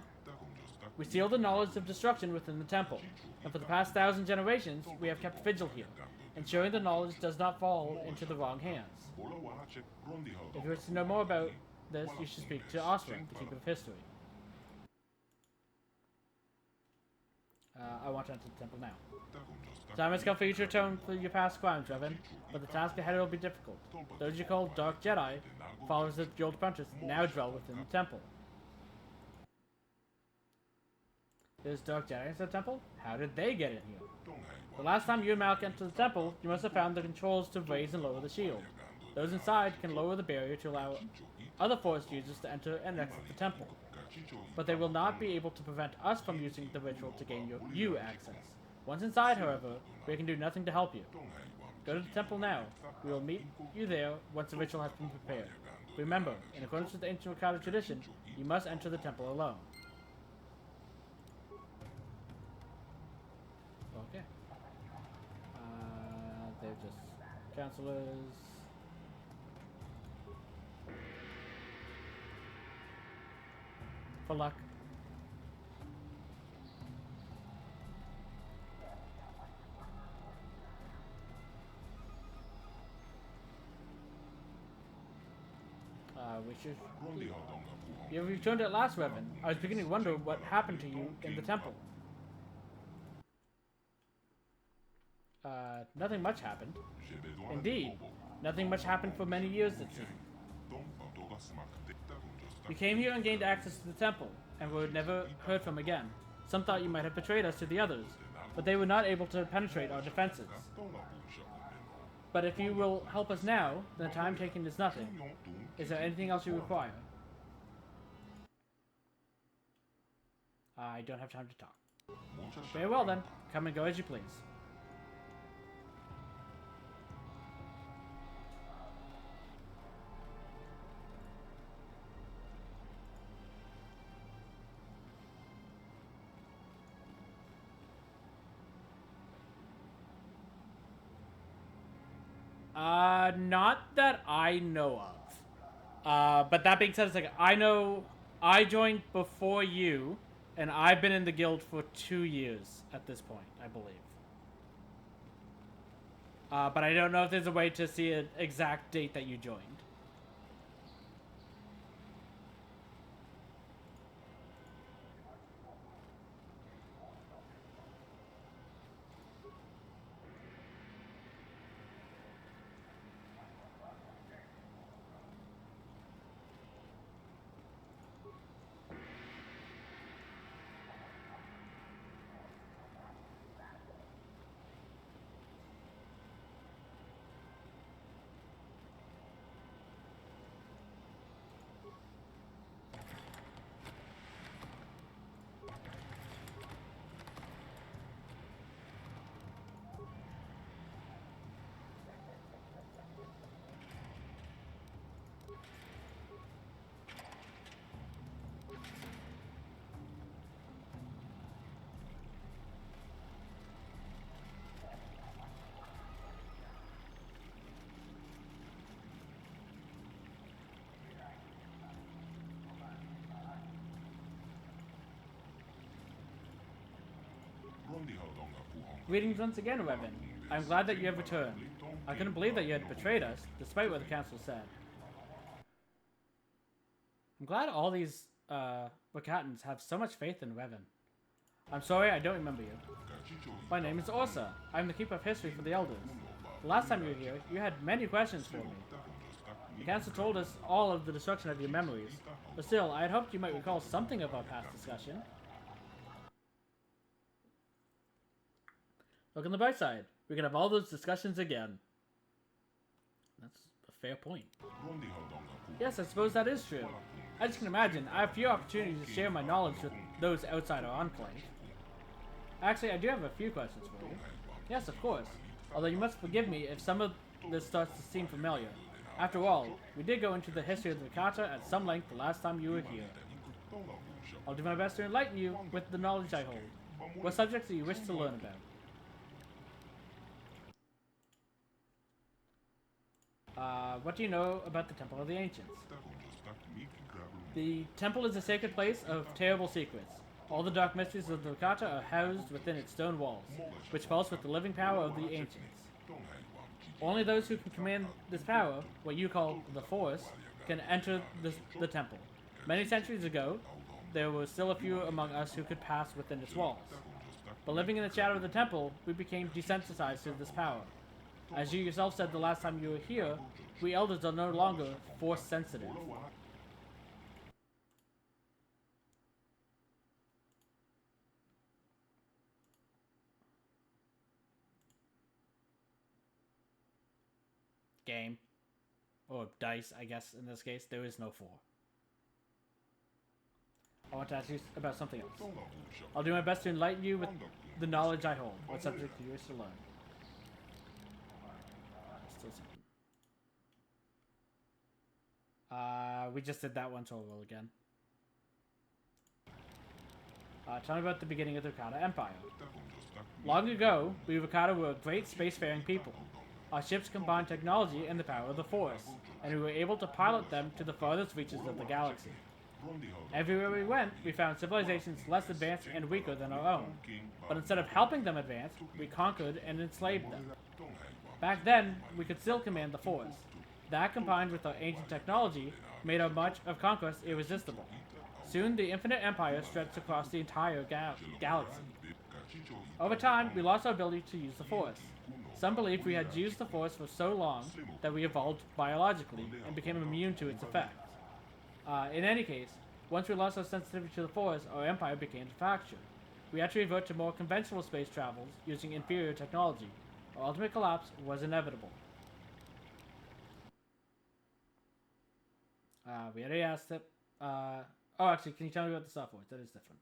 We sealed the knowledge of destruction within the temple, and for the past 1,000 generations, we have kept vigil here, ensuring the knowledge does not fall into the wrong hands. If you wish to know more about this, you should speak to Osra, the Keeper of History. I want to enter the temple now. Time has come for you to atone for your past crimes, Revan, but the task ahead will be difficult. Those you call Dark Jedi, followers of the Old Apprentice, now dwell within the temple. There's Dark Jedi in the temple? How did they get in here? The last time you and Malak entered the temple, you must have found the controls to raise and lower the shield. Those inside can lower the barrier to allow other Force users to enter and exit the temple. But they will not be able to prevent us from using the ritual to gain you access. Once inside, however, we can do nothing to help you. Go to the temple now. We will meet you there once the ritual has been prepared. Remember, in accordance with the ancient Wakata tradition, you must enter the temple alone. Okay. They're just counselors. For luck. We should... You returned at last, Revan. I was beginning to wonder what happened to you in the temple. Nothing much happened. Indeed. Nothing much happened for many years, it seemed. You came here and gained access to the temple, and were never heard from again. Some thought you might have betrayed us to the others, but they were not able to penetrate our defenses. But if you will help us now, then the time taken is nothing. Is there anything else you require? I don't have time to talk. Very well then. Come and go as you please. Not that I know of. But that being said, it's like, I joined before you, and I've been in the guild for 2 years at this point, I believe. But I don't know if there's a way to see an exact date that you joined. Greetings once again, Revan. I'm glad that you have returned. I couldn't believe that you had betrayed us, despite what the council said. I'm glad all these Wakatans have so much faith in Revan. I'm sorry, I don't remember you. My name is Orsa. I'm the Keeper of History for the Elders. The last time you were here, you had many questions for me. The council told us all of the destruction of your memories, but still, I had hoped you might recall something of our past discussion. Look on the bright side. We can have all those discussions again. That's a fair point. Yes, I suppose that is true. I just can imagine, I have few opportunities to share my knowledge with those outside our enclave. Actually, I do have a few questions for you. Yes, of course. Although you must forgive me if some of this starts to seem familiar. After all, we did go into the history of the Vikata at some length the last time you were here. I'll do my best to enlighten you with the knowledge I hold. What subjects do you wish to learn about? What do you know about the Temple of the Ancients? The temple is a sacred place of terrible secrets. All the dark mysteries of the Vikata are housed within its stone walls, which pulse with the living power of the ancients. Only those who can command this power, what you call the Force, can enter the temple. Many centuries ago, there were still a few among us who could pass within its walls. But living in the shadow of the temple, we became desensitized to this power. As you yourself said the last time you were here, we elders are no longer Force sensitive. Game. Or dice, I guess, in this case. There is no 4. I want to ask you about something else. I'll do my best to enlighten you with the knowledge I hold. What subject do you wish to learn? Still something. We just did that one, so we'll again. Tell me about the beginning of the Vikata Empire. Long ago, we Vikata were a great spacefaring people. Our ships combined technology and the power of the Force, and we were able to pilot them to the farthest reaches of the galaxy. Everywhere we went, we found civilizations less advanced and weaker than our own, but instead of helping them advance, we conquered and enslaved them. Back then, we could still command the Force. That, combined with our ancient technology, made our march of conquest irresistible. Soon, the Infinite Empire stretched across the entire galaxy. Over time, we lost our ability to use the Force. Some believed we had used the Force for so long that we evolved biologically and became immune to its effects. In any case, once we lost our sensitivity to the Force, our empire began to fracture. We had to revert to more conventional space travels using inferior technology. Our ultimate collapse was inevitable. We already asked it. Oh, actually, can you tell me about the Star Forge? That is different.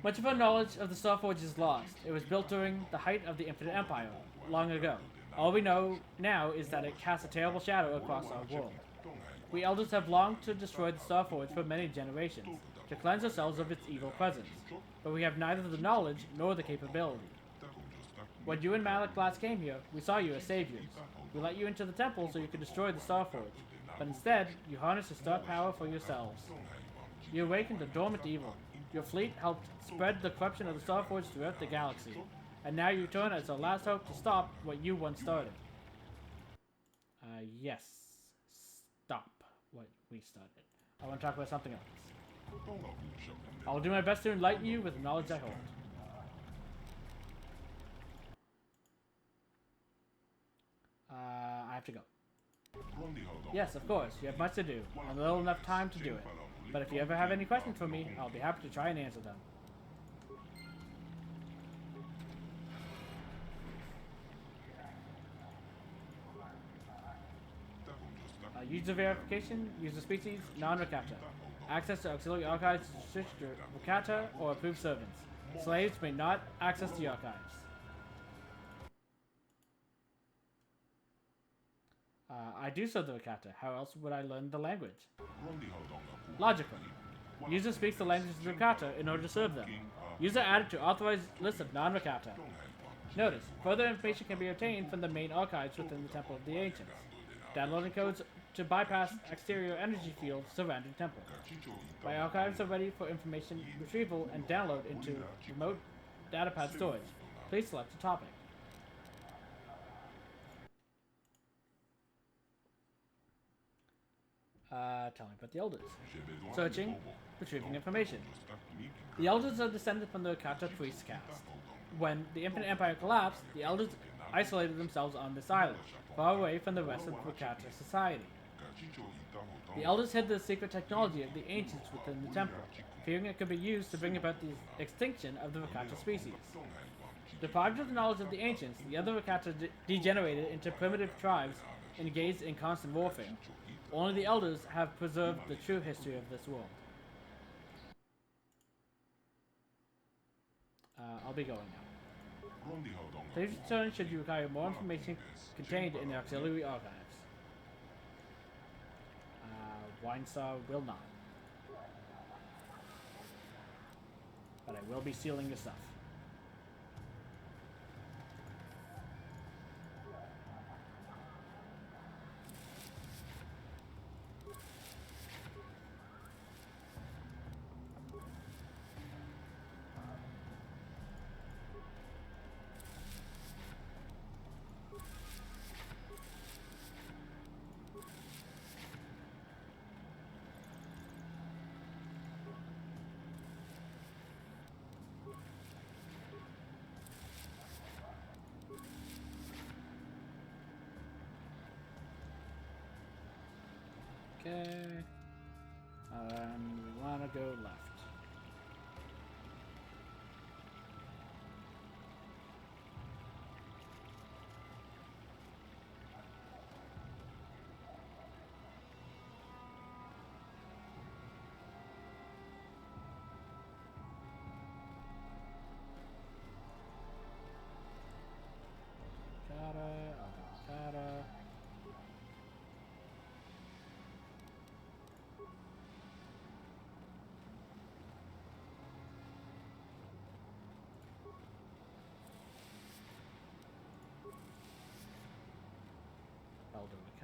Much of our knowledge of the Star Forge is lost. It was built during the height of the Infinite Empire, long ago. All we know now is that it casts a terrible shadow across our world. We elders have longed to destroy the Star Forge for many generations, to cleanse ourselves of its evil presence, but we have neither the knowledge nor the capability. When you and Malik last came here, we saw you as saviors. We let you into the temple so you could destroy the Star Forge, but instead, you harnessed its dark power for yourselves. You awakened a dormant evil. Your fleet helped spread the corruption of the Star Forge throughout the galaxy, and now you return as our last hope to stop what you once started. Yes. Stop what we started. I want to talk about something else. I will do my best to enlighten you with the knowledge I hold. I have to go. Yes, of course. You have much to do, and little enough time to do it. But if you ever have any questions for me, I'll be happy to try and answer them. User verification, user species, non-Rakata. Access to auxiliary archives restricted to Rakata or approved servants. Slaves may not access the archives. I do serve the Rakata. How else would I learn the language? Logical. User speaks the language of the Rakata in order to serve them. User added to authorized list of non-Rakata. Notice, further information can be obtained from the main archives within the Temple of the Ancients. Downloading codes to bypass exterior energy fields surrounding temple. My archives are ready for information retrieval and download into remote datapad storage. Please select a topic. Tell me about the Elders. Searching, retrieving information. The Elders are descended from the Kata priest caste. When the Infinite Empire collapsed, the Elders isolated themselves on this island. far away from the rest of Vakata society. The elders hid the secret technology of the ancients within the temple, fearing it could be used to bring about the extinction of the Vakata species. Deprived of the knowledge of the ancients, the other Vakata degenerated into primitive tribes engaged in constant warfare. Only the elders have preserved the true history of this world. I'll be going now. Please return should you require more information contained in the auxiliary archives. Winestar will not. But I will be sealing your stuff. Okay. We want to go left. Avocado.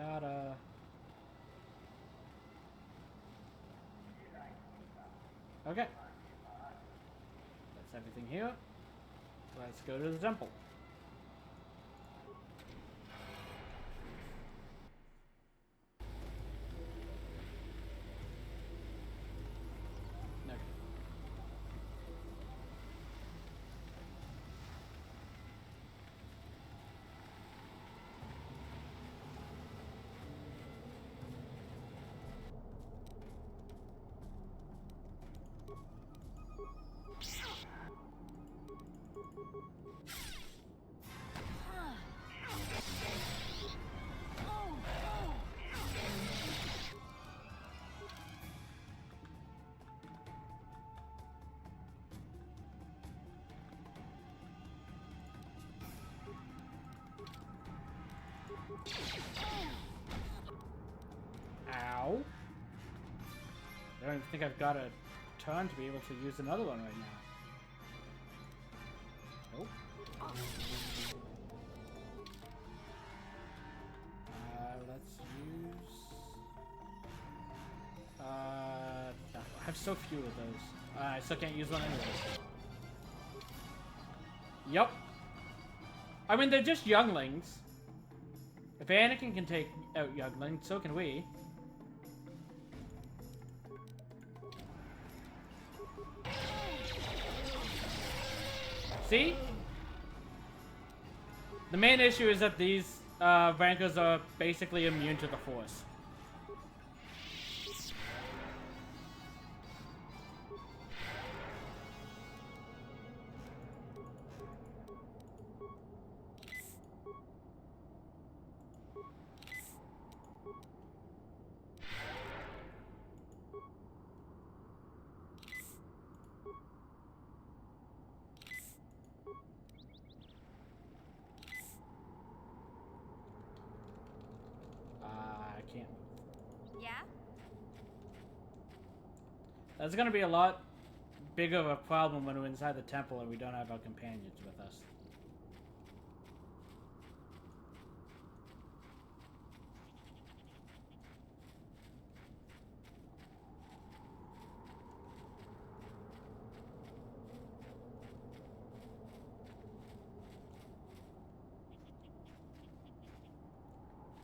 Ricotta. Okay. That's everything here. Let's go to the temple. Okay. Ow. I don't even think I've got a turn to be able to use another one right now. Nope. Let's use... no, I have so few of those. I still can't use one anyways. Yep. I mean, they're just younglings. If Anakin can take out younglings, so can we. See? The main issue is that these rankers are basically immune to the Force. I can't move. Yeah? That's gonna be a lot bigger of a problem when we're inside the temple and we don't have our companions with us.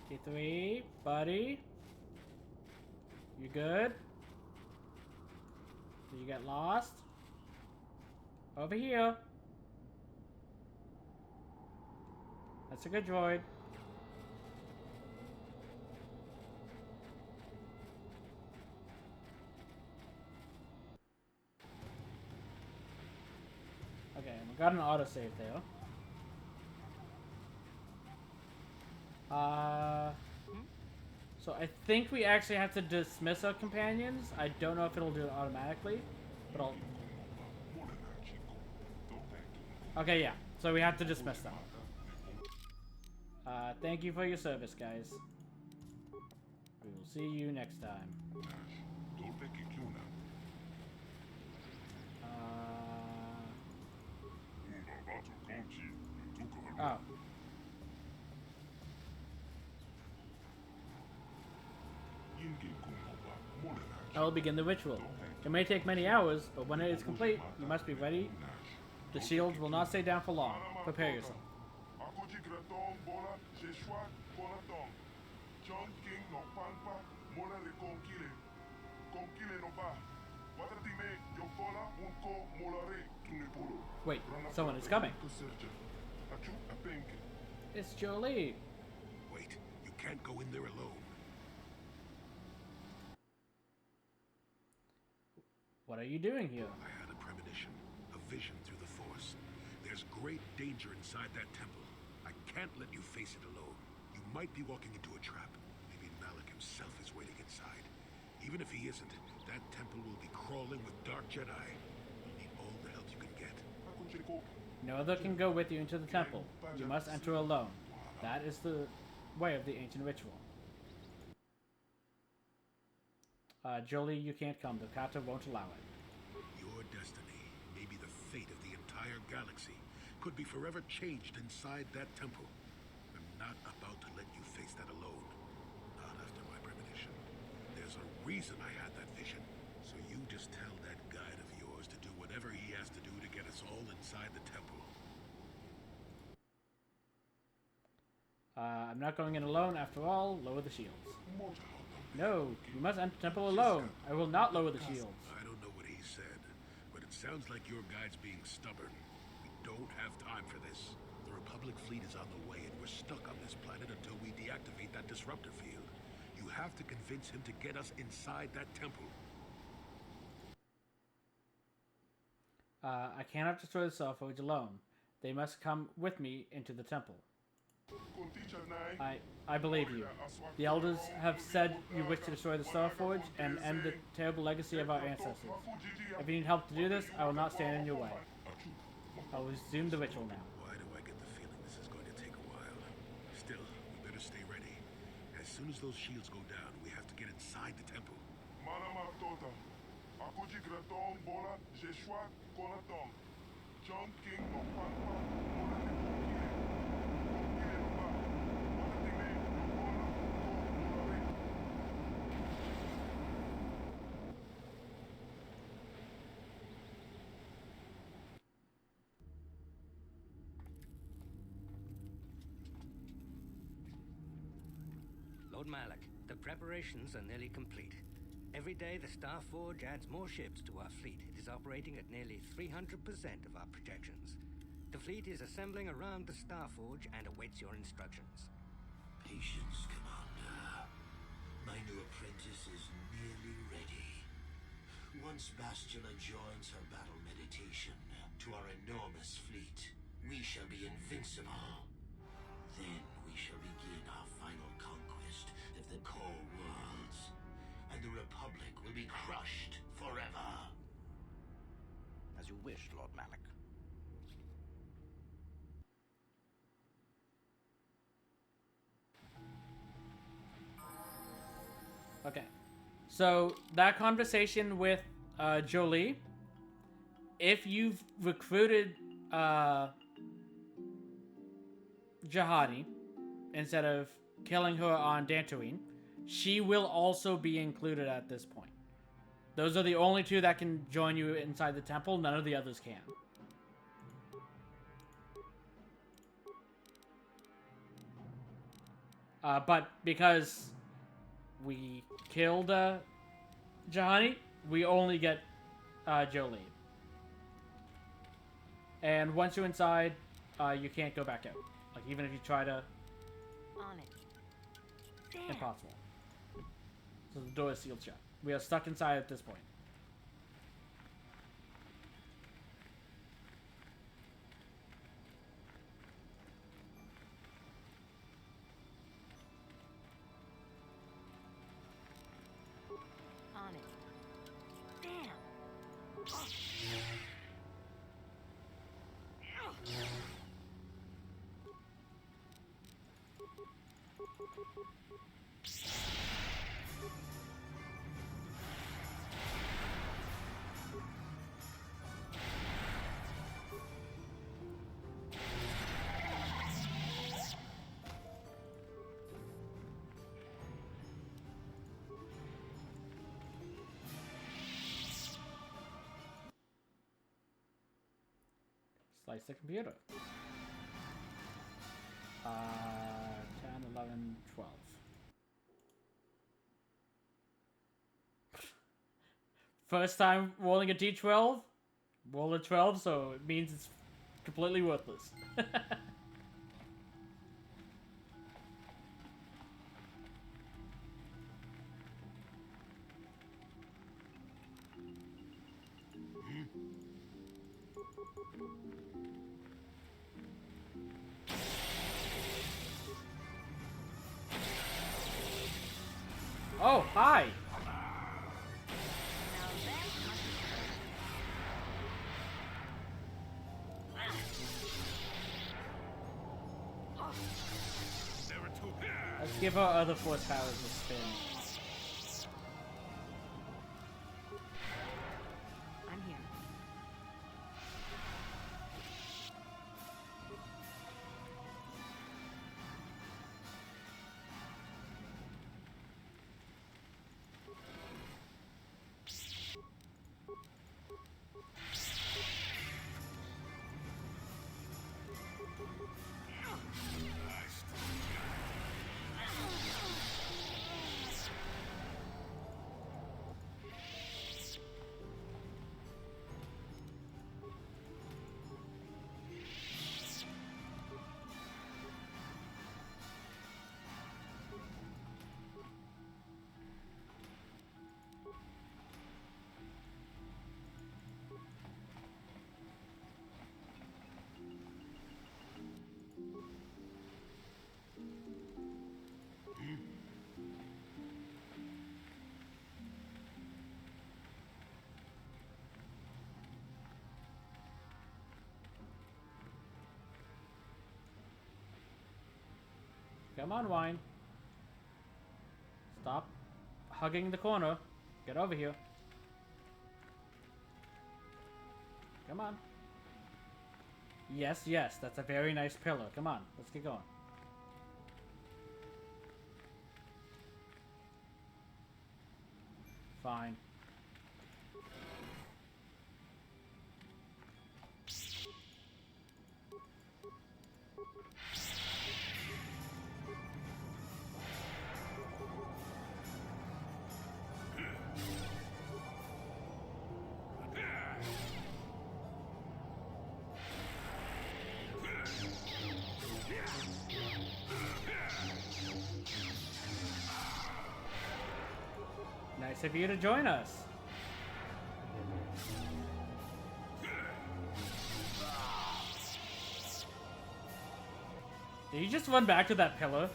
T3, buddy. You good? Did you get lost? Over here. That's a good droid. got an autosave there. So I think we actually have to dismiss our companions. I don't know if it'll do it automatically, but I'll... Okay, yeah. So we have to dismiss them. Thank you for your service, guys. We will see you next time. Oh. I will begin the ritual. It may take many hours, but when it is complete, you must be ready. The shields will not stay down for long. Prepare yourself. Wait, someone is coming. It's Jolie. Wait, you can't go in there alone. What are you doing here? I had a premonition, a vision through the Force. There's great danger inside that temple. I can't let you face it alone. You might be walking into a trap. Maybe Malik himself is waiting inside. Even if he isn't, that temple will be crawling with dark Jedi. You'll need all the help you can get. No other can go with you into the temple. You must enter alone. That is the way of the ancient ritual. Jolie, you can't come. The Kata won't allow it. Your destiny, maybe the fate of the entire galaxy, could be forever changed inside that temple. I'm not about to let you face that alone. Not after my premonition. There's a reason I had that vision. So you just tell that guide of yours to do whatever he has to do to get us all inside the temple. I'm not going in alone after all. Lower the shields. No, you must enter the temple alone. I will not lower the shields. I don't know what he said, but it sounds like your guide's being stubborn. We don't have time for this. The Republic fleet is on the way, and we're stuck on this planet until we deactivate that disruptor field. You have to convince him to get us inside that temple. I cannot destroy the Star Forge alone. They must come with me into the temple. I believe you. The elders have said you wish to destroy the Star Forge and end the terrible legacy of our ancestors. If you need help to do this, I will not stand in your way. I will resume the ritual now. Why do I get the feeling this is going to take a while? Still, we better stay ready. As soon as those shields go down, we have to get inside the temple. Lord Malik, the preparations are nearly complete. Every day, the Star Forge adds more ships to our fleet. It is operating at nearly 300% of our projections. The fleet is assembling around the Star Forge and awaits your instructions. Patience, Commander. My new apprentice is nearly ready. Once Bastila joins her battle meditation to our enormous fleet, we shall be invincible. Then we shall begin our final conquest of the core worlds, and the Republic will be crushed forever. As you wish, Lord Malik. Okay. So, that conversation with Jolie, if you've recruited Jihadi instead of killing her on Dantooine, she will also be included at this point. Those are the only two that can join you inside the temple. None of the others can. But because we killed Jihadi, we only get Jolie. And once you're inside, you can't go back out. Like, even if you try to... On it. There. Impossible. So the door is sealed shut. We are stuck inside at this point. Slice the computer. 10, 11, 12. First time rolling a d12, roll a 12, so it means it's completely worthless. Oh, hi! Let's give our other force powers a spin. I'm here. Come on, Wine. Stop hugging the corner. Get over here. Come on. Yes, yes, that's a very nice pillow. Come on, let's get going. Fine. Nice of you to join us. Did you just run back to that pillar?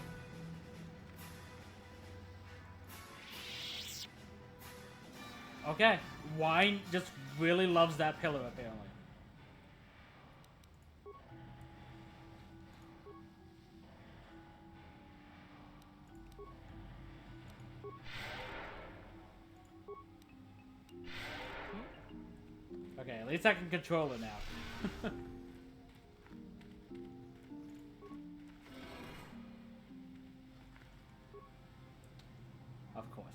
Okay, Wine just really loves that pillar apparently. Okay, at least I can control it now. Of course.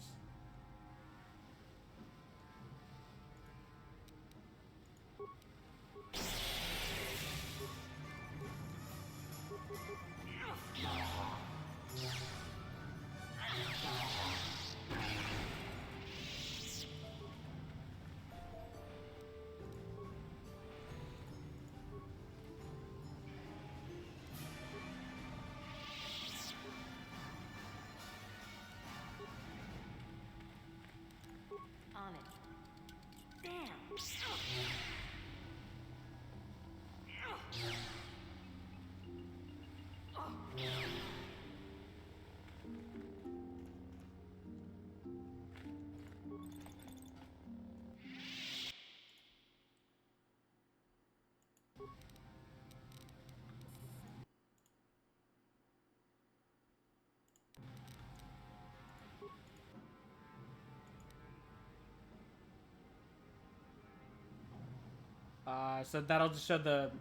So that'll just show the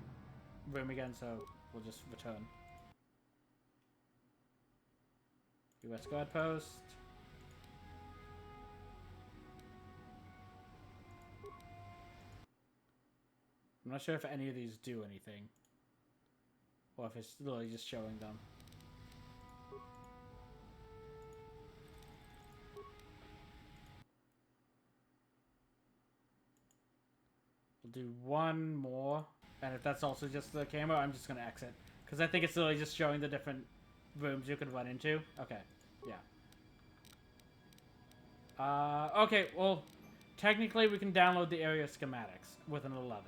room again, so we'll just return. US guard post. I'm not sure if any of these do anything. Or if it's literally just showing them. We'll do one more. And if that's also just the camera, I'm just going to exit. Because I think it's literally just showing the different rooms you could run into. Okay, yeah. Okay, well, technically we can download the area schematics with an 11.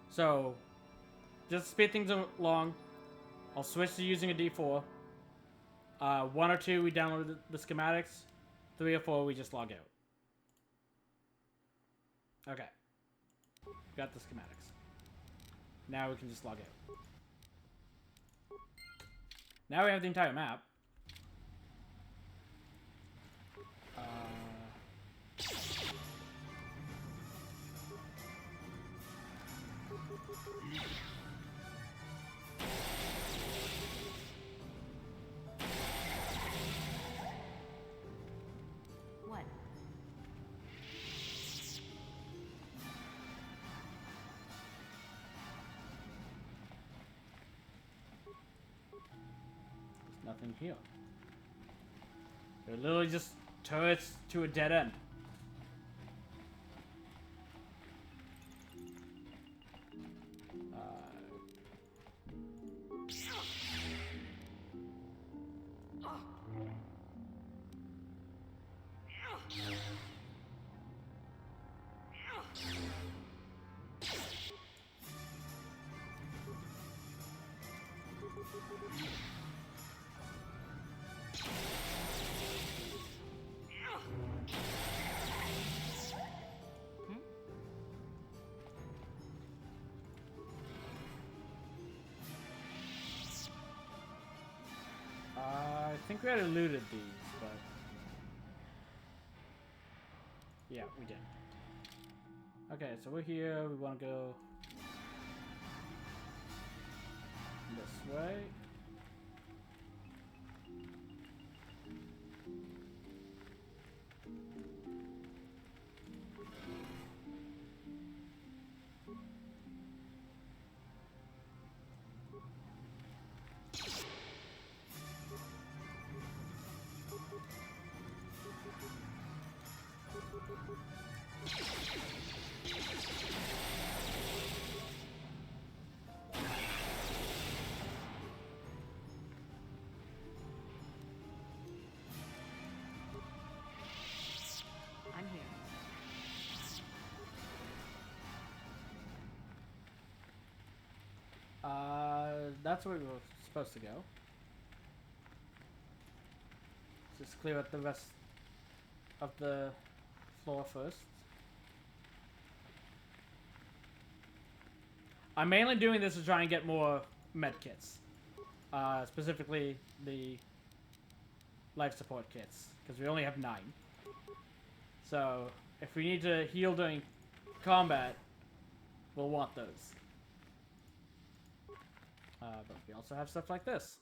So, just to speed things along, I'll switch to using a D4. 1 or 2, we download the schematics. 3 or 4, we just log out. Okay. Got the schematics. Now we can just log out. Now we have the entire map. What? There's nothing here. They're literally just turrets to a dead end. I think we already looted these, but... Yeah, we did. Okay, so we're here. We want to go... this way. I'm here. That's where we were supposed to go. Just clear up the rest of the floor first. I'm mainly doing this to try and get more med kits. Specifically the life support kits, because we only have 9. So, if we need to heal during combat, we'll want those. But we also have stuff like this.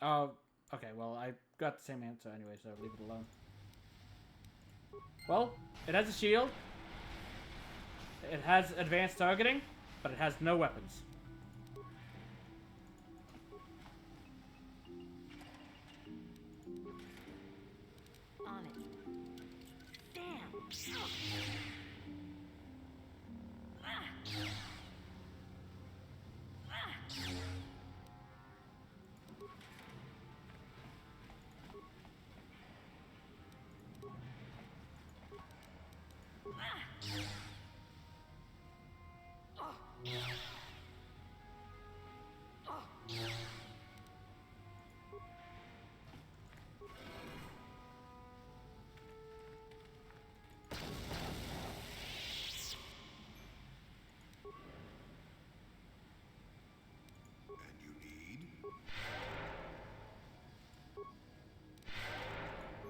Oh, okay, well, I got the same answer anyway, so leave it alone. Well, it has a shield. It has advanced targeting, but it has no weapons. On it. Damn!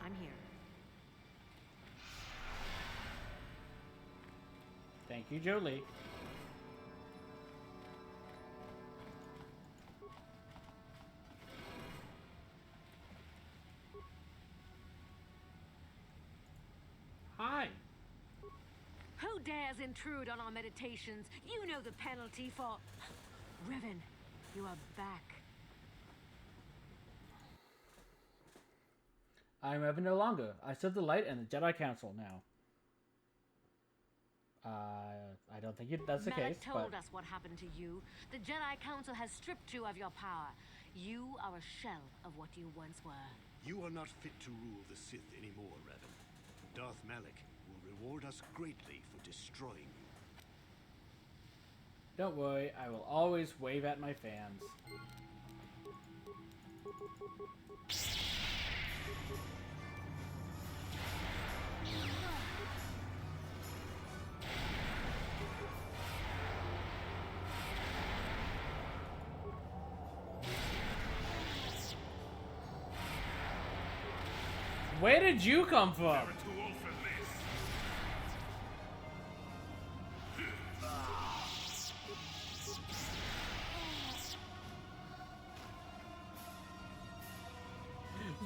I'm here. Thank you, Jolie. Hi. Who dares intrude on our meditations? You know the penalty for... Revan, you are back. I'm Revan no longer. I serve the light and the Jedi Council now. I don't think that's the case, Malak told but... us what happened to you. The Jedi Council has stripped you of your power. You are a shell of what you once were. You are not fit to rule the Sith anymore, Revan. Darth Malak will reward us greatly for destroying you. Don't worry, I will always wave at my fans. Where did you come from?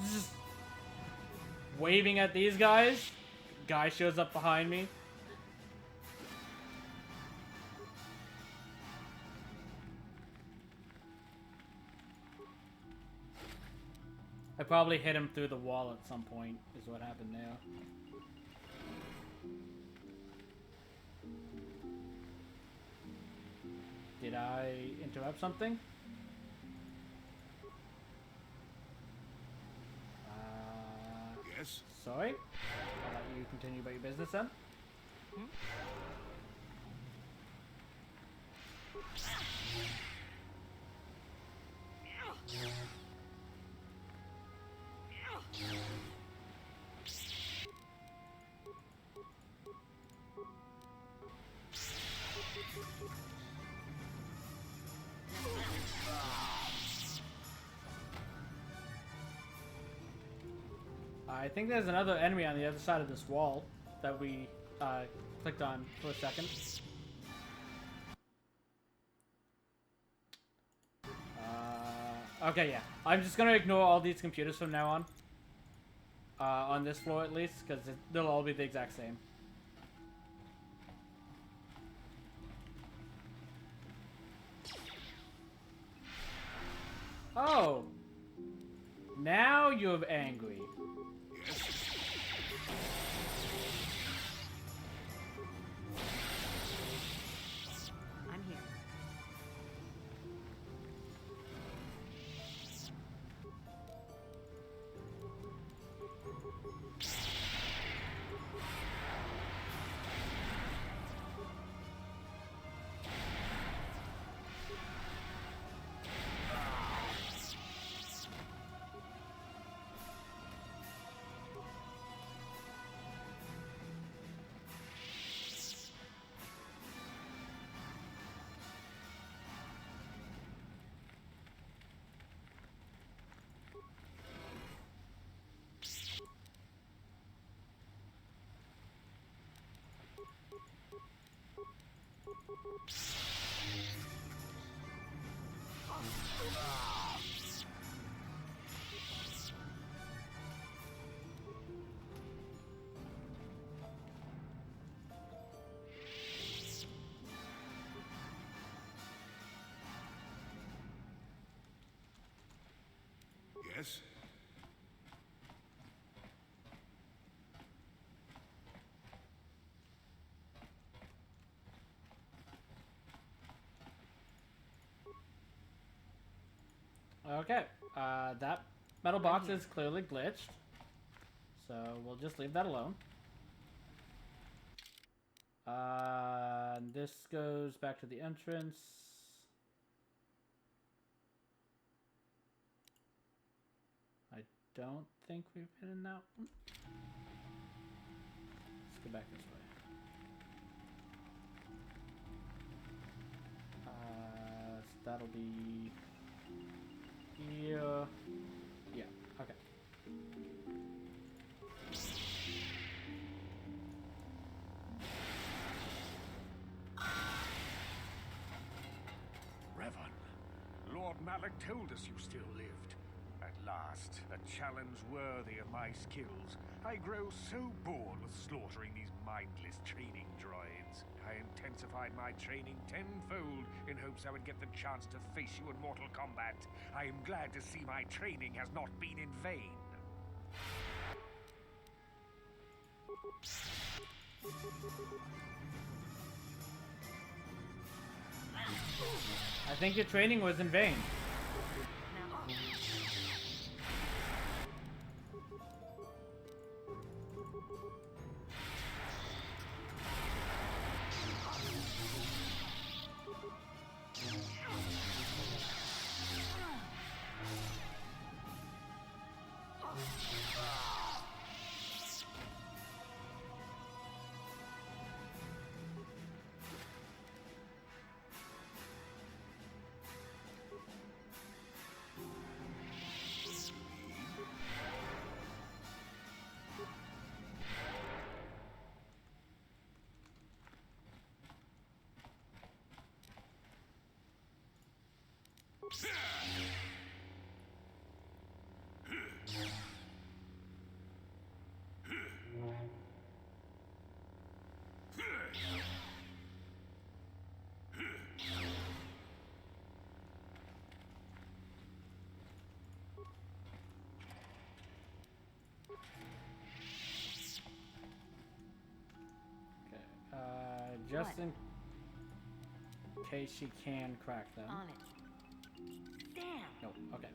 Just waving at these guys. Guy shows up behind me. I probably hit him through the wall at some point, is what happened there. Did I interrupt something? Yes? Sorry? I'll let you continue about your business then. I think there's another enemy on the other side of this wall that we clicked on for a second. Okay, yeah. I'm just gonna ignore all these computers from now on this floor at least, because they'll all be the exact same. Oh! Now you're angry. I'm here. Yes? Okay, that metal box is clearly glitched, so we'll just leave that alone. This goes back to the entrance. I don't think we've been in that one. Let's go back this way. So that'll be here. Yeah, okay. Revan, Lord Malak told us you still lived. At last, a challenge worthy of my skills. I grow so bored with slaughtering these mindless training droids. I intensified my training tenfold in hopes I would get the chance to face you in mortal combat. I am glad to see my training has not been in vain. I think your training was in vain. Just What? in case she can crack them. On it. Damn. No, okay.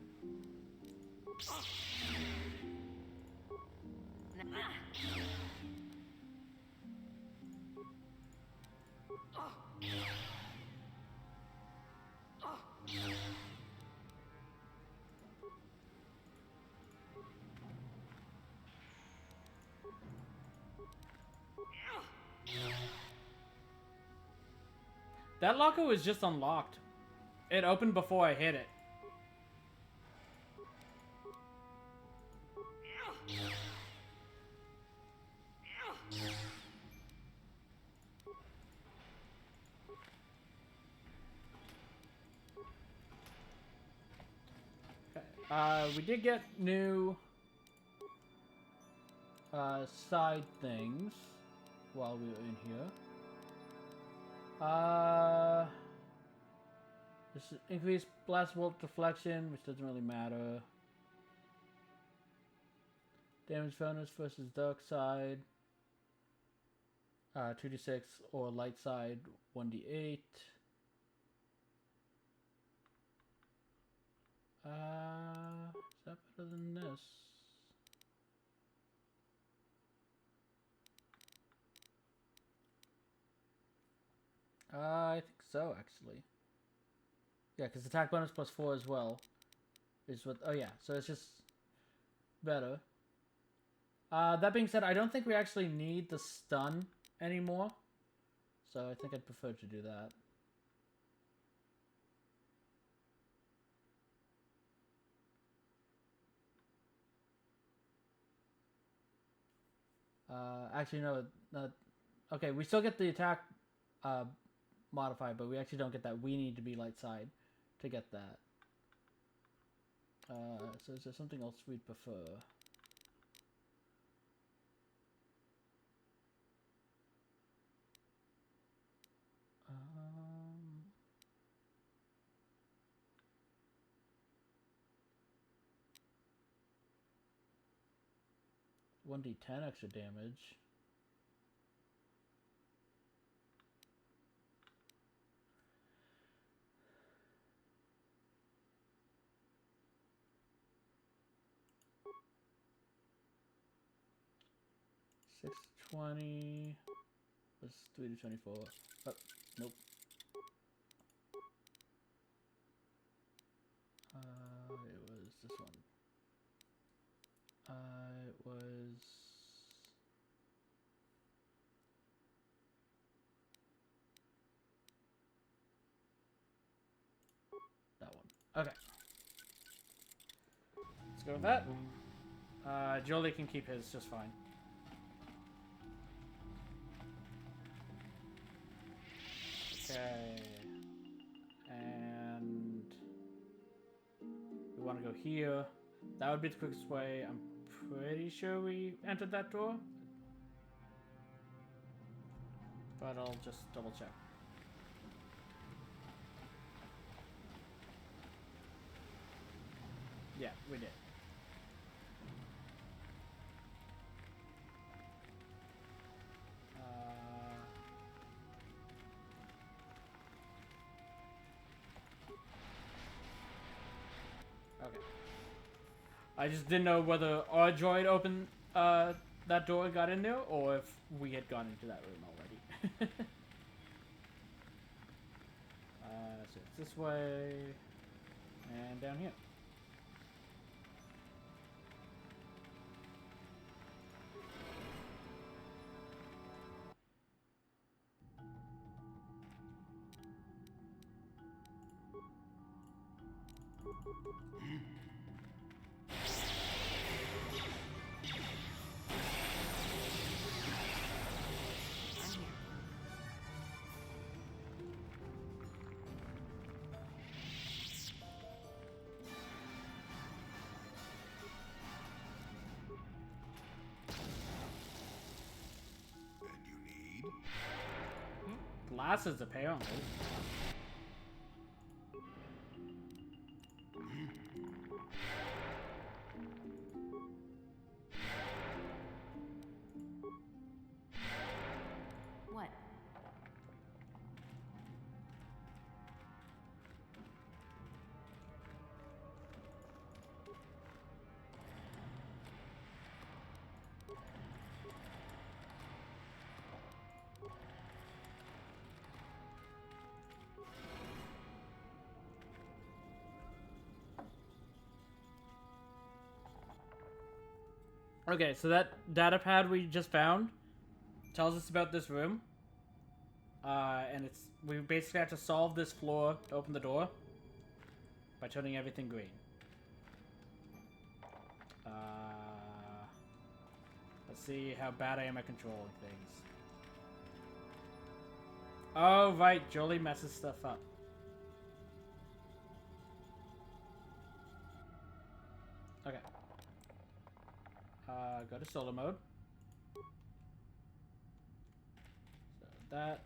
That locker was just unlocked. It opened before I hit it. Okay. We did get new side things while we were in here. This is increased blast bolt deflection, which doesn't really matter. Damage bonus versus dark side. 2d6 or light side 1d8. Is that better than this? I think so, actually. Yeah, because attack bonus plus 4 as well is what. Oh yeah, so it's just better. That being said, I don't think we actually need the stun anymore, so I think I'd prefer to do that. Actually, no, not. Okay, we still get the attack modifier, but we actually don't get that. We need to be light side to get that. So is there something else we'd prefer? Um, 1d10 extra damage. Six 20. Let's 3 to 24. Oh, nope. It was this one. It was that one. Okay. Let's go with that. Jolie can keep his just fine. Okay. And we want to go here. That would be the quickest way. I'm pretty sure we entered that door. But I'll just double check. Yeah, we did. Okay. I just didn't know whether our droid opened that door and got in there, or if we had gone into that room already. So it's this way, and down here. Glasses, apparently. What? Okay, so that data pad we just found tells us about this room. And we basically have to solve this floor to open the door by turning everything green. Let's see how bad I am at controlling things. Oh, right, Jolie messes stuff up. Okay. Go to solo mode. So that.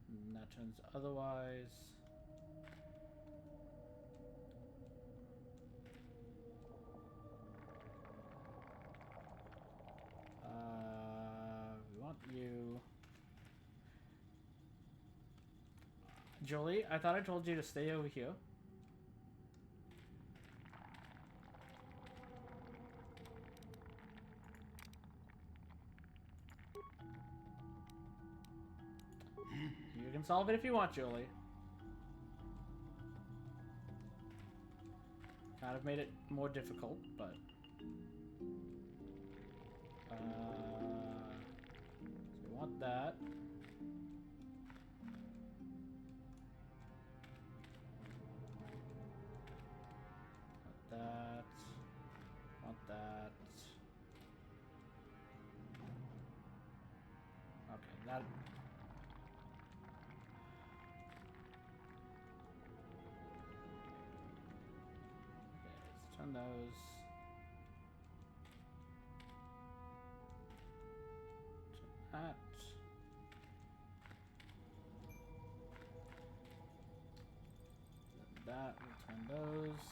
And that turns otherwise. We want you. Jolie, I thought I told you to stay over here. You can solve it if you want, Jolie. Kind of made it more difficult, but... so we want that. Want that. Want that. Okay, that... Turn those. Turn that. Then that. We'll turn those.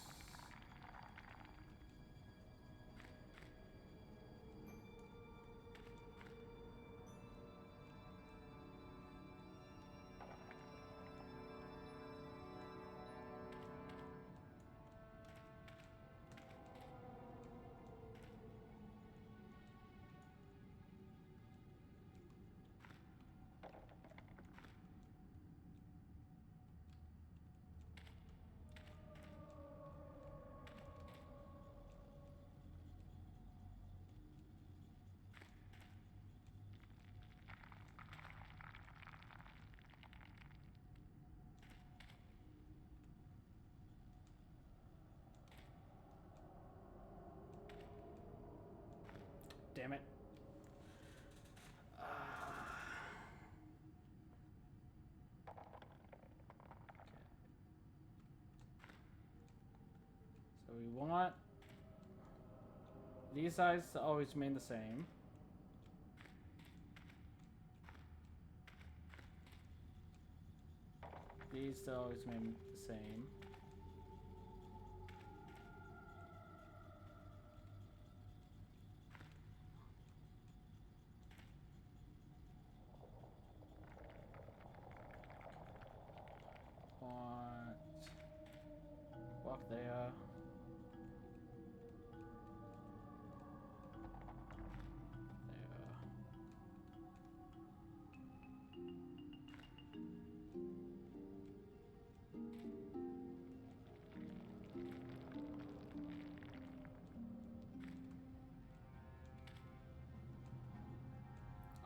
damn it. So we want these sides to always remain the same. These to always remain the same. Walk there. There.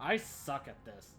I suck at this.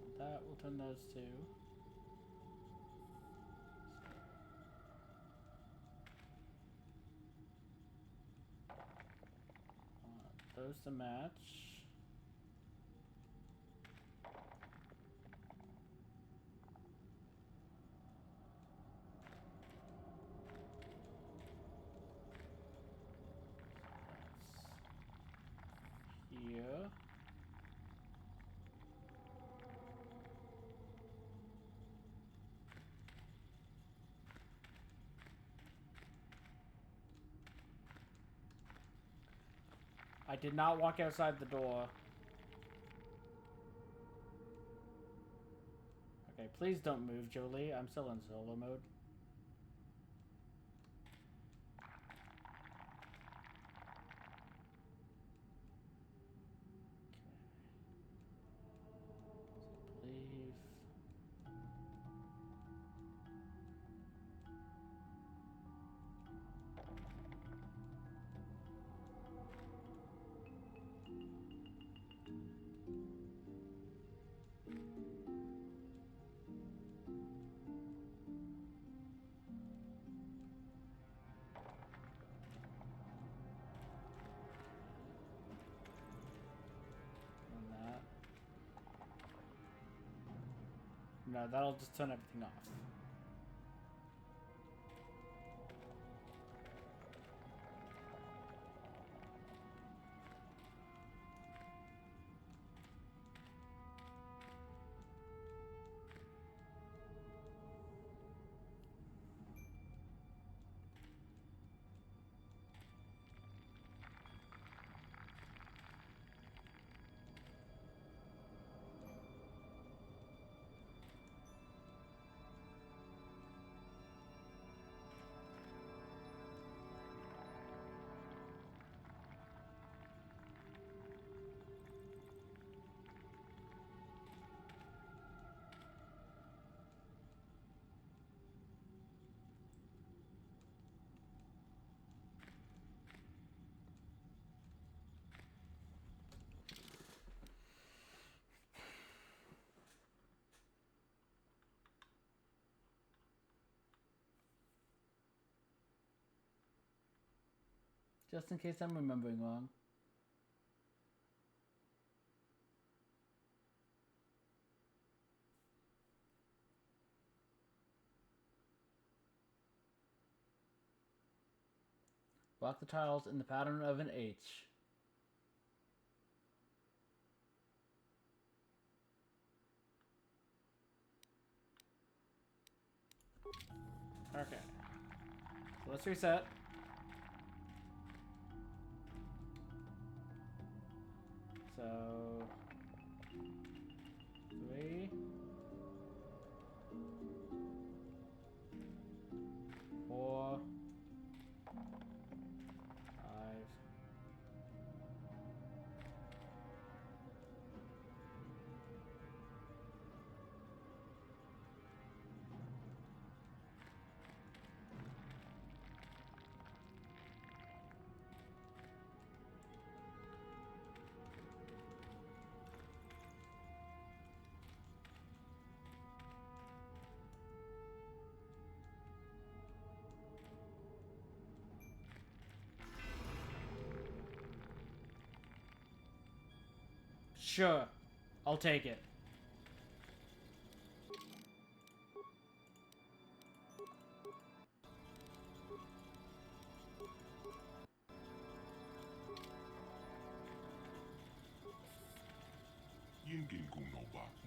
So that will turn those two. Those to match. Here. I did not walk outside the door. Okay, please don't move, Jolie. I'm still in solo mode. Okay. Leave. No, that'll just turn everything off. Just in case I'm remembering wrong. Block the tiles in the pattern of an H. let's reset. So 3, 4, 5. Sure, I'll take it.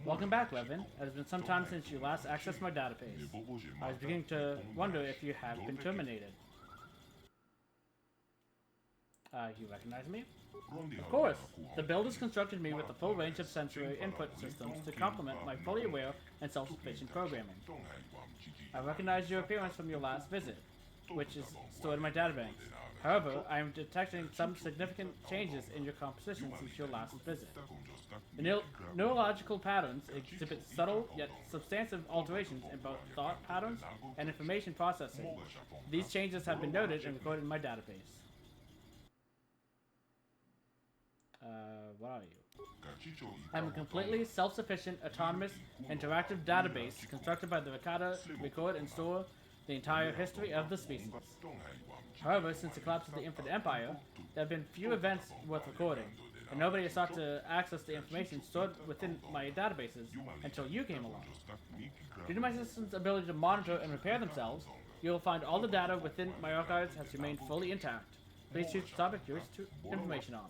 Welcome back, Levin. It has been some time since you last accessed my database. I was beginning to wonder if you have been terminated. You recognize me? Of course. The builders constructed me with a full range of sensory input systems to complement my fully aware and self-sufficient programming. I recognize your appearance from your last visit, which is stored in my databank. However, I am detecting some significant changes in your composition since your last visit. The neurological patterns exhibit subtle yet substantive alterations in both thought patterns and information processing. These changes have been noted and recorded in my database. What are you? I'm a completely self-sufficient, autonomous, interactive database constructed by the Ricardo to record and store the entire history of the species. However, since the collapse of the Infinite Empire, there have been few events worth recording, and nobody has sought to access the information stored within my databases until you came along. Due to my system's ability to monitor and repair themselves, you will find all the data within my archives has remained fully intact. Please choose the topic you wish to information on.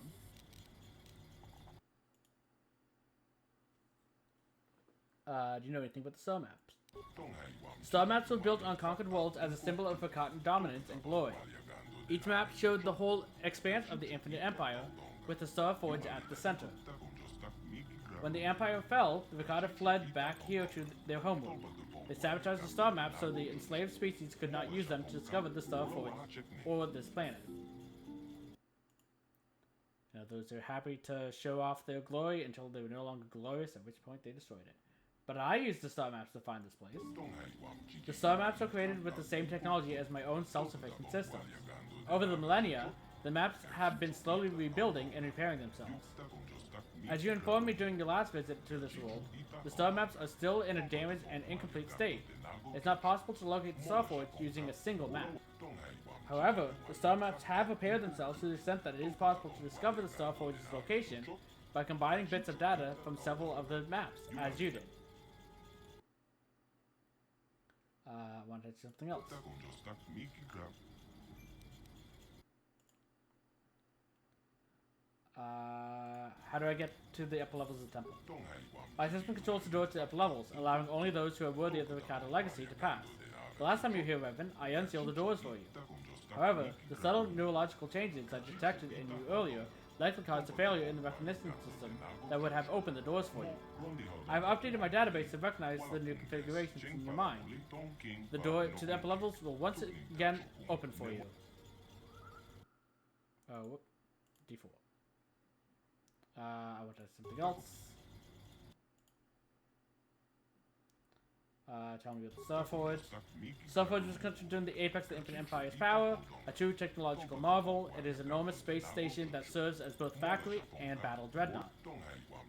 Do you know anything about the star maps? Star maps were built on conquered worlds as a symbol of forgotten dominance and glory. Each map showed the whole expanse of the Infinite Empire, with the Star Forge at the center. When the Empire fell, the Ricardo fled back here to their homeworld. They sabotaged the star maps so the enslaved species could not use them to discover the Star Forge or this planet. Now, those are happy to show off their glory until they were no longer glorious, at which point they destroyed it. But I used the star maps to find this place. The star maps were created with the same technology as my own self-sufficient systems. Over the millennia, the maps have been slowly rebuilding and repairing themselves. As you informed me during your last visit to this world, the star maps are still in a damaged and incomplete state. It's not possible to locate the Star Forge using a single map. However, the star maps have repaired themselves to the extent that it is possible to discover the Star Forge's location by combining bits of data from several of the maps, as you did. I wanted to do something else. How do I get to the upper levels of the temple? My system controls the door to the upper levels, allowing only those who are worthy of the Ricardo legacy to pass. The last time you were here, Revan, I unsealed the doors for you. However, the subtle neurological changes I detected in you earlier likely caused a failure in the recognition system that would have opened the doors for you. I have updated my database to recognize the new configurations in your mind. The door to the upper levels will once again open for you. Oh, D4. I want to do something else. Tell me about the Star Forge. Star Forge was constructed during the apex of the Infinite Empire's power, a true technological marvel. It is an enormous space station that serves as both factory and battle dreadnought.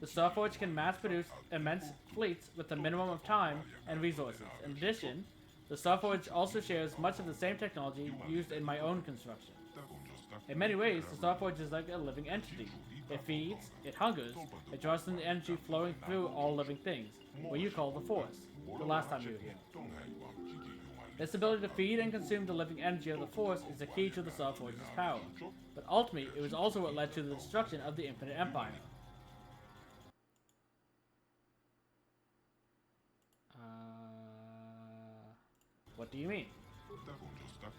The Star Forge can mass-produce immense fleets with a minimum of time and resources. In addition, the Star Forge also shares much of the same technology used in my own construction. In many ways, the Star Forge is like a living entity. It feeds, it hungers, it draws in the energy flowing through all living things, what you call the Force, the last time you were here. This ability to feed and consume the living energy of the Force is the key to the Star Forge's power, but ultimately it was also what led to the destruction of the Infinite Empire. What do you mean?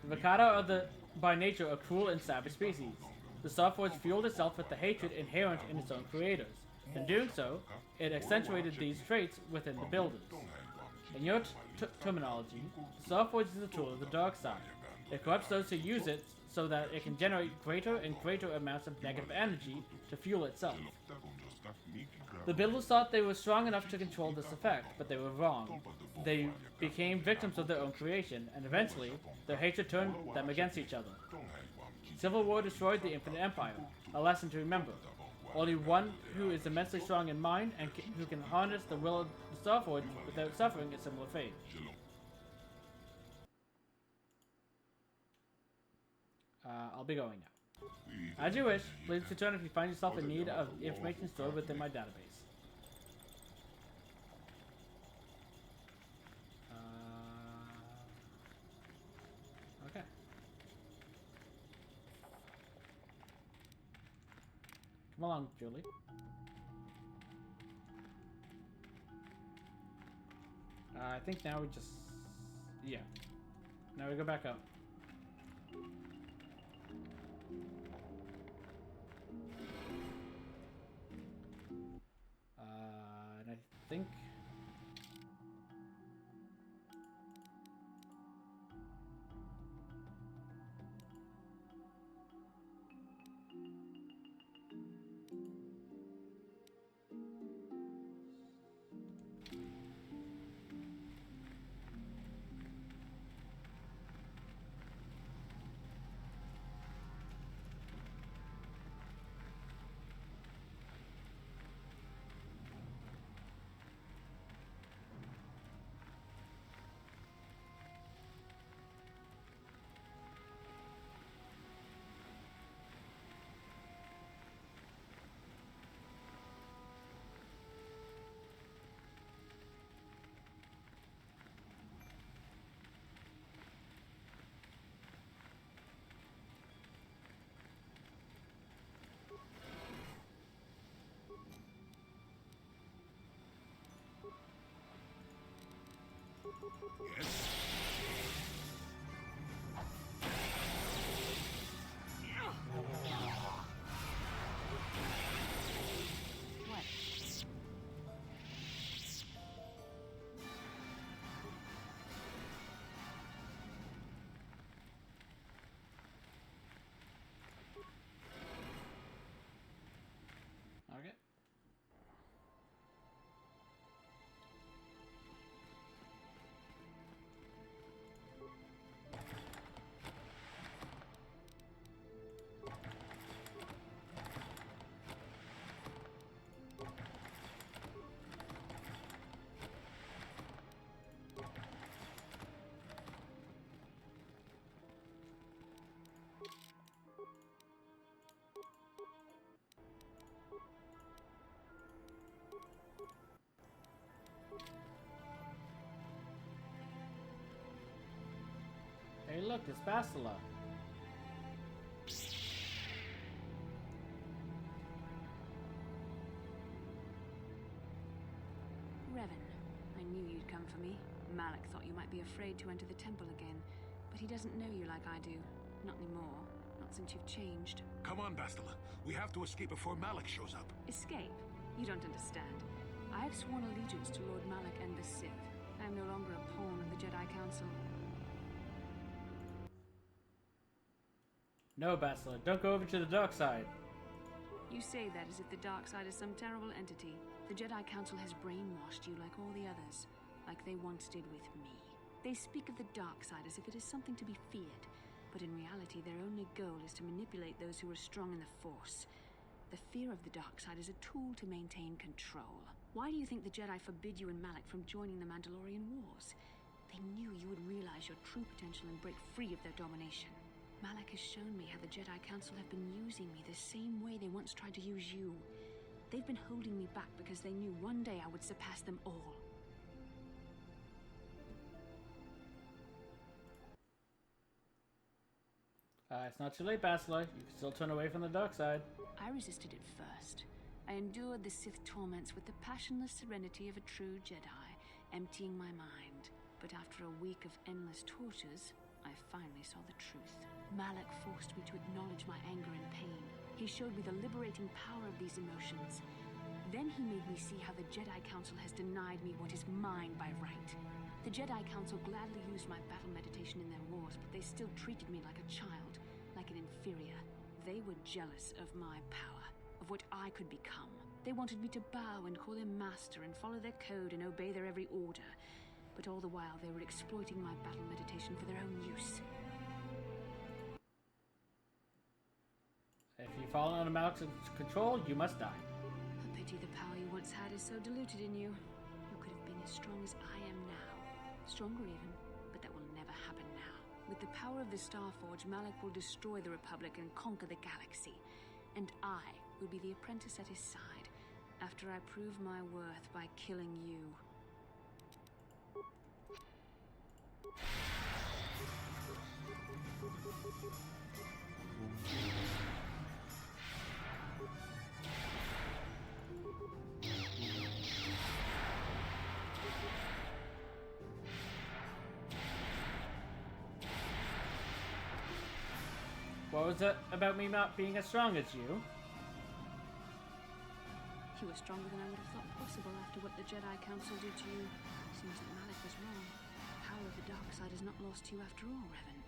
The Vakata are by nature a cruel and savage species. The Starforge fueled itself with the hatred inherent in its own creators. In doing so, it accentuated these traits within the builders. In your terminology, the Starforge is a tool of the dark side. It corrupts those who use it so that it can generate greater and greater amounts of negative energy to fuel itself. The builders thought they were strong enough to control this effect, but they were wrong. They became victims of their own creation, and eventually, their hatred turned them against each other. Civil war destroyed the Infinite Empire, a lesson to remember. Only one who is immensely strong in mind and who can harness the will of the Starforge without suffering a similar fate. I'll be going now. As you wish, please return if you find yourself in need of information stored within my database. Okay. Come along, Julie. I think now we just... Yeah. Now we go back up. And I think... Yes? Okay. Hey look, it's Bastila. Revan, I knew you'd come for me. Malak thought you might be afraid to enter the temple again, but he doesn't know you like I do. Not anymore. Not since you've changed. Come on, Bastila. We have to escape before Malak shows up. Escape? You don't understand. I have sworn allegiance to Lord Malak and the Sith. I am no longer a pawn of the Jedi Council. No, Bastila, don't go over to the dark side. You say that as if the dark side is some terrible entity. The Jedi Council has brainwashed you like all the others, like they once did with me. They speak of the dark side as if it is something to be feared, but in reality their only goal is to manipulate those who are strong in the Force. The fear of the dark side is a tool to maintain control. Why do you think the Jedi forbid you and Malak from joining the Mandalorian Wars? They knew you would realize your true potential and break free of their domination. Malak has shown me how the Jedi Council have been using me the same way they once tried to use you. They've been holding me back because they knew one day I would surpass them all. It's not too late, Bastila. You can still turn away from the dark side. I resisted it first. I endured the Sith torments with the passionless serenity of a true Jedi, emptying my mind. But after a week of endless tortures, I finally saw the truth. Malak forced me to acknowledge my anger and pain. He showed me the liberating power of these emotions. Then he made me see how the Jedi Council has denied me what is mine by right. The Jedi Council gladly used my battle meditation in their wars, but they still treated me like a child, like an inferior. They were jealous of my power, of what I could become. They wanted me to bow and call them master and follow their code and obey their every order. But all the while, they were exploiting my battle meditation for their own use. If you fall under Malik's control, you must die. A pity the power you once had is so diluted in you. You could have been as strong as I am now. Stronger even, but that will never happen now. With the power of the Starforge, Malak will destroy the Republic and conquer the galaxy. And I will be the apprentice at his side, after I prove my worth by killing you. What was it about me not being as strong as you? You were stronger than I would have thought possible after what the Jedi Council did to you. Seems that Malak was wrong. The power of the dark side is not lost to you after all, Revan.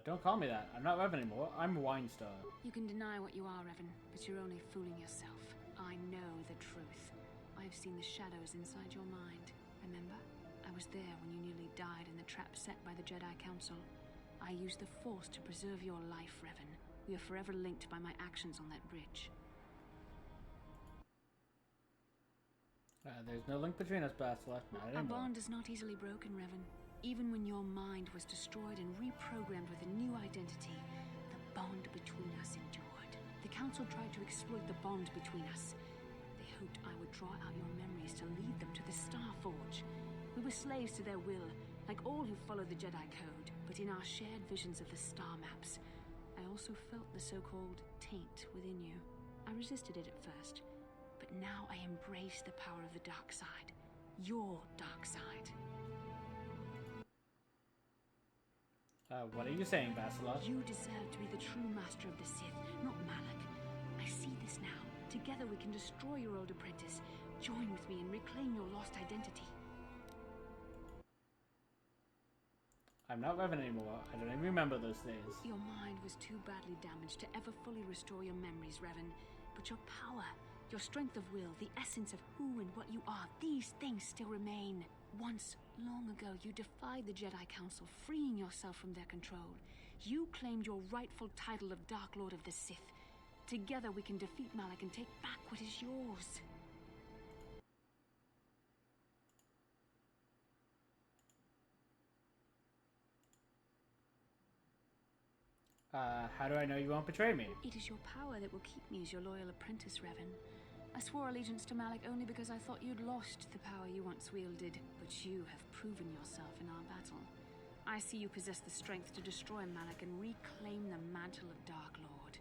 Don't call me that. I'm not Revan anymore. I'm Winestar. You can deny what you are, Revan, but you're only fooling yourself. I know the truth. I've seen the shadows inside your mind. Remember? I was there when you nearly died in the trap set by the Jedi Council. I used the Force to preserve your life, Revan. We are forever linked by my actions on that bridge. There's no link between us, Bastila. Not anymore. Our bond is not easily broken, Revan. Even when your mind was destroyed and reprogrammed with a new identity, the bond between us endured. The Council tried to exploit the bond between us. They hoped I would draw out your memories to lead them to the Starforge. We were slaves to their will, like all who follow the Jedi Code, but in our shared visions of the star maps, I also felt the so-called taint within you. I resisted it at first, but now I embrace the power of the dark side. Your dark side. What are you saying, Bastila? You deserve to be the true master of the Sith, not Malak. I see this now. Together we can destroy your old apprentice. Join with me and reclaim your lost identity. I'm not Revan anymore. I don't even remember those days. Your mind was too badly damaged to ever fully restore your memories, Revan. But your power, your strength of will, the essence of who and what you are, these things still remain. Once, long ago, you defied the Jedi Council, freeing yourself from their control. You claimed your rightful title of Dark Lord of the Sith. Together we can defeat Malak and take back what is yours. How do I know you won't betray me? It is your power that will keep me as your loyal apprentice, Revan. I swore allegiance to Malak only because I thought you'd lost the power you once wielded, but you have proven yourself in our battle. I see you possess the strength to destroy Malak and reclaim the mantle of Dark Lord.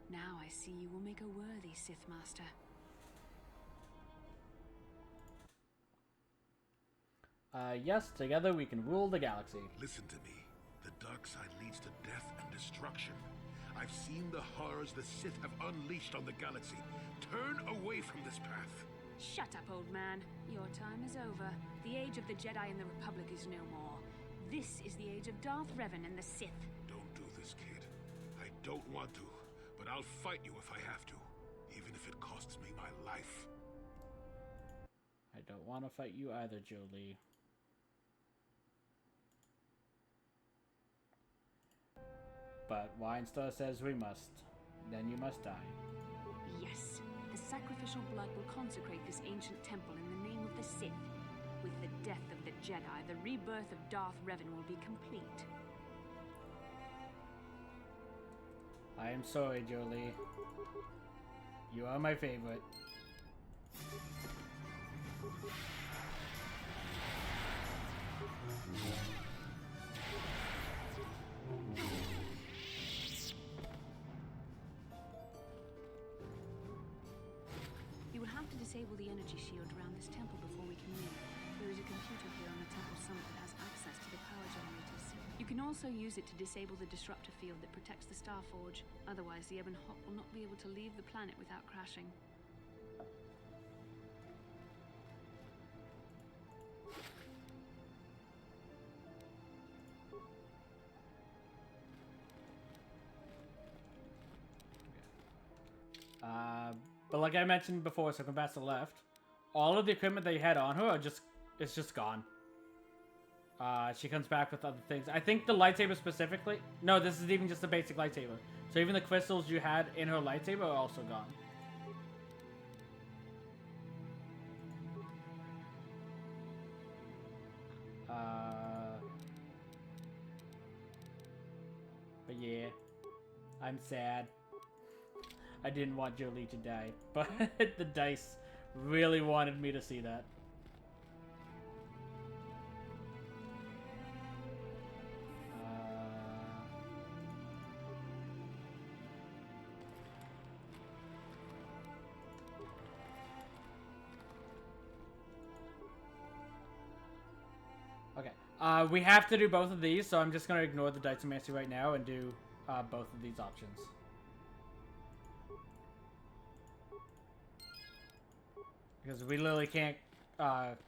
Now I see you will make a worthy Sith Master. Yes, together we can rule the galaxy. Listen to me. The dark side leads to death and destruction. I've seen the horrors the Sith have unleashed on the galaxy. Turn away from this path. Shut up, old man. Your time is over. The age of the Jedi and the Republic is no more. This is the age of Darth Revan and the Sith. Don't do this, kid. I don't want to, but I'll fight you if I have to, even if it costs me my life. I don't want to fight you either, Jolie. But Winestar says we must. Then you must die. Yes, the sacrificial blood will consecrate this ancient temple in the name of the Sith. With the death of the Jedi, the rebirth of Darth Revan will be complete. I am sorry, Jolie. You are my favorite. You will have to disable the energy shield around this temple before we can move. There is a computer here on the temple summit that has access to the power generators. You can also use it to disable the disruptor field that protects the Starforge. Otherwise, the Ebon Hawk will not be able to leave the planet without crashing. But like I mentioned before, so come back to the left. All of the equipment that you had on her are it's just gone. She comes back with other things. I think the lightsaber specifically. No, this is even just a basic lightsaber. So even the crystals you had in her lightsaber are also gone. But yeah, I'm sad. I didn't want Jolie to die, but the dice really wanted me to see that. Okay. We have to do both of these, so I'm just going to ignore the Diceomancy right now and do both of these options. Because we literally can't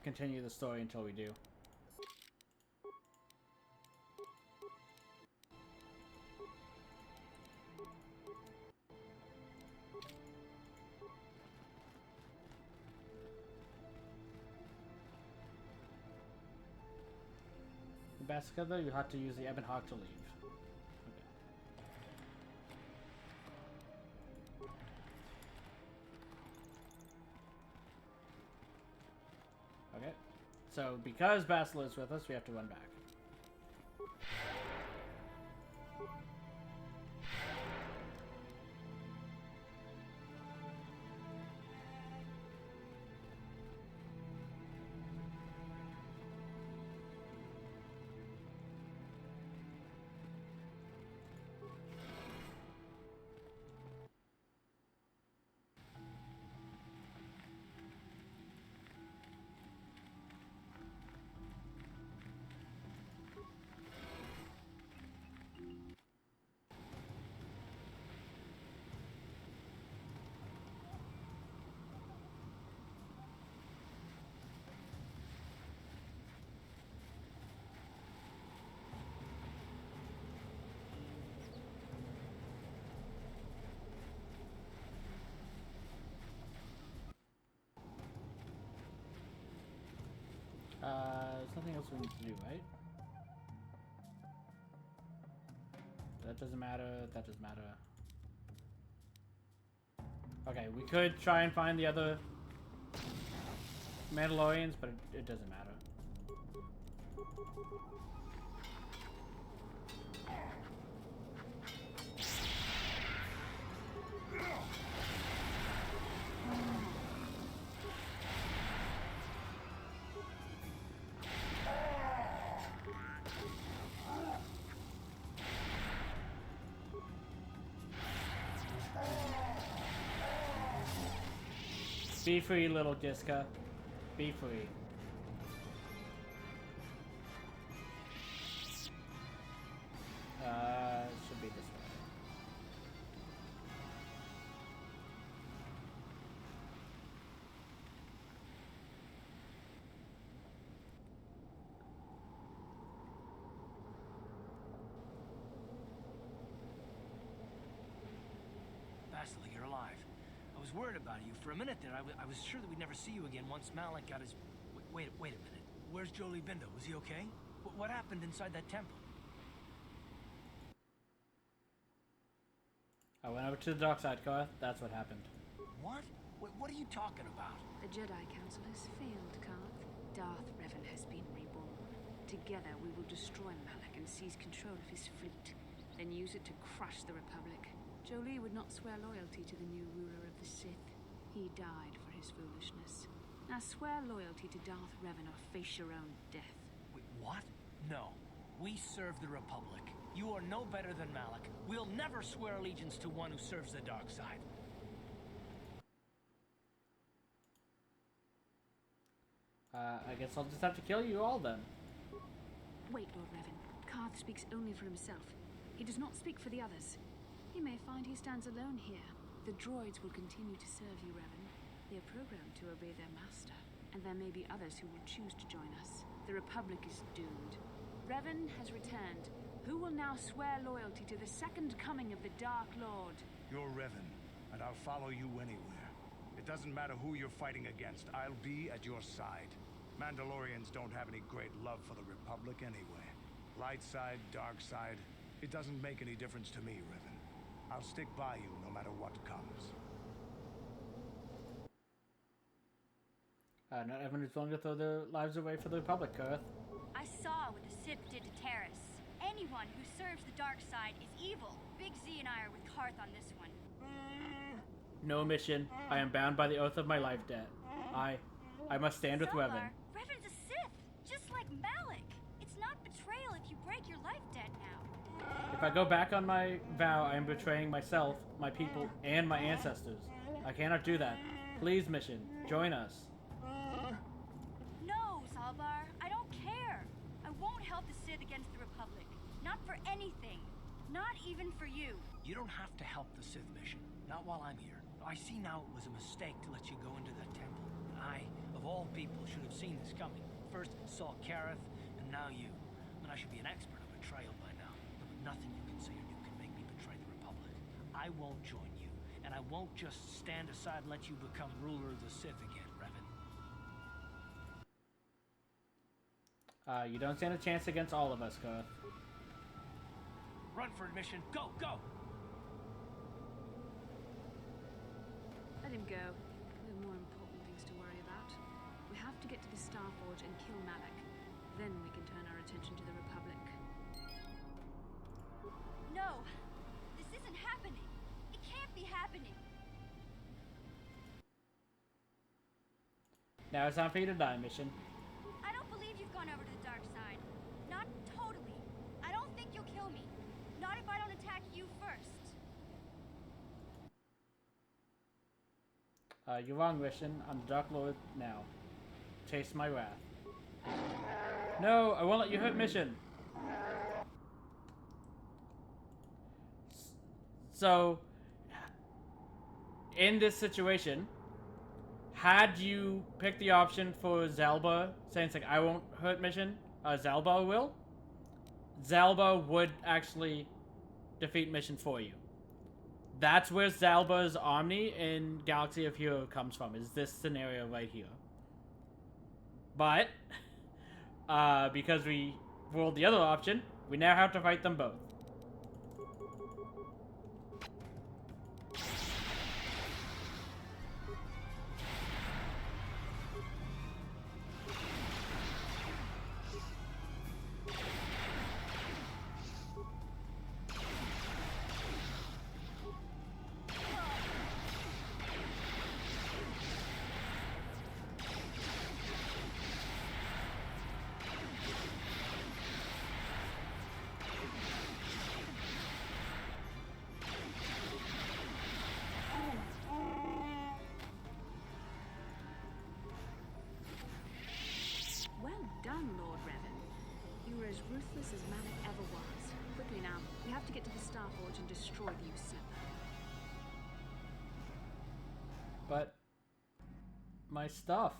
continue the story until we do. Basically, you have to use the Ebon Hawk to leave. Okay. So, because Basil is with us, we have to run back. There's nothing else we need to do, right? That doesn't matter, that doesn't matter. Okay, we could try and find the other Mandalorians, but it doesn't matter. Be free, little Diska. Be free. Should be this way. Basil, you're alive. I was worried about you. For a minute there, I was sure that we'd never see you again once Malik got his... Wait a minute. Where's Jolie Bindo? Was he okay? What happened inside that temple? I went over to the dark side, Koth. That's what happened. What? What are you talking about? The Jedi Council has failed, Karth. Darth Revan has been reborn. Together, we will destroy Malak and seize control of his fleet, then use it to crush the Republic. Jolie would not swear loyalty to the new ruler of the Sith. He died for his foolishness. Now swear loyalty to Darth Revan or face your own death. Wait, what? No. We serve the Republic. You are no better than Malik. We'll never swear allegiance to one who serves the dark side. I guess I'll just have to kill you all then. Wait, Lord Revan. Karth speaks only for himself. He does not speak for the others. He may find he stands alone here. The droids will continue to serve you, Revan. They are programmed to obey their master. And there may be others who will choose to join us. The Republic is doomed. Revan has returned. Who will now swear loyalty to the second coming of the Dark Lord? You're Revan, and I'll follow you anywhere. It doesn't matter who you're fighting against. I'll be at your side. Mandalorians don't have any great love for the Republic anyway. Light side, dark side, it doesn't make any difference to me, Revan. I'll stick by you no matter what comes. Not everyone is willing to throw their lives away for the Republic, Karth. I saw what the Sith did to Terrace. Anyone who serves the dark side is evil. Big Z and I are with Karth on this one. No mission. I am bound by the oath of my life debt. I must stand with Zalbar, Revan. Revan's a Sith, just like Malik. It's not betrayal if you break your life debt now. If I go back on my vow, I am betraying myself, my people, and my ancestors. I cannot do that. Please, mission, join us. No, Zalbar, I don't care. I won't help the Sith against the Republic. Not for anything. Not even for you. You don't have to help the Sith mission. Not while I'm here. I see now it was a mistake to let you go into that temple. I, of all people, should have seen this coming. First saw Kareth, and now you. And I should be an expert on betrayal by now. But nothing you can say or do can make me betray the Republic. I won't join you, and I won't just stand aside and let you become ruler of the Sith again, Revan. You don't stand a chance against all of us, Karth. Run for admission. Go, go! Let him go. We have more important things to worry about. We have to get to the Star Forge and kill Malak. Then we can turn our attention to the Republic. No, this isn't happening. It can't be happening. Now it's time for you to die, mission. I don't believe you've gone over to the dark side. Not totally. I don't think you'll kill me. Not if I don't attack you first. You're wrong, mission. I'm the Dark Lord now. Taste my wrath. No, I won't let you hurt mission. So, in this situation, had you picked the option for Zalbar, saying it's like, I won't hurt mission, Zalbar will, Zalbar would actually defeat mission for you. That's where Zalbar's Omni in Galaxy of Hero comes from, is this scenario right here. But, because we rolled the other option, we now have to fight them both. ruthless as Malik ever was. Quickly now, we have to get to the Star Forge and destroy the usurper. But my stuff.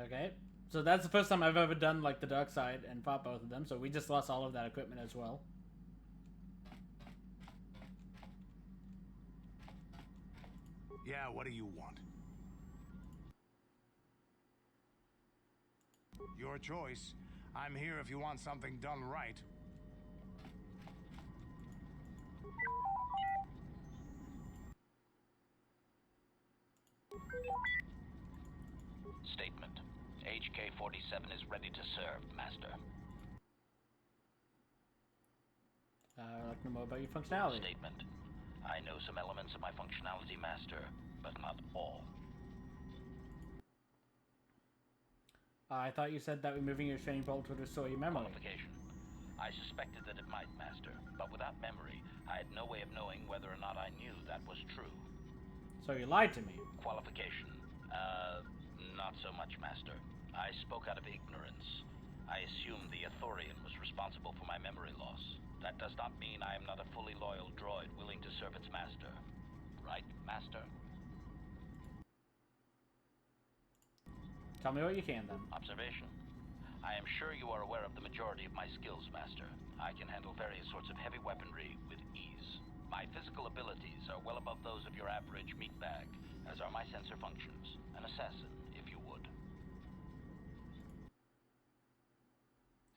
Okay. So that's the first time I've ever done like the dark side and fought both of them, so we just lost all of that equipment as well. Yeah, what do you want? Your choice. I'm here if you want something done right. Statement. HK-47 is ready to serve, Master. I'd like to know more about your functionality. Statement. I know some elements of my functionality, Master, but not all. I thought you said that removing your training bolt would restore your memory. Qualification. I suspected that it might, Master, but without memory, I had no way of knowing whether or not I knew that was true. So you lied to me. Qualification. Not so much, Master. I spoke out of ignorance. I assumed the Athorian was responsible for my memory loss. That does not mean I am not a fully loyal droid willing to serve its master. Right, Master? Tell me what you can, then. Observation. I am sure you are aware of the majority of my skills, Master. I can handle various sorts of heavy weaponry with ease. My physical abilities are well above those of your average meatbag, as are my sensor functions. An assassin, if you would.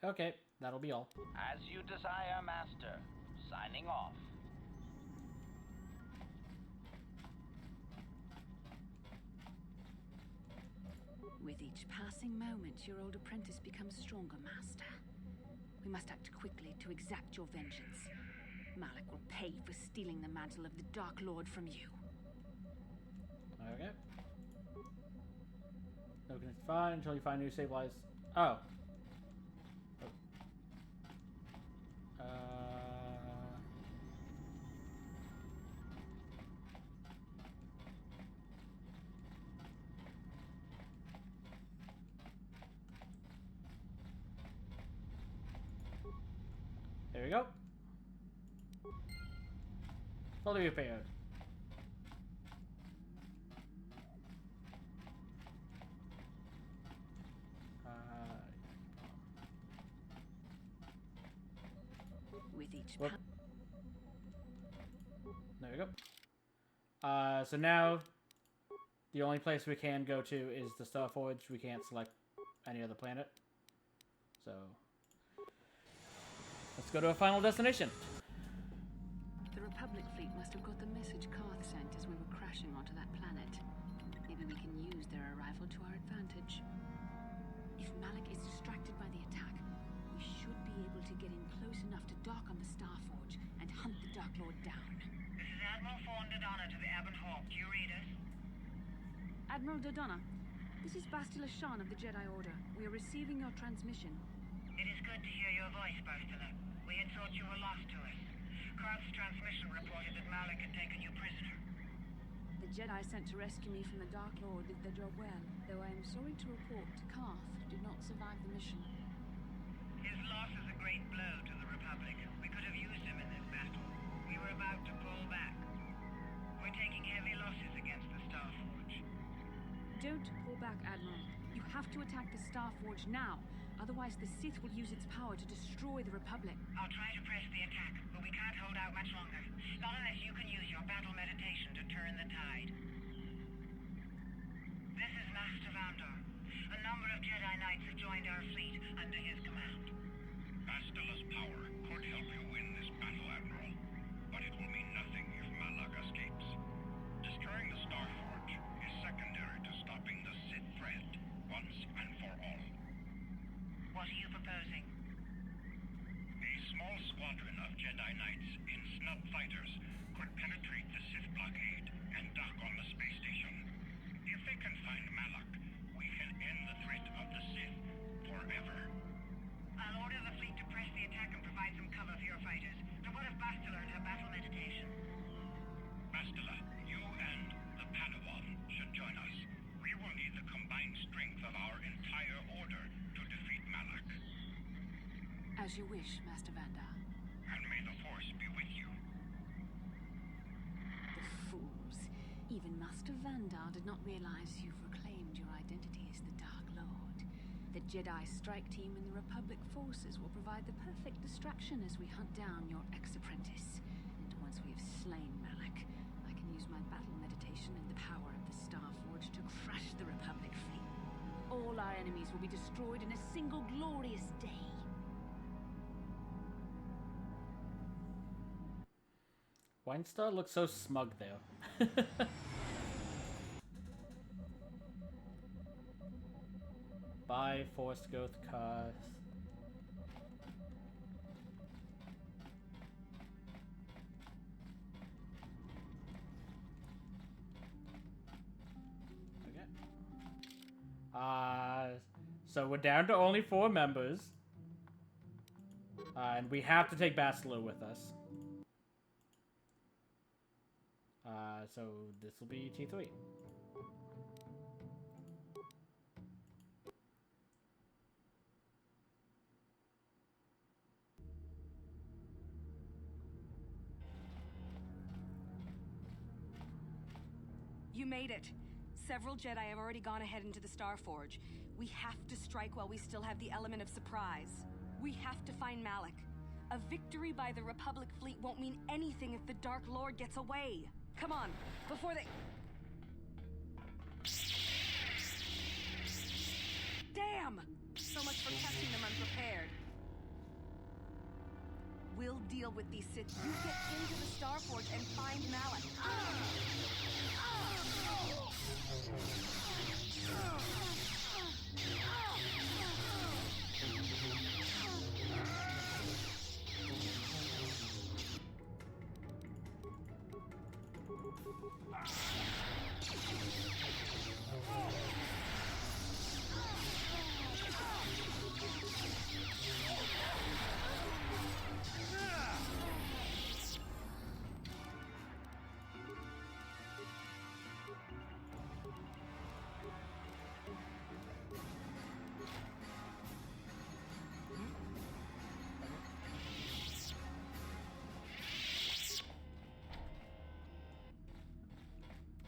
Okay, that'll be all. As you desire, Master. Signing off. With each passing moment, your old apprentice becomes stronger, Master. We must act quickly to exact your vengeance. Malak will pay for stealing the mantle of the Dark Lord from you. Okay. No connected fine until you find new stabilized. Oh. There we go. Fully repaired. With each there we go. So now the only place we can go to is the Star Forge. We can't select any other planet. So let's go to a final destination. The Republic fleet must have got the message Karth sent as we were crashing onto that planet. Maybe we can use their arrival to our advantage. If Malak is distracted by the attack, we should be able to get in close enough to dock on the Star Forge and hunt the Dark Lord down. This is Admiral Fawn Dodonna to the Ebon Hawk. Do you read us? Admiral Dodonna, this is Bastila Shan of the Jedi Order. We are receiving your transmission. It is good to hear your voice, Bastila. We had thought you were lost to us. Karth's transmission reported that Malak had taken you prisoner. The Jedi sent to rescue me from the Dark Lord did their job well, though I am sorry to report Karth did not survive the mission. His loss is a great blow to the Republic. We could have used him in this battle. We were about to pull back. We're taking heavy losses against the Star Forge. Don't pull back, Admiral. You have to attack the Star Forge now. Otherwise, the Sith will use its power to destroy the Republic. I'll try to press the attack, but we can't hold out much longer. Not unless you can use your battle meditation to turn the tide. This is Master Vandor. A number of Jedi Knights have joined our fleet under his command. Bastila's power could help you win this battle, Admiral, but it will mean nothing if Malak escapes. Destroying the Star Forge is secondary to stopping the Sith threat once and for all. What are you proposing? A small squadron of Jedi Knights in snub fighters could penetrate the Sith blockade and dock on the space station. If they can find Malak, we can end the threat of the Sith forever. I'll order the fleet to press the attack and provide some cover for your fighters. Now what of Bastila and her battle meditation? Bastila, you and the Padawan should join us. We will need the combined strength of our entire order to defeat Malak. As you wish, Master Vandar. And may the Force be with you. The fools. Even Master Vandar did not realize you've reclaimed your identity as the Dark Lord. The Jedi strike team and the Republic forces will provide the perfect distraction as we hunt down your ex-apprentice. And once we have slain Malak, I can use my battle meditation and the power of the Star Forge to crush the Republic fleet. All our enemies will be destroyed in a single glorious day. Winestar looks so smug there. Bye, Force Ghost Karth. Okay. So we're down to only 4 members. And we have to take Bastila with us. So this will be T3. You made it. Several Jedi have already gone ahead into the Starforge. We have to strike while we still have the element of surprise. We have to find Malak. A victory by the Republic fleet won't mean anything if the Dark Lord gets away. Come on, before they... Damn! So much for catching them unprepared. We'll deal with these Sith. You get into the Starforge and find Malak.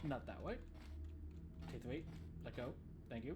Not that way. T3. Let go. Thank you.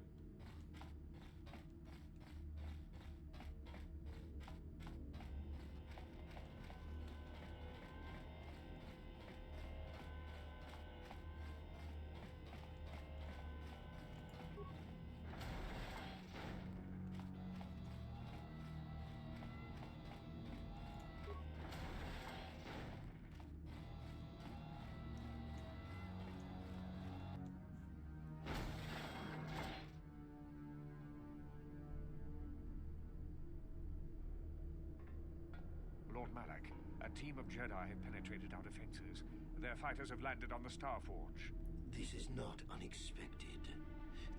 Lord Malak, a team of Jedi have penetrated our defenses. Their fighters have landed on the Starforge. This is not unexpected.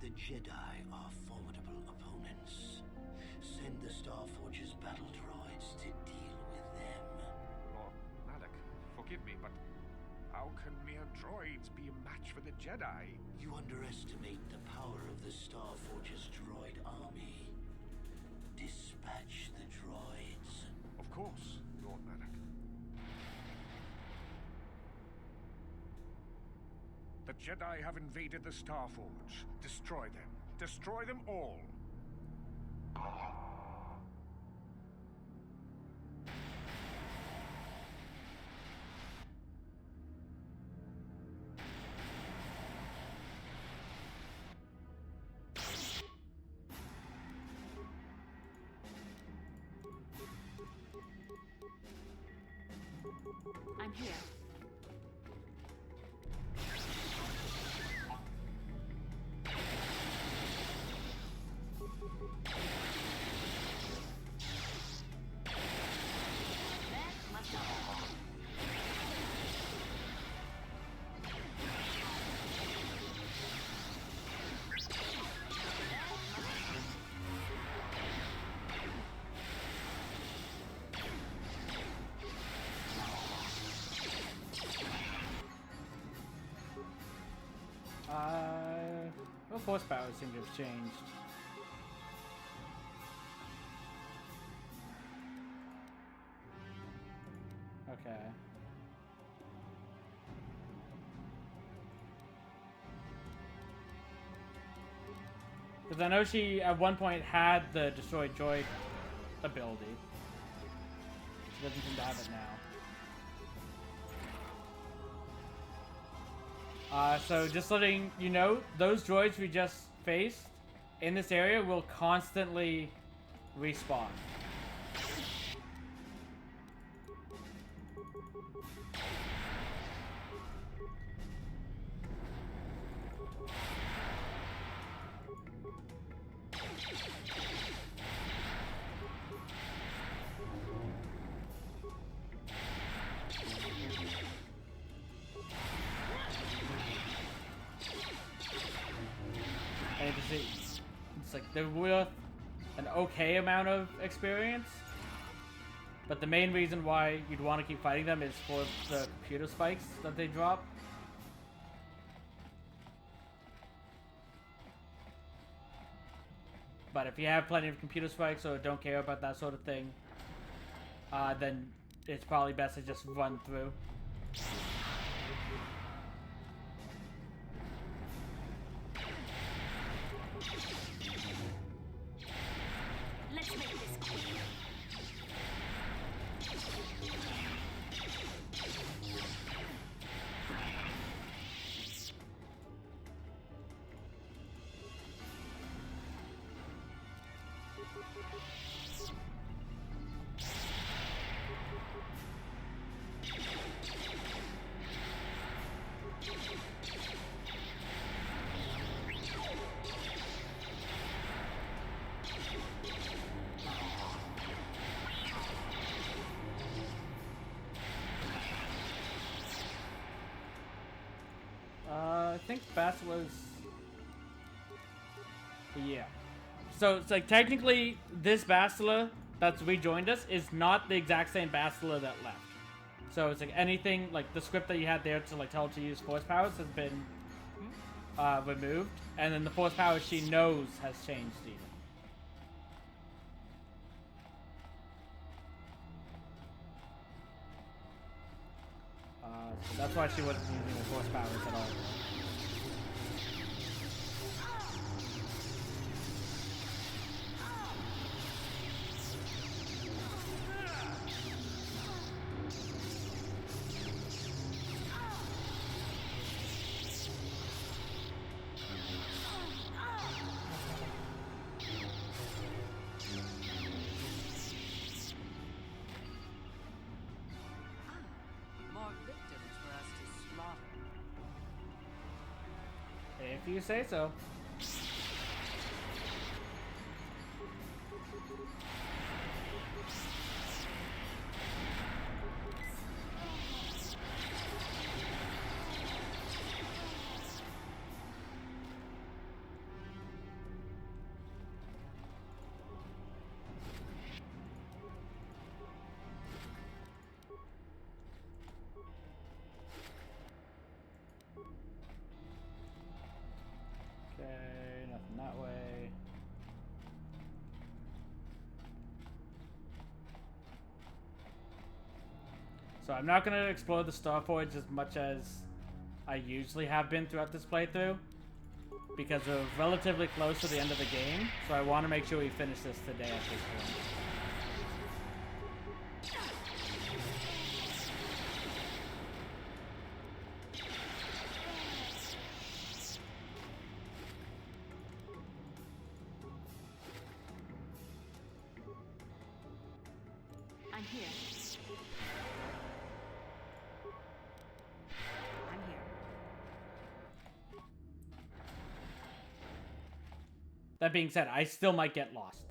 The Jedi are formidable opponents. Send the Starforge's battle droids to deal with them. Lord Malak, forgive me, but how can mere droids be a match for the Jedi? You underestimate the power of the Starforge's droid army. Dispatch the droids. Of course, Lord Malak. The Jedi have invaded the Starforge. Destroy them. Destroy them all. I'm here. Well, force powers seem to have changed. Okay. Because I know she, at one point, had the Destroy Droid ability. She doesn't seem to have it now. So just letting you know, those droids we just faced in this area will constantly respawn. It's like they're worth an okay amount of experience, but the main reason why you'd want to keep fighting them is for the computer spikes that they drop. But if you have plenty of computer spikes or don't care about that sort of thing, then it's probably best to just run through. think Basila's... Yeah. So it's like technically this Basila that's rejoined us is not the exact same Basila that left. So it's like anything like the script that you had there to like tell her to use force powers has been removed, and then the force powers she knows has changed even. So that's why she wasn't using the force powers at all. More victims for us to slaughter. If you say so. Okay, nothing that way. So I'm not going to explore the Starforge as much as I usually have been throughout this playthrough, because we're relatively close to the end of the game, so I want to make sure we finish this today at this point. I'm here. I'm here. That being said, I still might get lost.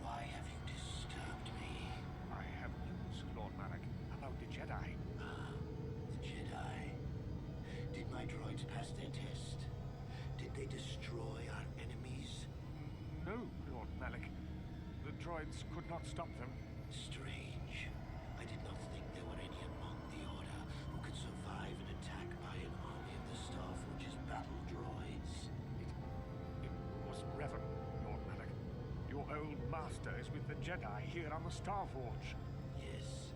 Why have you disturbed me? I have news, Lord Malak, about the Jedi. The Jedi. Did my droids pass their test? Did they destroy our enemies? No, Lord Malak. The droids could not stop them. Strange. I did not think there were any among the Order who could survive an attack by an army of the Starforge's battle droids. It was Revan, Lord Malak. Your old master is with the Jedi here on the Starforge. Yes,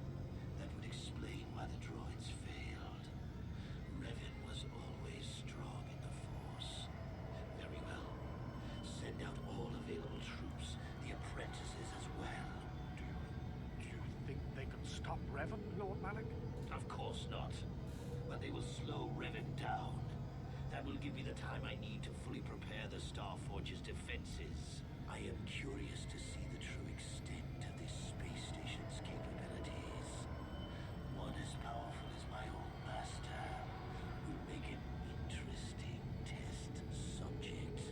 that would explain why the droids failed. Revan was always strong in the Force. Very well. Send out all available troops, the apprentices as well. Do you think they can stop Revan, Lord Malak? Of course not. But they will slow Revan down. That will give me the time I need to fully prepare the Starforge's defenses. I am curious to see the true extent of this space station's capabilities. One as powerful as my old master would make an interesting test subject.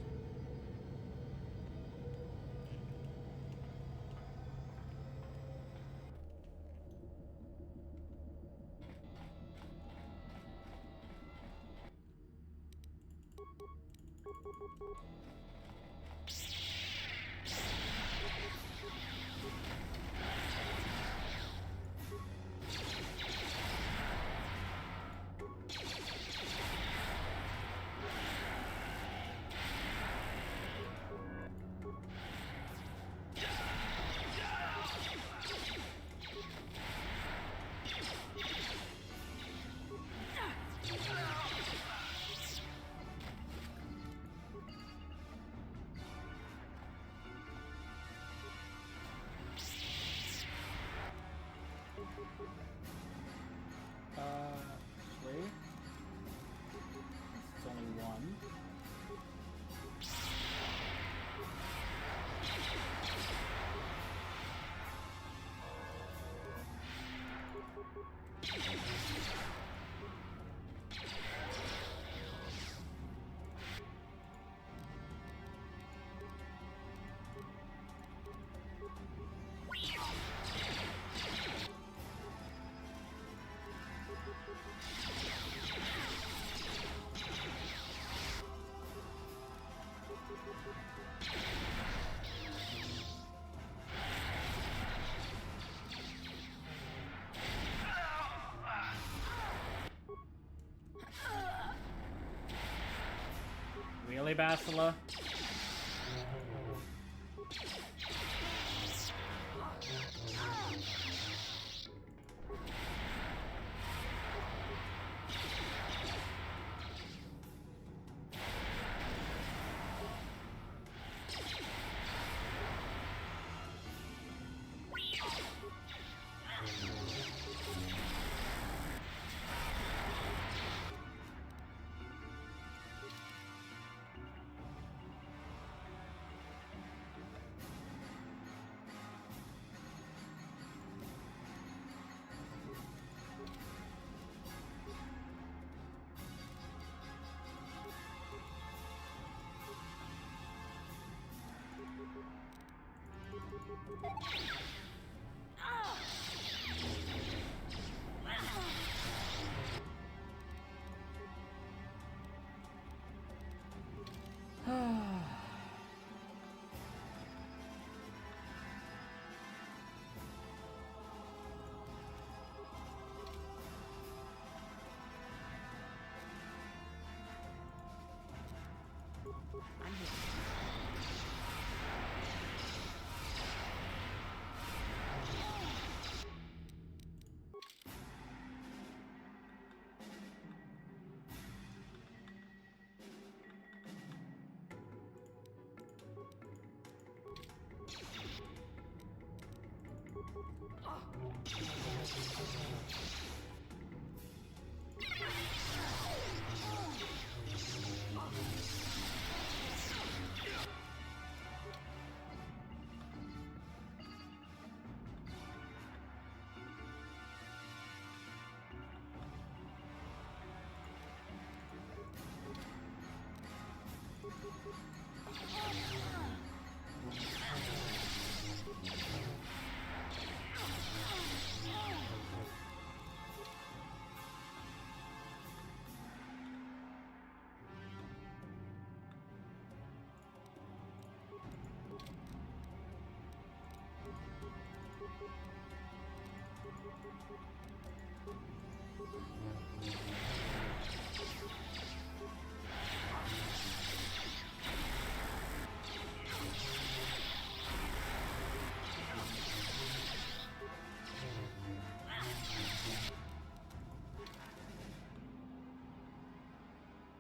Really, Bastila?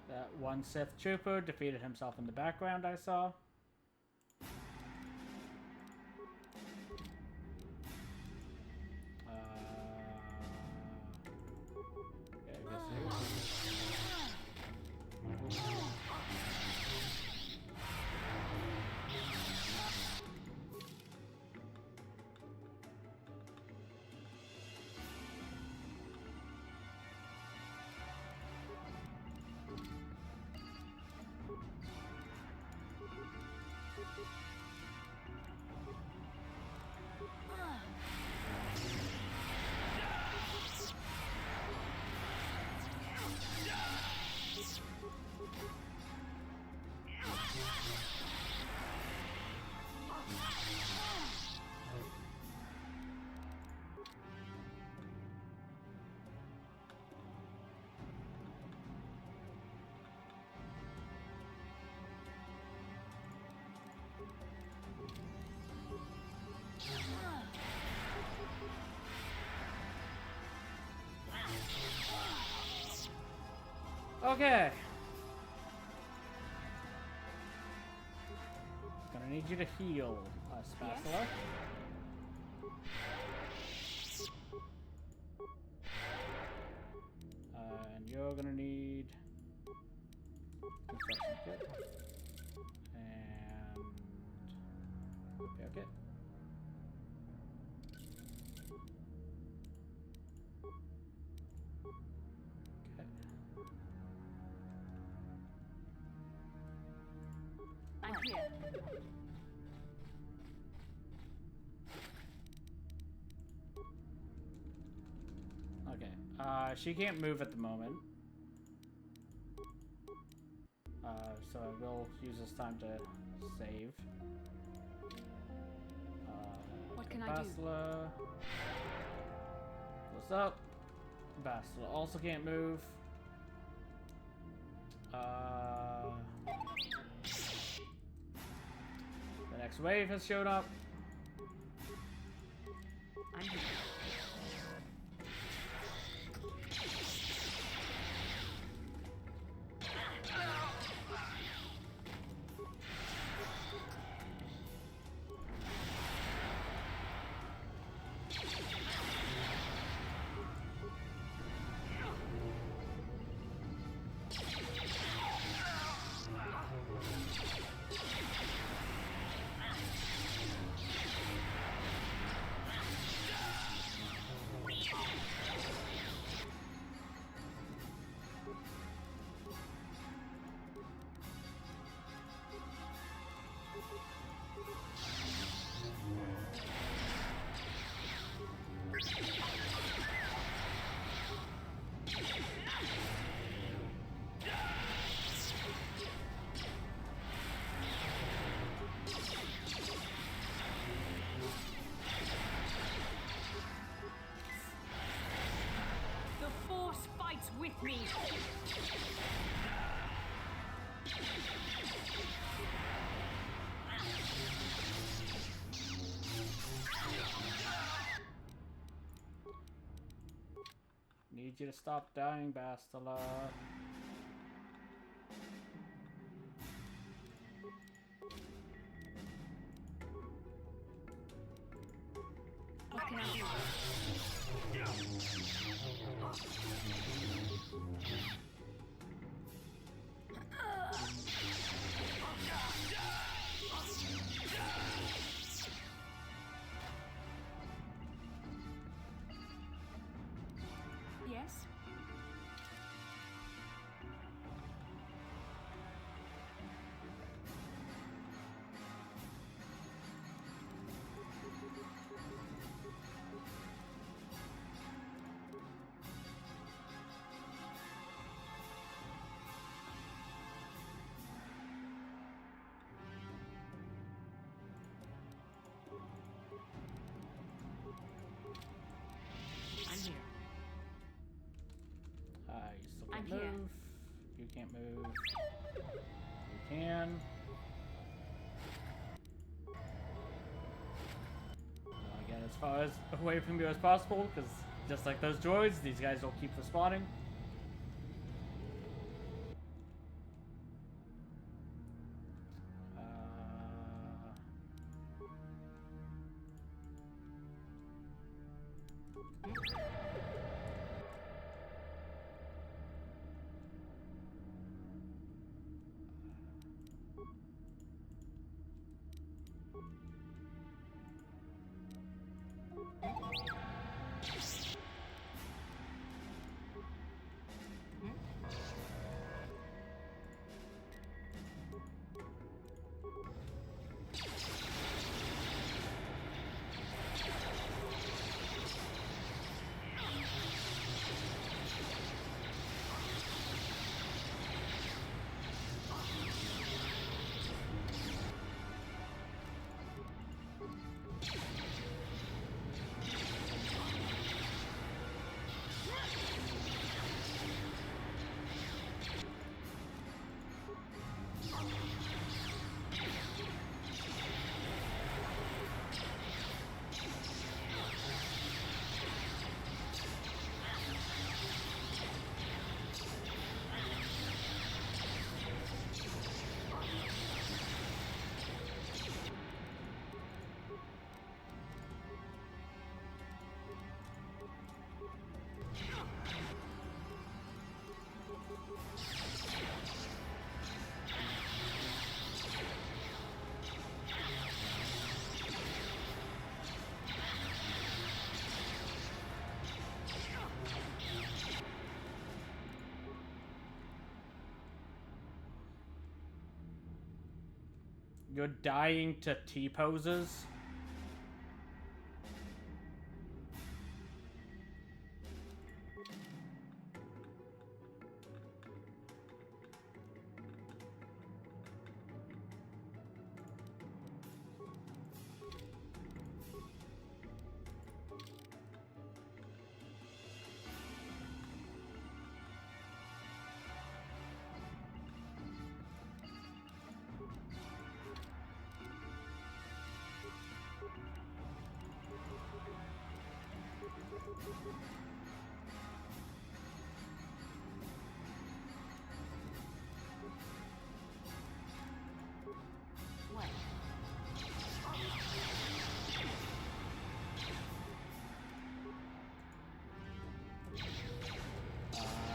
That one Sith trooper defeated himself in the background, I saw. Okay. Gonna need you to heal, Spatula. And you're gonna need construction kit. And okay. I'm here. Okay. She can't move at the moment. So I will use this time to save. What can I do? Bastila. What's up? Bastila also can't move. next wave has showed up. I'm here. With me. Need you to stop dying, Bastila. What can I do? Yes? I'm here. You still I'm can't here. move. You can't move. You can. Again, as far as away from you as possible, because just like those droids, these guys will keep respawning. You're dying to T-poses?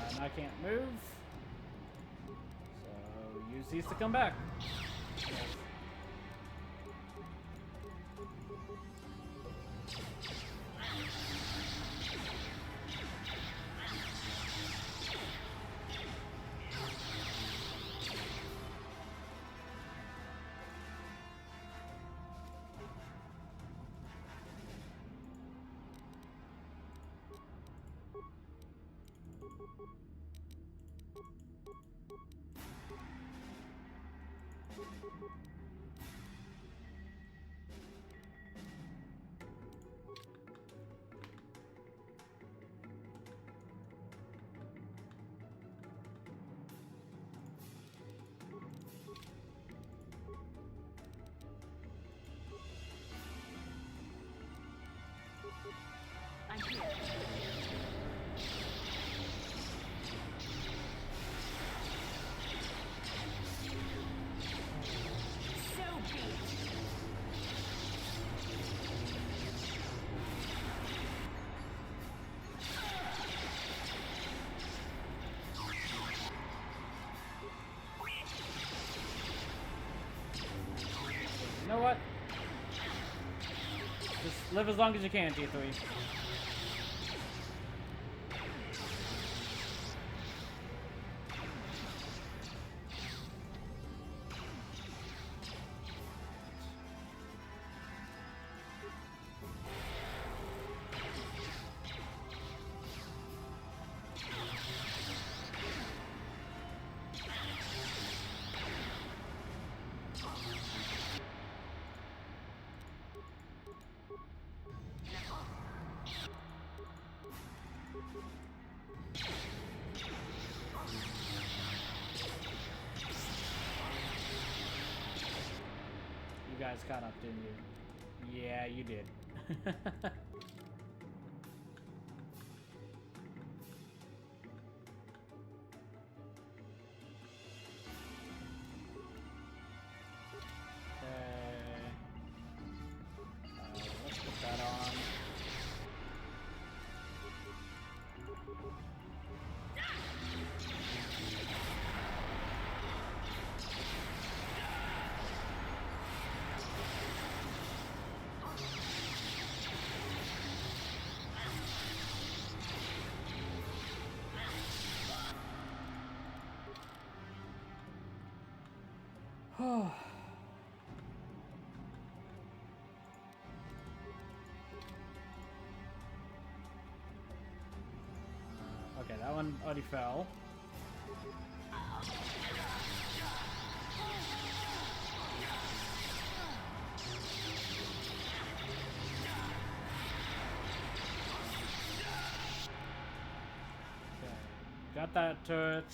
And I can't move. So use these to come back. I'm here. So be it. You know what? Just live as long as you can, T3. You guys caught up, didn't you? Yeah, you did. Let's put that on. Okay, that one already fell. Okay, got that turret.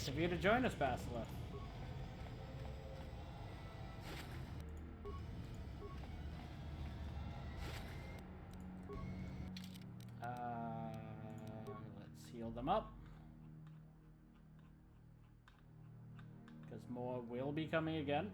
Nice of you to join us, Bastila. Let's heal them up. Because more will be coming again.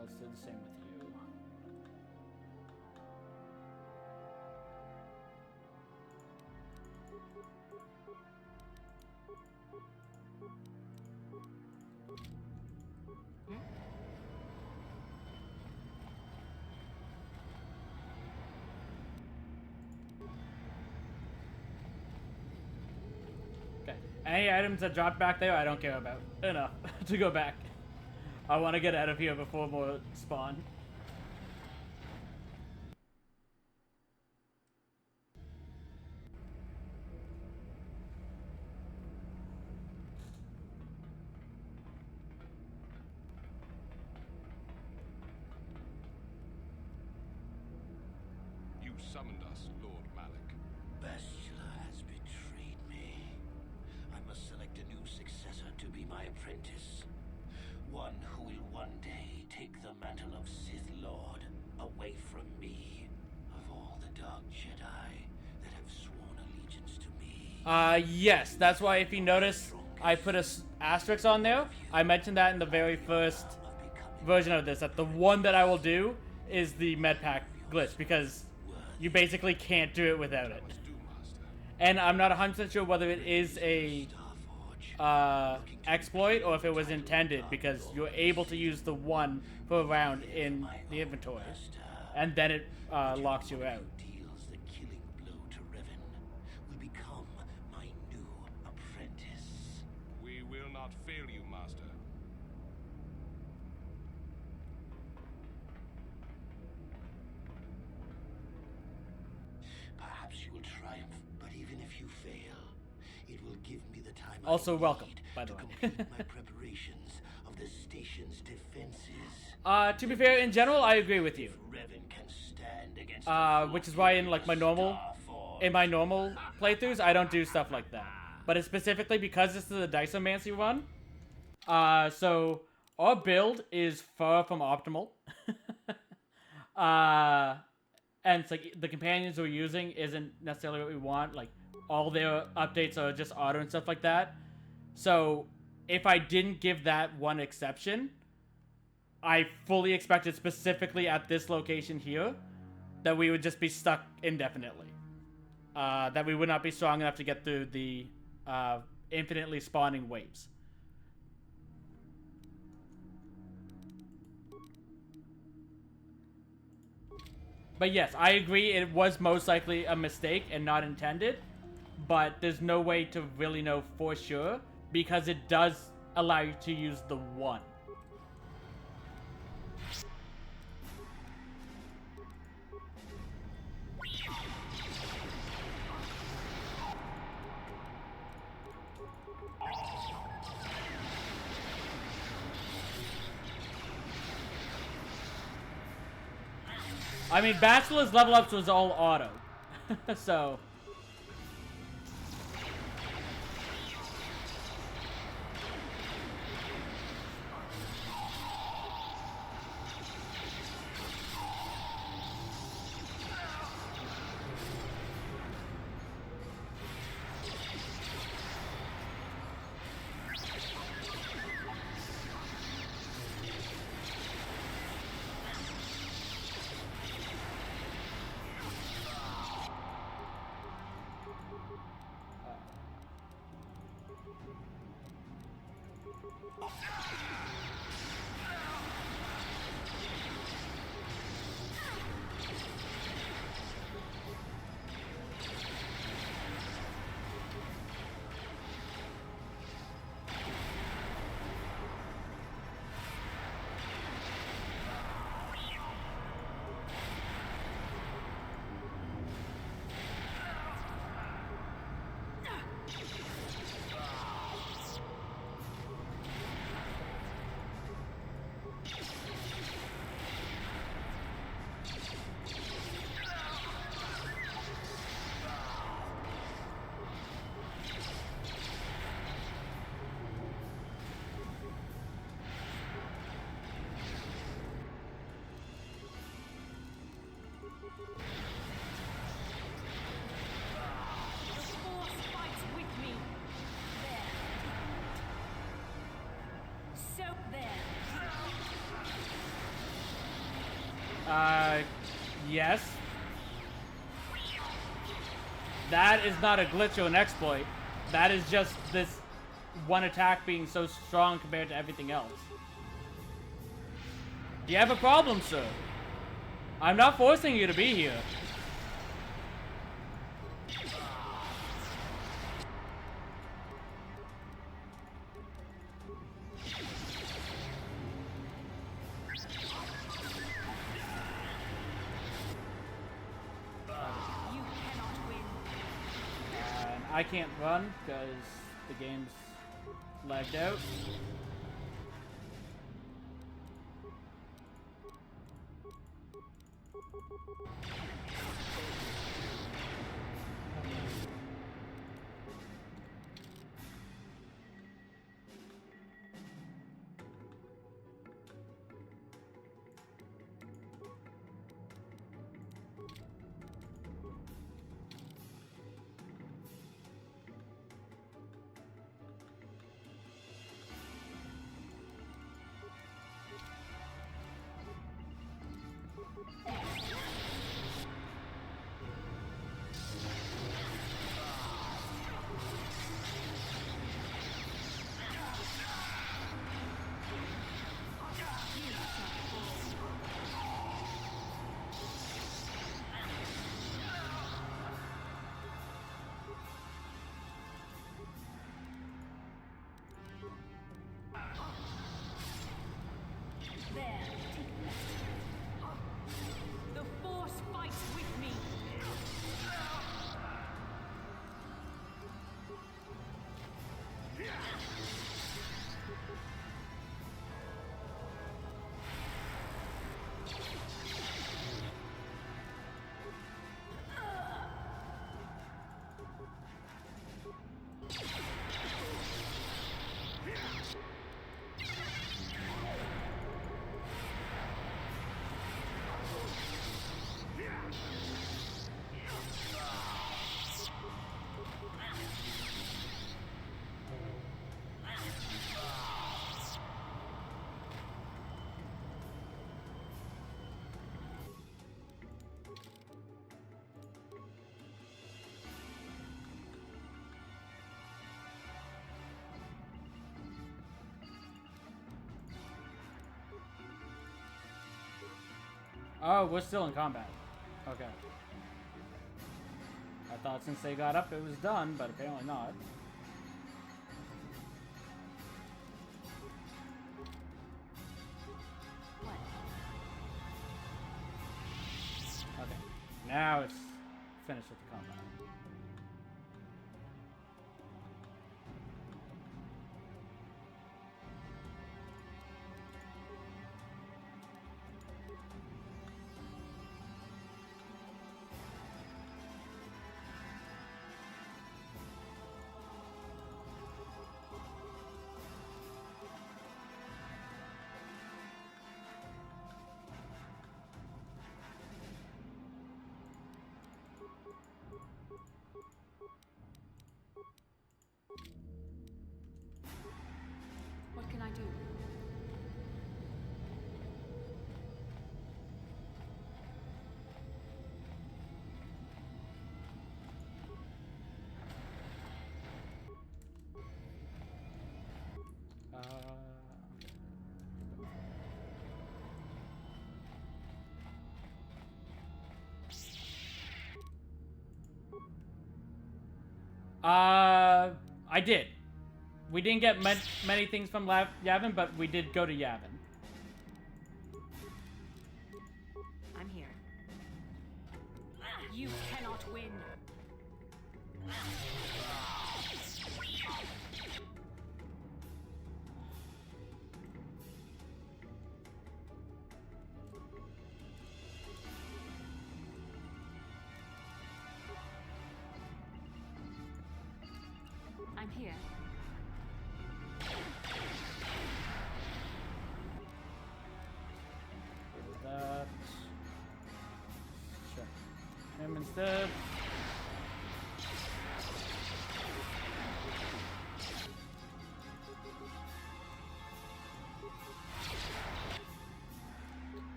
Let's do the same with you. Okay. Any items that dropped back there, I don't care about. Enough to go back. I want to get out of here before more spawn. You summoned us, Lord Malik. Bastila has betrayed me. I must select a new successor to be my apprentice. One who will one day take the mantle of Sith Lord away from me. Of all the Dark Jedi that have sworn allegiance to me. Yes, that's why if you notice, I put a asterisk on there. I mentioned that in the very first version of this, that the one that I will do is the medpack glitch, because you basically can't do it without it. And I'm not 100% sure whether it is a exploit or if it was intended, because you're able to use the one for a round in the inventory, and then it locks you out. Deals the killing blow to Revan will become my new apprentice. We will not fail you, Master. Perhaps you will triumph, but even if you fail, it will give me the time Also, I welcome, need by the to way. complete my preparations of the station's defenses. To be fair, in general, I agree with you. Revan can stand against Which is why in like my normal playthroughs, I don't do stuff like that. But it's specifically because this is a Diceomancy run. So our build is far from optimal. And it's like the companions we're using isn't necessarily what we want. Like all their updates are just auto and stuff like that. So if I didn't give that one exception, I fully expected specifically at this location here that we would just be stuck indefinitely. That we would not be strong enough to get through the infinitely spawning waves. But yes, I agree it was most likely a mistake and not intended, but there's no way to really know for sure because it does allow you to use the one. I mean, Bachelor's level ups was all auto, so. Yes. That is not a glitch or an exploit. That is just this one attack being so strong compared to everything else. Do you have a problem, sir? I'm not forcing you to be here. I can't run because the game's lagged out. The Force fights with me. Oh, we're still in combat. Okay. I thought since they got up it was done, but apparently not. Okay. Now it's finished with the combat. What can I do? I did. We didn't get many things from Yavin, but we did go to Yavin. I'm here. You cannot win. I'm here. That. Sure. Him instead.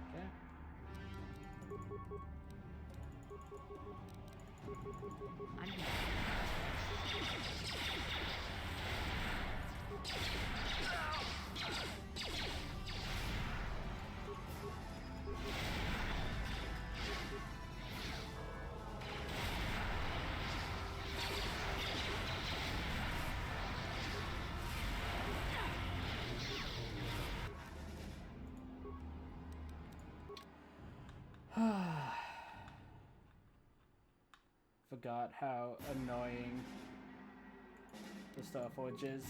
Okay. forgot how annoying the Starforge is.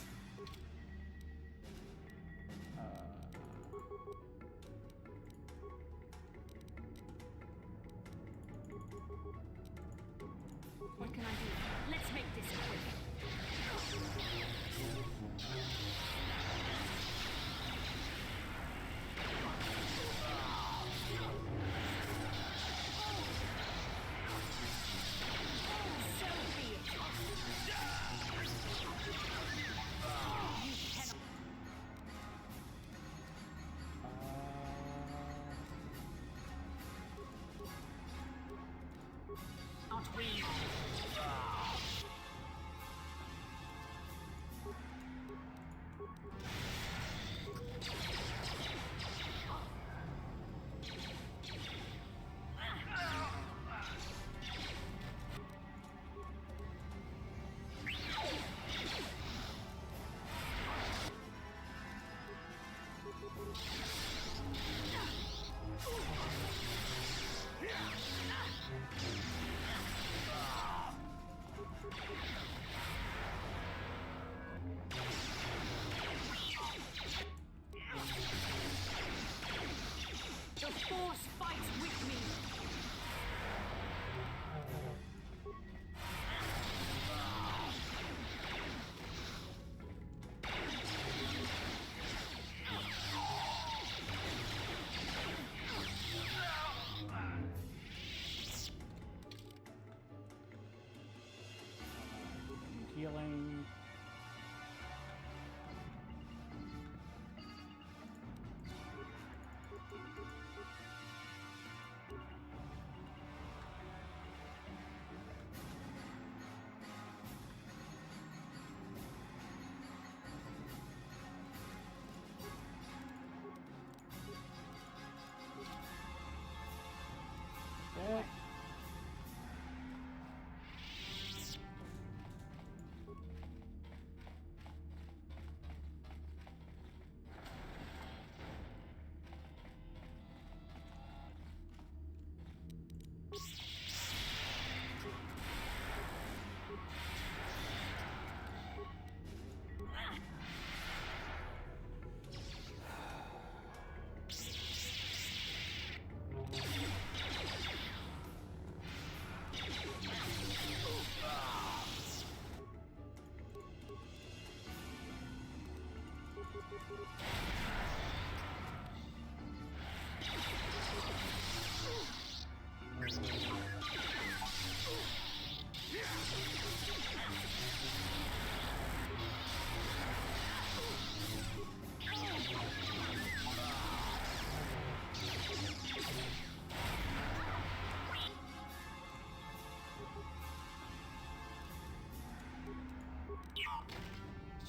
What can I do? Let's make this quick. Not we. The Force fights with me! Healing. Okay.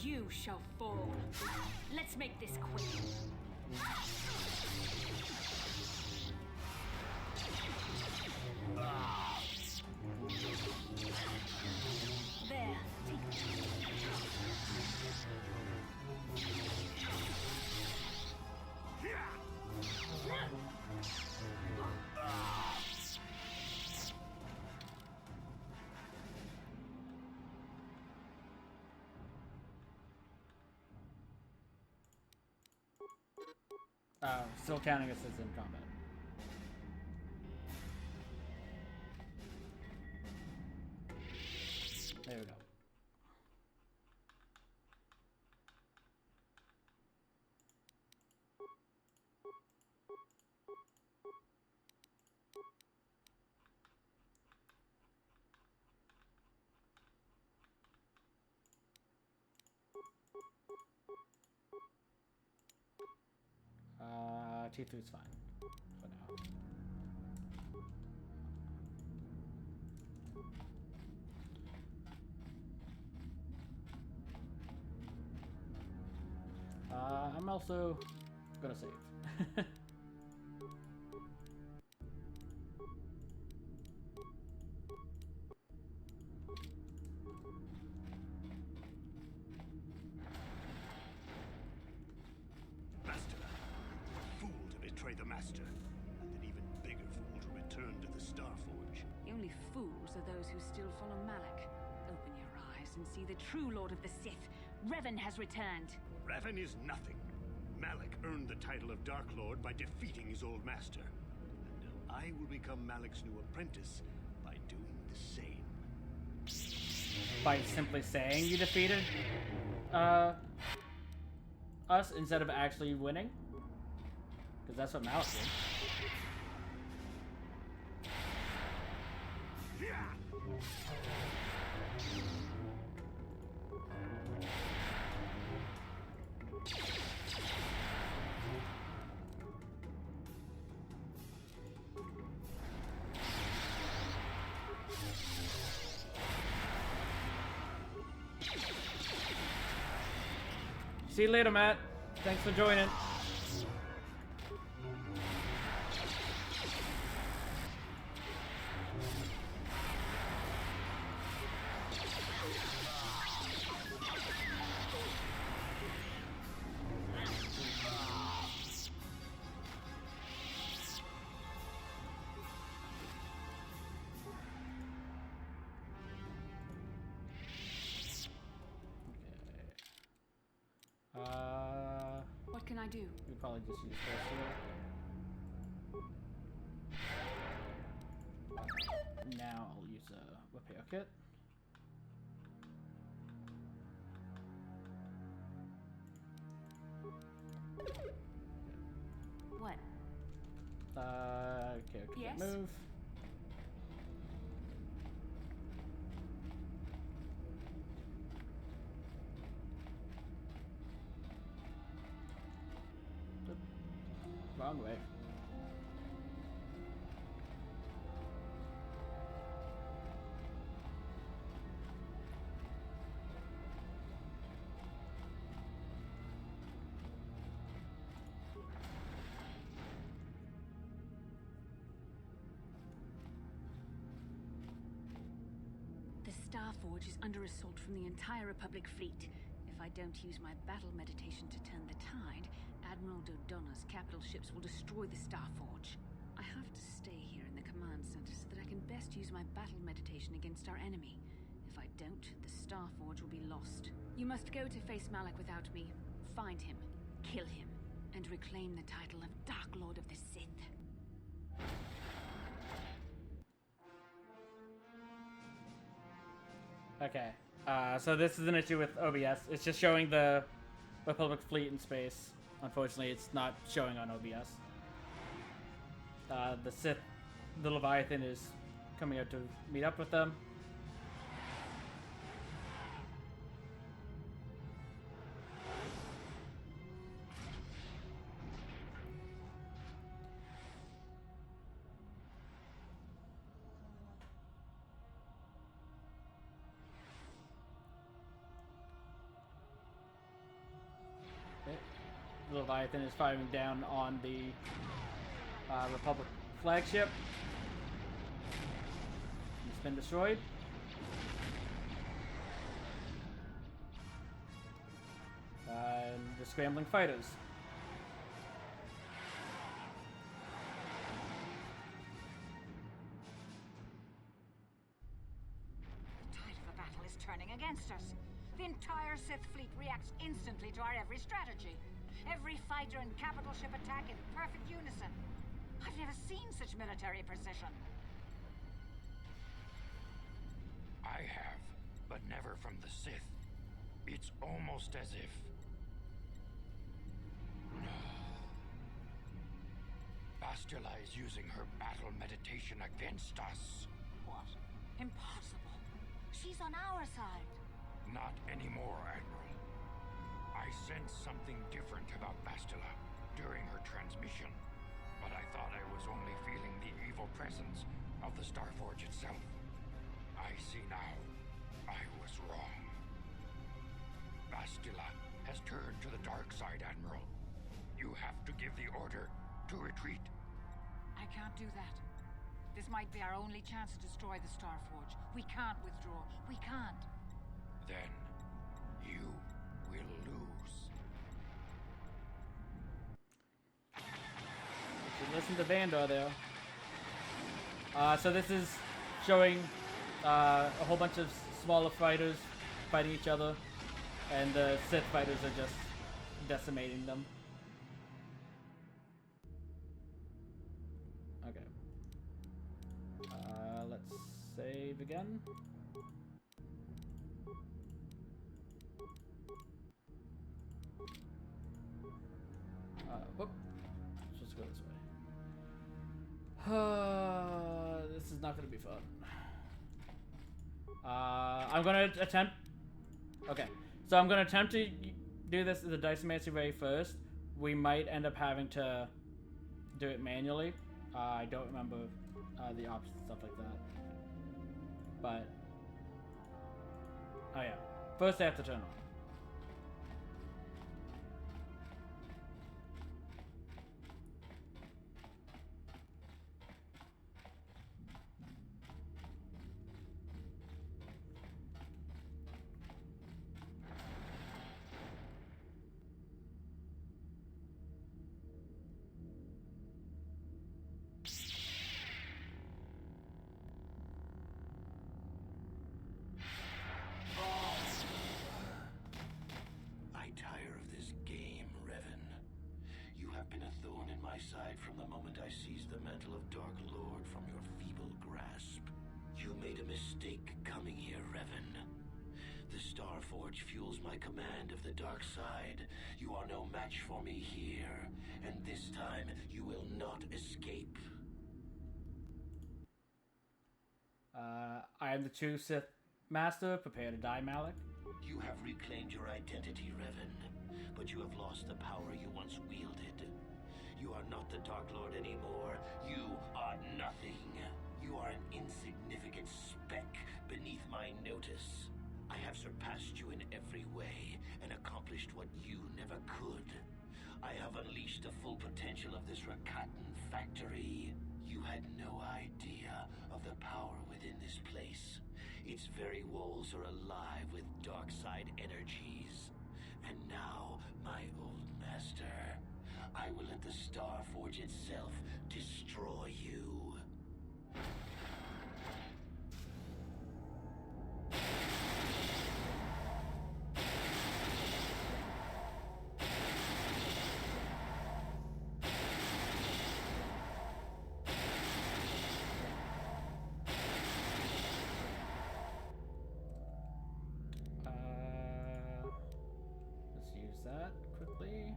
You shall fall. Let's make this quick. There, take it. Still counting us as in combat. There we go. T3 is fine for now. I'm also gonna save. The master, and an even bigger fool to return to the Starforge. The only fools are those who still follow Malak. Open your eyes and see the true Lord of the Sith. Revan has returned. Revan is nothing. Malak earned the title of Dark Lord by defeating his old master. And now I will become Malak's new apprentice by doing the same. By simply saying you defeated us instead of actually winning? Because that's what Malak did. See you later, Matt. Thanks for joining. What can I do? We probably just use this here. Now I'll use a repair kit. What? Character Yes? move. Wrong way. The Starforge is under assault from the entire Republic fleet. If I don't use my battle meditation to turn the tide, Admiral Dodonna's capital ships will destroy the Starforge. I have to stay here in the command center so that I can best use my battle meditation against our enemy. If I don't, the Starforge will be lost. You must go to face Malak without me. Find him, kill him, and reclaim the title of Dark Lord of the Sith. Okay. So this is an issue with OBS. It's just showing the Republic fleet in space. Unfortunately, it's not showing on OBS. The Sith, the Leviathan, is coming out to meet up with them. The Leviathan is firing down on the Republic flagship. It's been destroyed. And the scrambling fighters. The tide of the battle is turning against us. The entire Sith fleet reacts instantly to our every strategy. Every fighter and capital ship attack in perfect unison. I've never seen such military precision. I have, but never from the Sith. It's almost as if... No. Bastila is using her battle meditation against us. What? Impossible. She's on our side. Not anymore, Admiral. I sensed something different about Bastila during her transmission, but I thought I was only feeling the evil presence of the Starforge itself. I see now, I was wrong. Bastila has turned to the dark side, Admiral. You have to give the order to retreat. I can't do that. This might be our only chance to destroy the Starforge. We can't withdraw. We can't. Then you will lose. If you listen to Vandor there. So this is showing a whole bunch of smaller fighters fighting each other, and the Sith fighters are just decimating them. Okay. Let's save again. Whoop. Let's just go this way. This is not going to be fun. I'm going to attempt... Okay. So I'm going to attempt to do this the Diceomancy way first. We might end up having to do it manually. I don't remember the options and stuff like that. But... Oh yeah. First they have to turn on. I tire of this game, Revan. You have been a thorn in my side from the moment I seized the mantle of Dark Lord from your feeble grasp. You made a mistake coming here, Revan. The Starforge fuels my command of the dark side. You are no match for me here, and this time you will not escape. I am the true Sith Master. Prepare to die, Malak. You have reclaimed your identity, Revan, but you have lost the power you once wielded. You are not the Dark Lord anymore. You are nothing. You are an insignificant speck beneath my notice. I have surpassed you in every way and accomplished what you never could. I have unleashed the full potential of this Rakatan factory. You had no idea of the power within this place. Its very walls are alive with dark side energies. And now, my old master, I will let the Starforge itself destroy you. Let's use that quickly.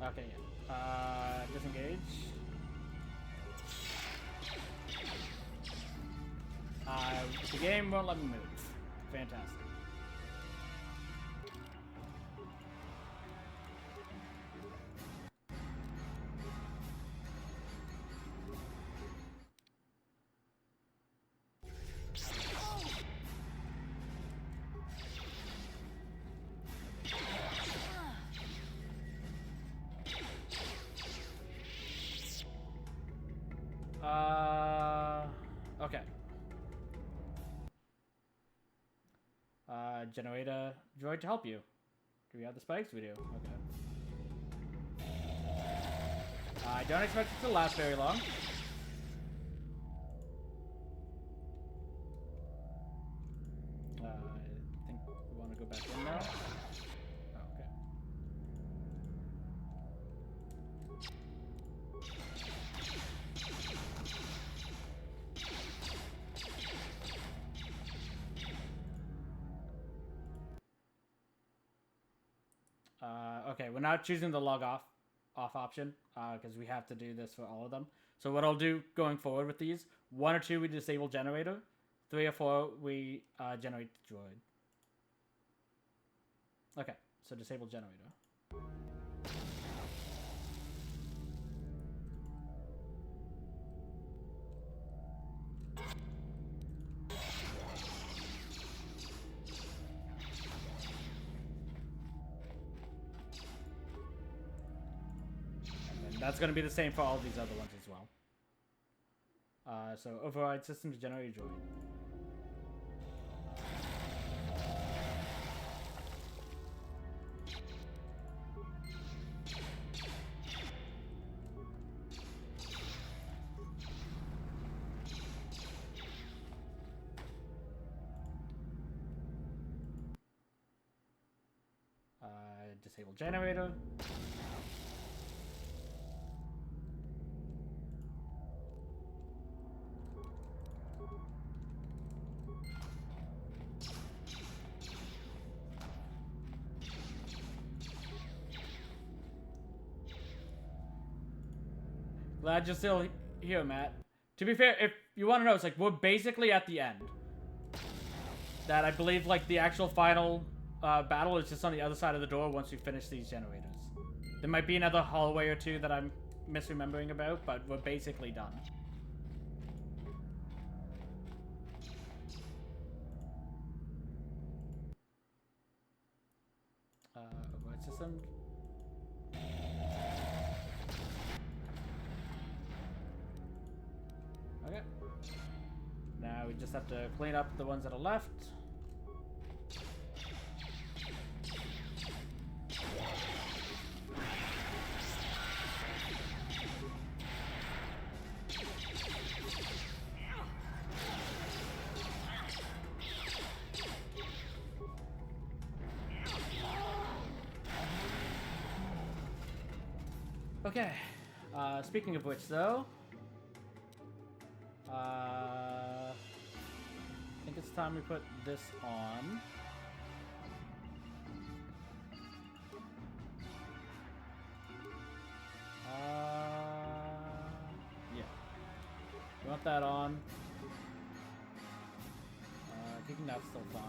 Okay, disengage. The game won't let me move. Fantastic. Okay. Generator droid to help you. Do we have the spikes? We do. Okay. I don't expect it to last very long. I think we want to go back in now. Okay. Okay, we're not choosing the log off option because we have to do this for all of them. So what I'll do going forward with these, 1 or 2 we disable generator, 3 or 4 we generate the droid. Okay, so disable generator. That's going to be the same for all these other ones as well. So override system to generate a droid. Disable generator. Glad you're still here, Matt. To be fair, if you want to know, it's like we're basically at the end. That I believe like the actual final battle is just on the other side of the door once we finish these generators. There might be another hallway or two that I'm misremembering about, but we're basically done. Override system. Okay. Now we just have to clean up the ones that are left. Okay, speaking of which though, I think it's time we put this on. Yeah, we want that on. Kicking that's still fine.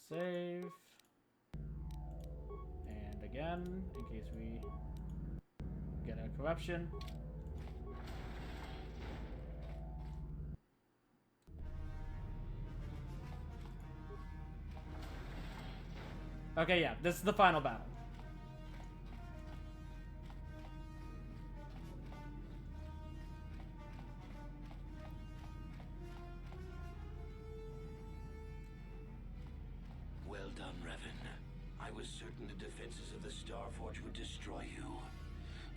Save. And again, in case we get a corruption. Okay, yeah, this is the final battle. Well done, Revan. I was certain the defenses of the Starforge would destroy you.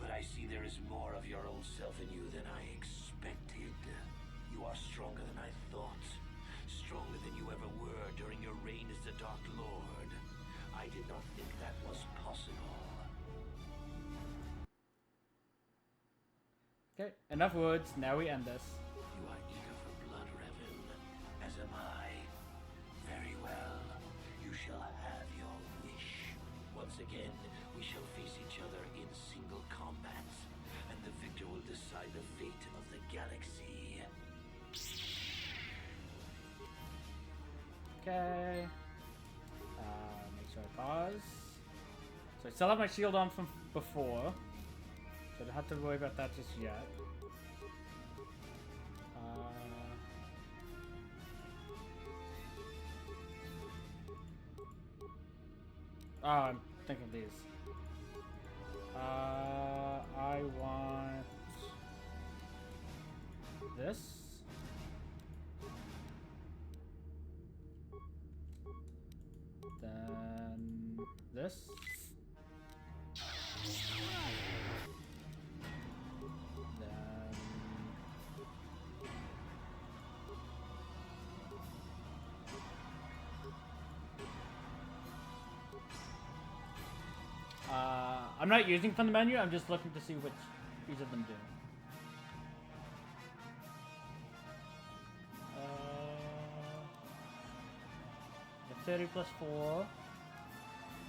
But I see there is more of your old self in you than I expected. You are stronger than I thought. Stronger than you ever were during your reign as the Dark Lord. I did not think that was possible. Okay, enough words. Now we end this. You are eager for blood, Revan. As am I. Very well. You shall have your wish. Once again, we shall face each other in single combat, and the victor will decide the fate of the galaxy. Okay. Make sure I pause. So I still have my shield on from before, so I don't have to worry about that just yet. Oh, I'm thinking these. I want this. Then this. I'm not using from the menu, I'm just looking to see which each of them do. The 30 plus 4,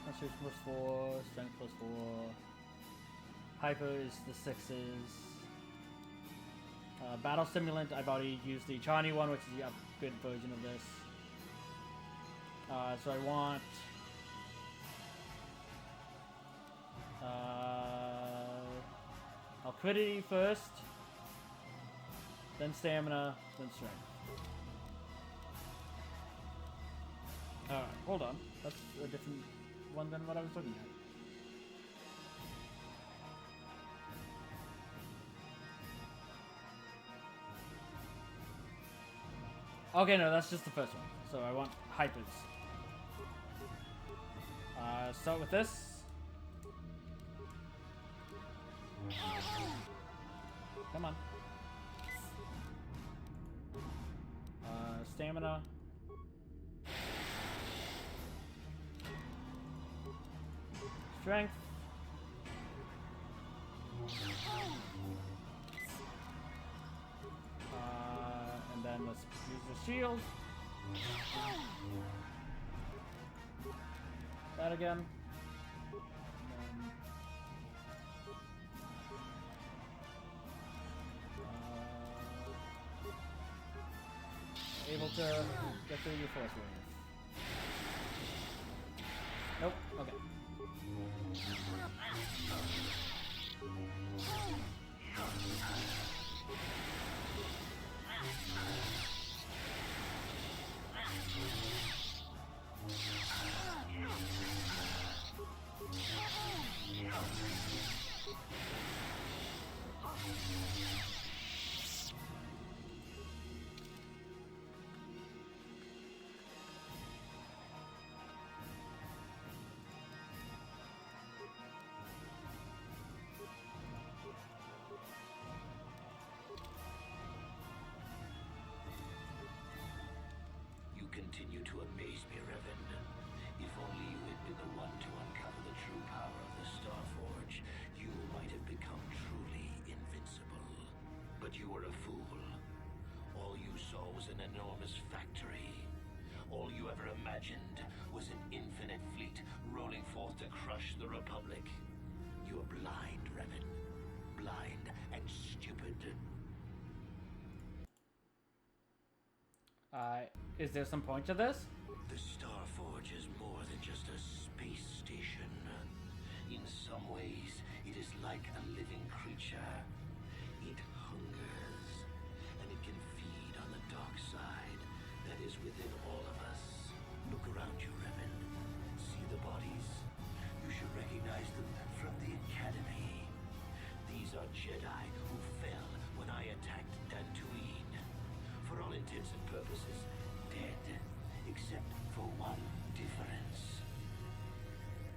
Constitution plus 4, Strength plus 4. Hyper is the 6s. Battle Stimulant, I've already used the Chani one, which is the upgraded version of this. So I want... Alcridity first, then Stamina, then Strength. Alright, hold on. That's a different one than what I was looking at. Okay, no, that's just the first one. So I want Hypers. Start with this. Come on. Stamina. Strength. And then let's use the shield. That again. Able to get through your force wave. Nope. Okay. Continue to amaze me, Revan. If only you had been the one to uncover the true power of the Starforge, you might have become truly invincible. But you were a fool. All you saw was an enormous factory. All you ever imagined was an infinite fleet rolling forth to crush the Republic. You are blind, Revan. Blind and stupid. Is there some point to this? The Starforge is more than just a space station. In some ways, it is like a living creature. It hungers, and it can feed on the dark side that is within all of us. Look around you, Revan. See the bodies? You should recognize them from the Academy. These are Jedi who fell when I attacked Dantooine. For all intents and purposes, dead, except for one difference.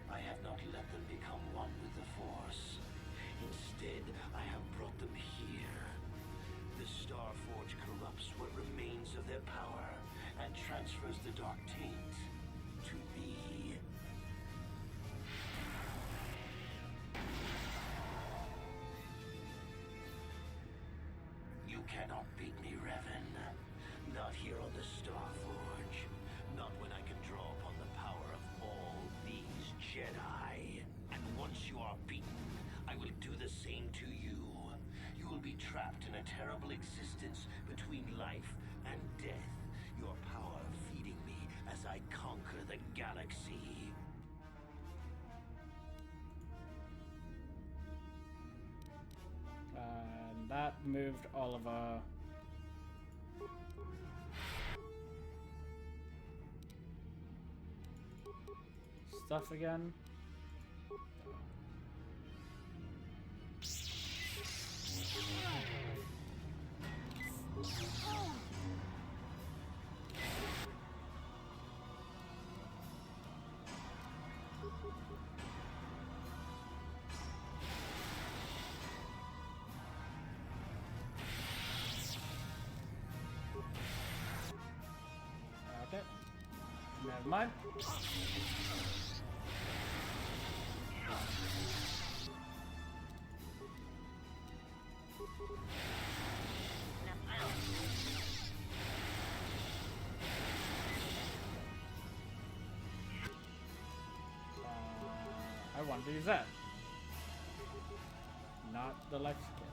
I have not let them become one with the Force. Instead, I have brought them here. The Starforge corrupts what remains of their power and transfers the dark taint to me. You cannot beat me, Revan. Not here on the Starforge. Not when I can draw upon the power of all these Jedi. And once you are beaten, I will do the same to you. You will be trapped in a terrible existence between life and death. Your power feeding me as I conquer the galaxy. And that moved all of our... stuff again. Okay. Never mind. I wanted to use that. not the life skill.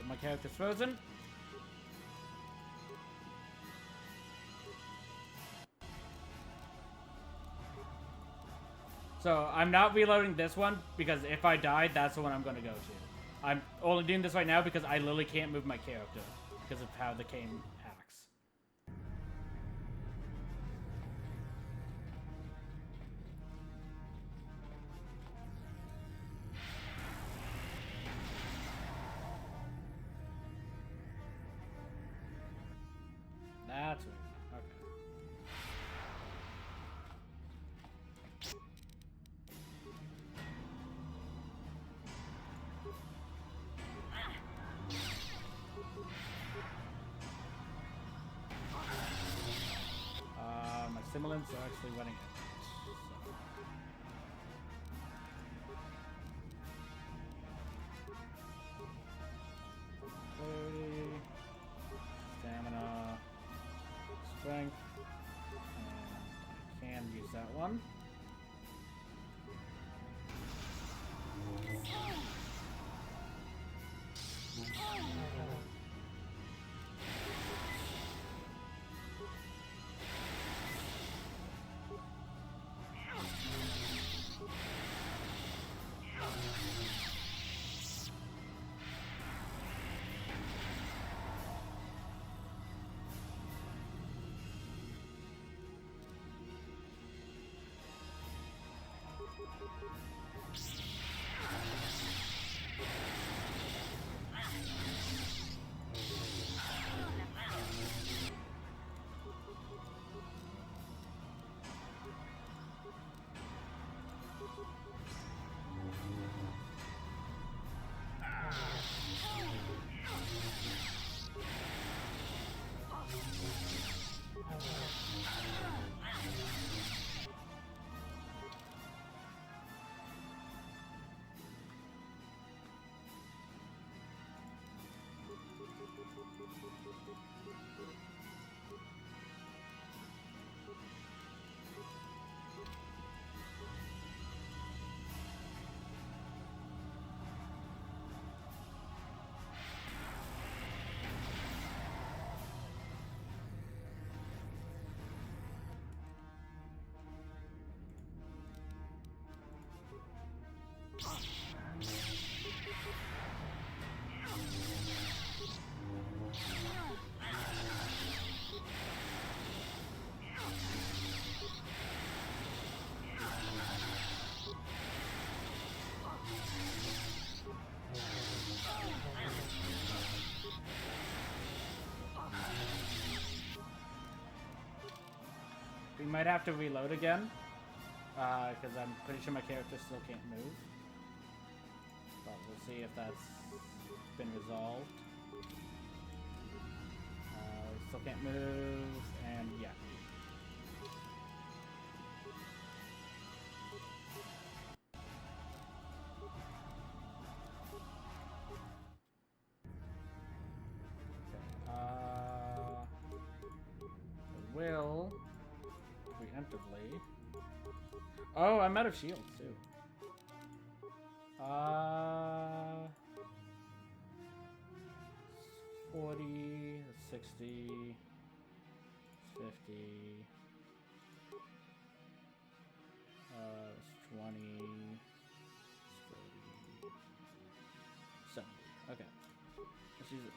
My character's frozen. So I'm not reloading this one because if I die, that's the one I'm going to go to. I'm only doing this right now because I literally can't move my character because of how the game acts. That's weird. Okay. My simulants are actually running it. So. Stamina, strength, and I can use that one. might have to reload again, because I'm pretty sure my character still can't move. But we'll see if that's been resolved. Still can't move, and yeah. Will preemptively. Oh, I'm out of shields too. 40, 60, 50, 20, 30, 70. Okay. Let's use this.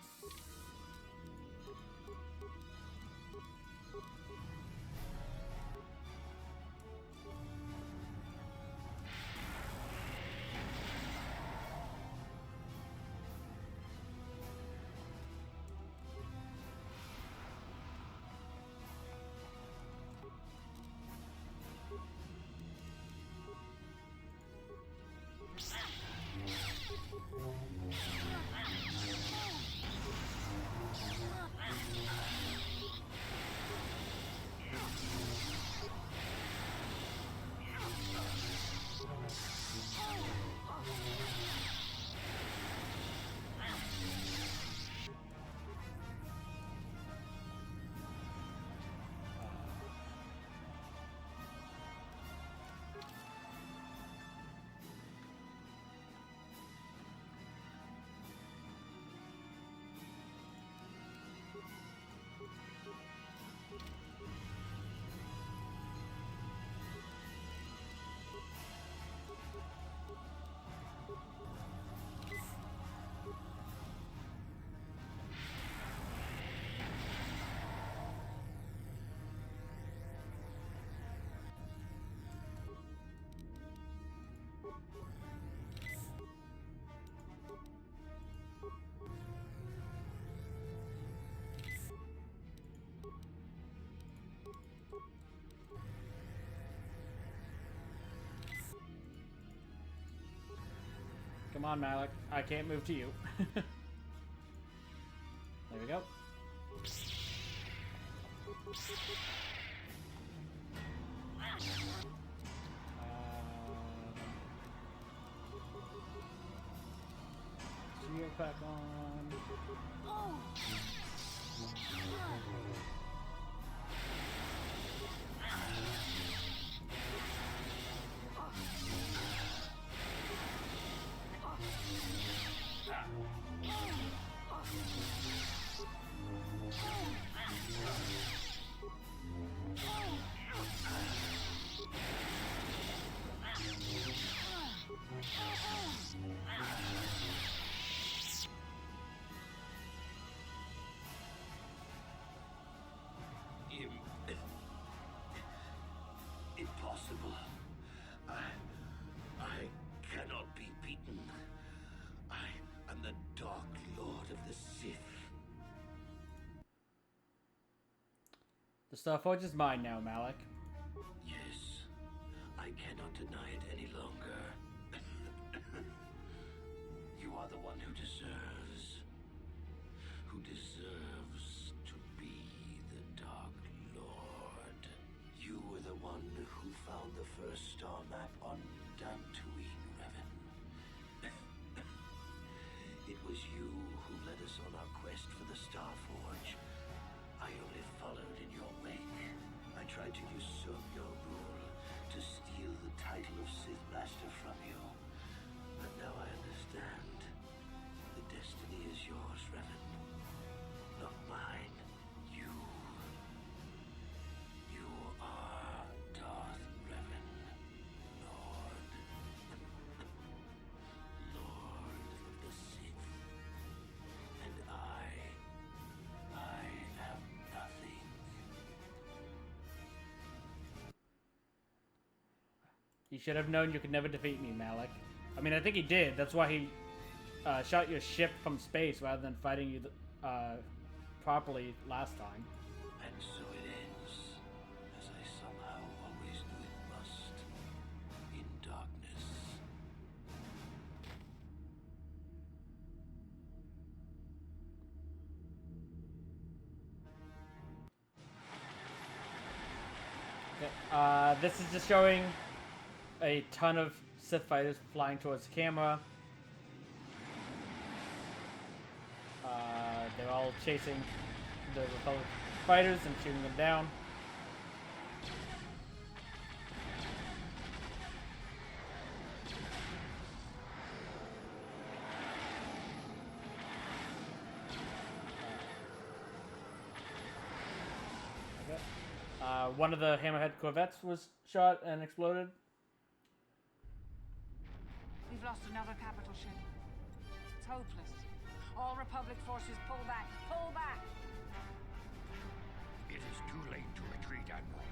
Come on, Malik. I can't move to you. There we go. Shield back on. Impossible. I cannot be beaten. I am the Dark Lord of the Sith. The Starforge is mine now, Malik. Yes, I cannot deny it any longer. You are the one who deserves to be the Dark Lord. You were the one who found the first star map on Dantooine, Revan. It was you who led us on our quest for the Starforge. I only followed in your wake. I tried to usurp your rule, to steal the title of Sith Master from you. But now I understand. The destiny is yours, Revan. Not mine. You are Darth Revan, Lord. Lord of the Sith. And I am nothing. You should have known you could never defeat me, Malik. I mean, I think he did. That's why he shot your ship from space rather than fighting you properly last time. And so it ends, as I somehow This is just showing a ton of Sith fighters flying towards the camera. They're all chasing the Republic fighters and shooting them down. One of the Hammerhead corvettes was shot and exploded. We've lost another capital ship. It's hopeless. All Republic forces pull back. Pull back! It is too late to retreat, Admiral.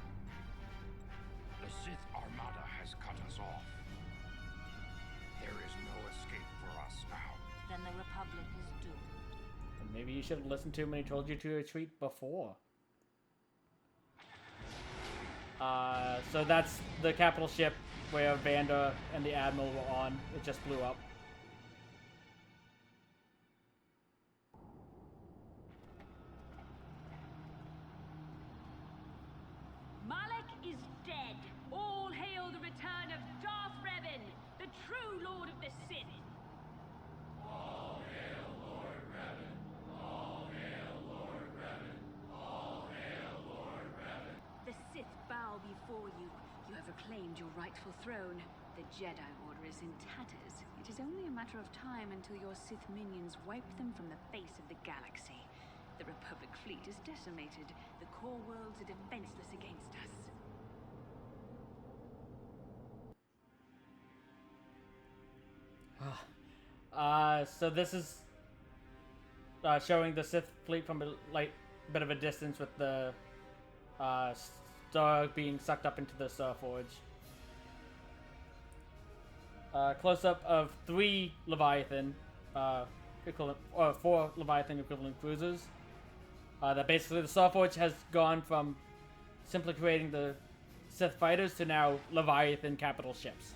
The Sith Armada has cut us off. There is no escape for us now. Then the Republic is doomed. And maybe you should have listened to him when he told you to retreat before. So that's the capital ship where Vander and the Admiral were on. It just blew up. Malak is dead. All hail the return of Darth Revan, the true Lord of the Sith. All hail Lord Revan. All hail Lord Revan. All hail Lord Revan. The Sith bow before you. You have reclaimed your rightful throne. The Jedi Order is in tatters. It is only a matter of time until your Sith minions wipe them from the face of the galaxy. The Republic fleet is decimated. The core worlds are defenseless against us. So this is showing the Sith fleet from a bit of a distance with the star being sucked up into the Star Forge. Close-up of 3 Leviathan equivalent, or 4 Leviathan equivalent cruisers. That basically the Star Forge has gone from simply creating the Sith fighters to now Leviathan capital ships.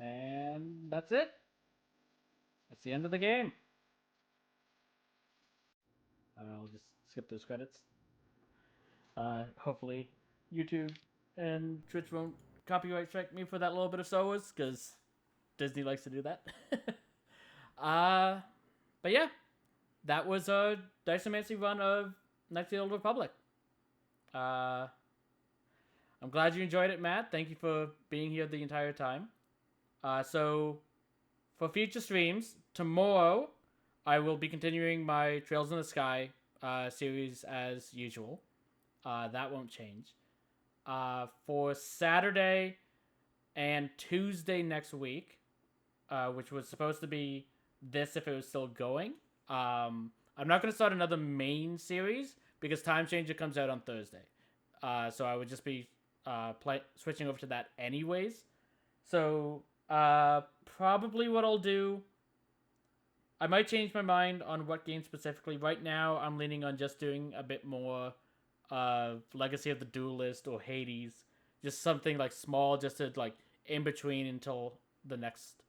And that's it. That's the end of the game. I'll just skip those credits. Hopefully YouTube and Twitch won't copyright strike me for that little bit of Star Wars, because Disney likes to do that. But yeah, that was a Diceomancy run of Knights of the Old Republic. I'm glad you enjoyed it, Matt. Thank you for being here the entire time. So, for future streams, tomorrow I will be continuing my Trails in the Sky series as usual. That won't change. For Saturday and Tuesday next week, which was supposed to be this if it was still going, I'm not going to start another main series because Time Changer comes out on Thursday. So I would just be switching over to that anyways. So... probably what I'll do, I might change my mind on what game specifically. Right now, I'm leaning on just doing a bit more Legacy of the Duelist or Hades. Just something like small, just to like in between until the next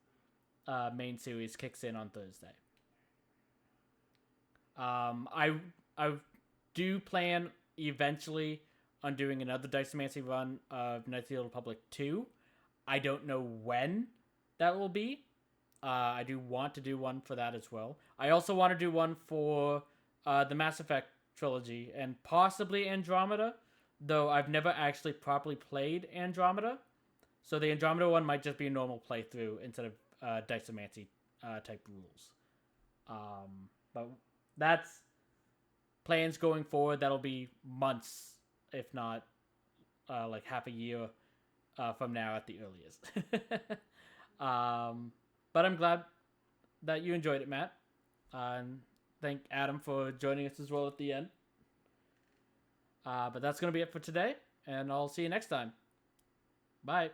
main series kicks in on Thursday. I do plan eventually on doing another Diceomancy run of Knights of the Old Republic 2. I don't know when that will be. I do want to do one for that as well. I also want to do one for the Mass Effect trilogy and possibly Andromeda, though I've never actually properly played Andromeda. So the Andromeda one might just be a normal playthrough instead of Diceomancy type rules. But that's plans going forward. That'll be months, if not like half a year from now at the earliest. But I'm glad that you enjoyed it, Matt. And thank Adam for joining us as well at the end. But that's going to be it for today, and I'll see you next time. Bye.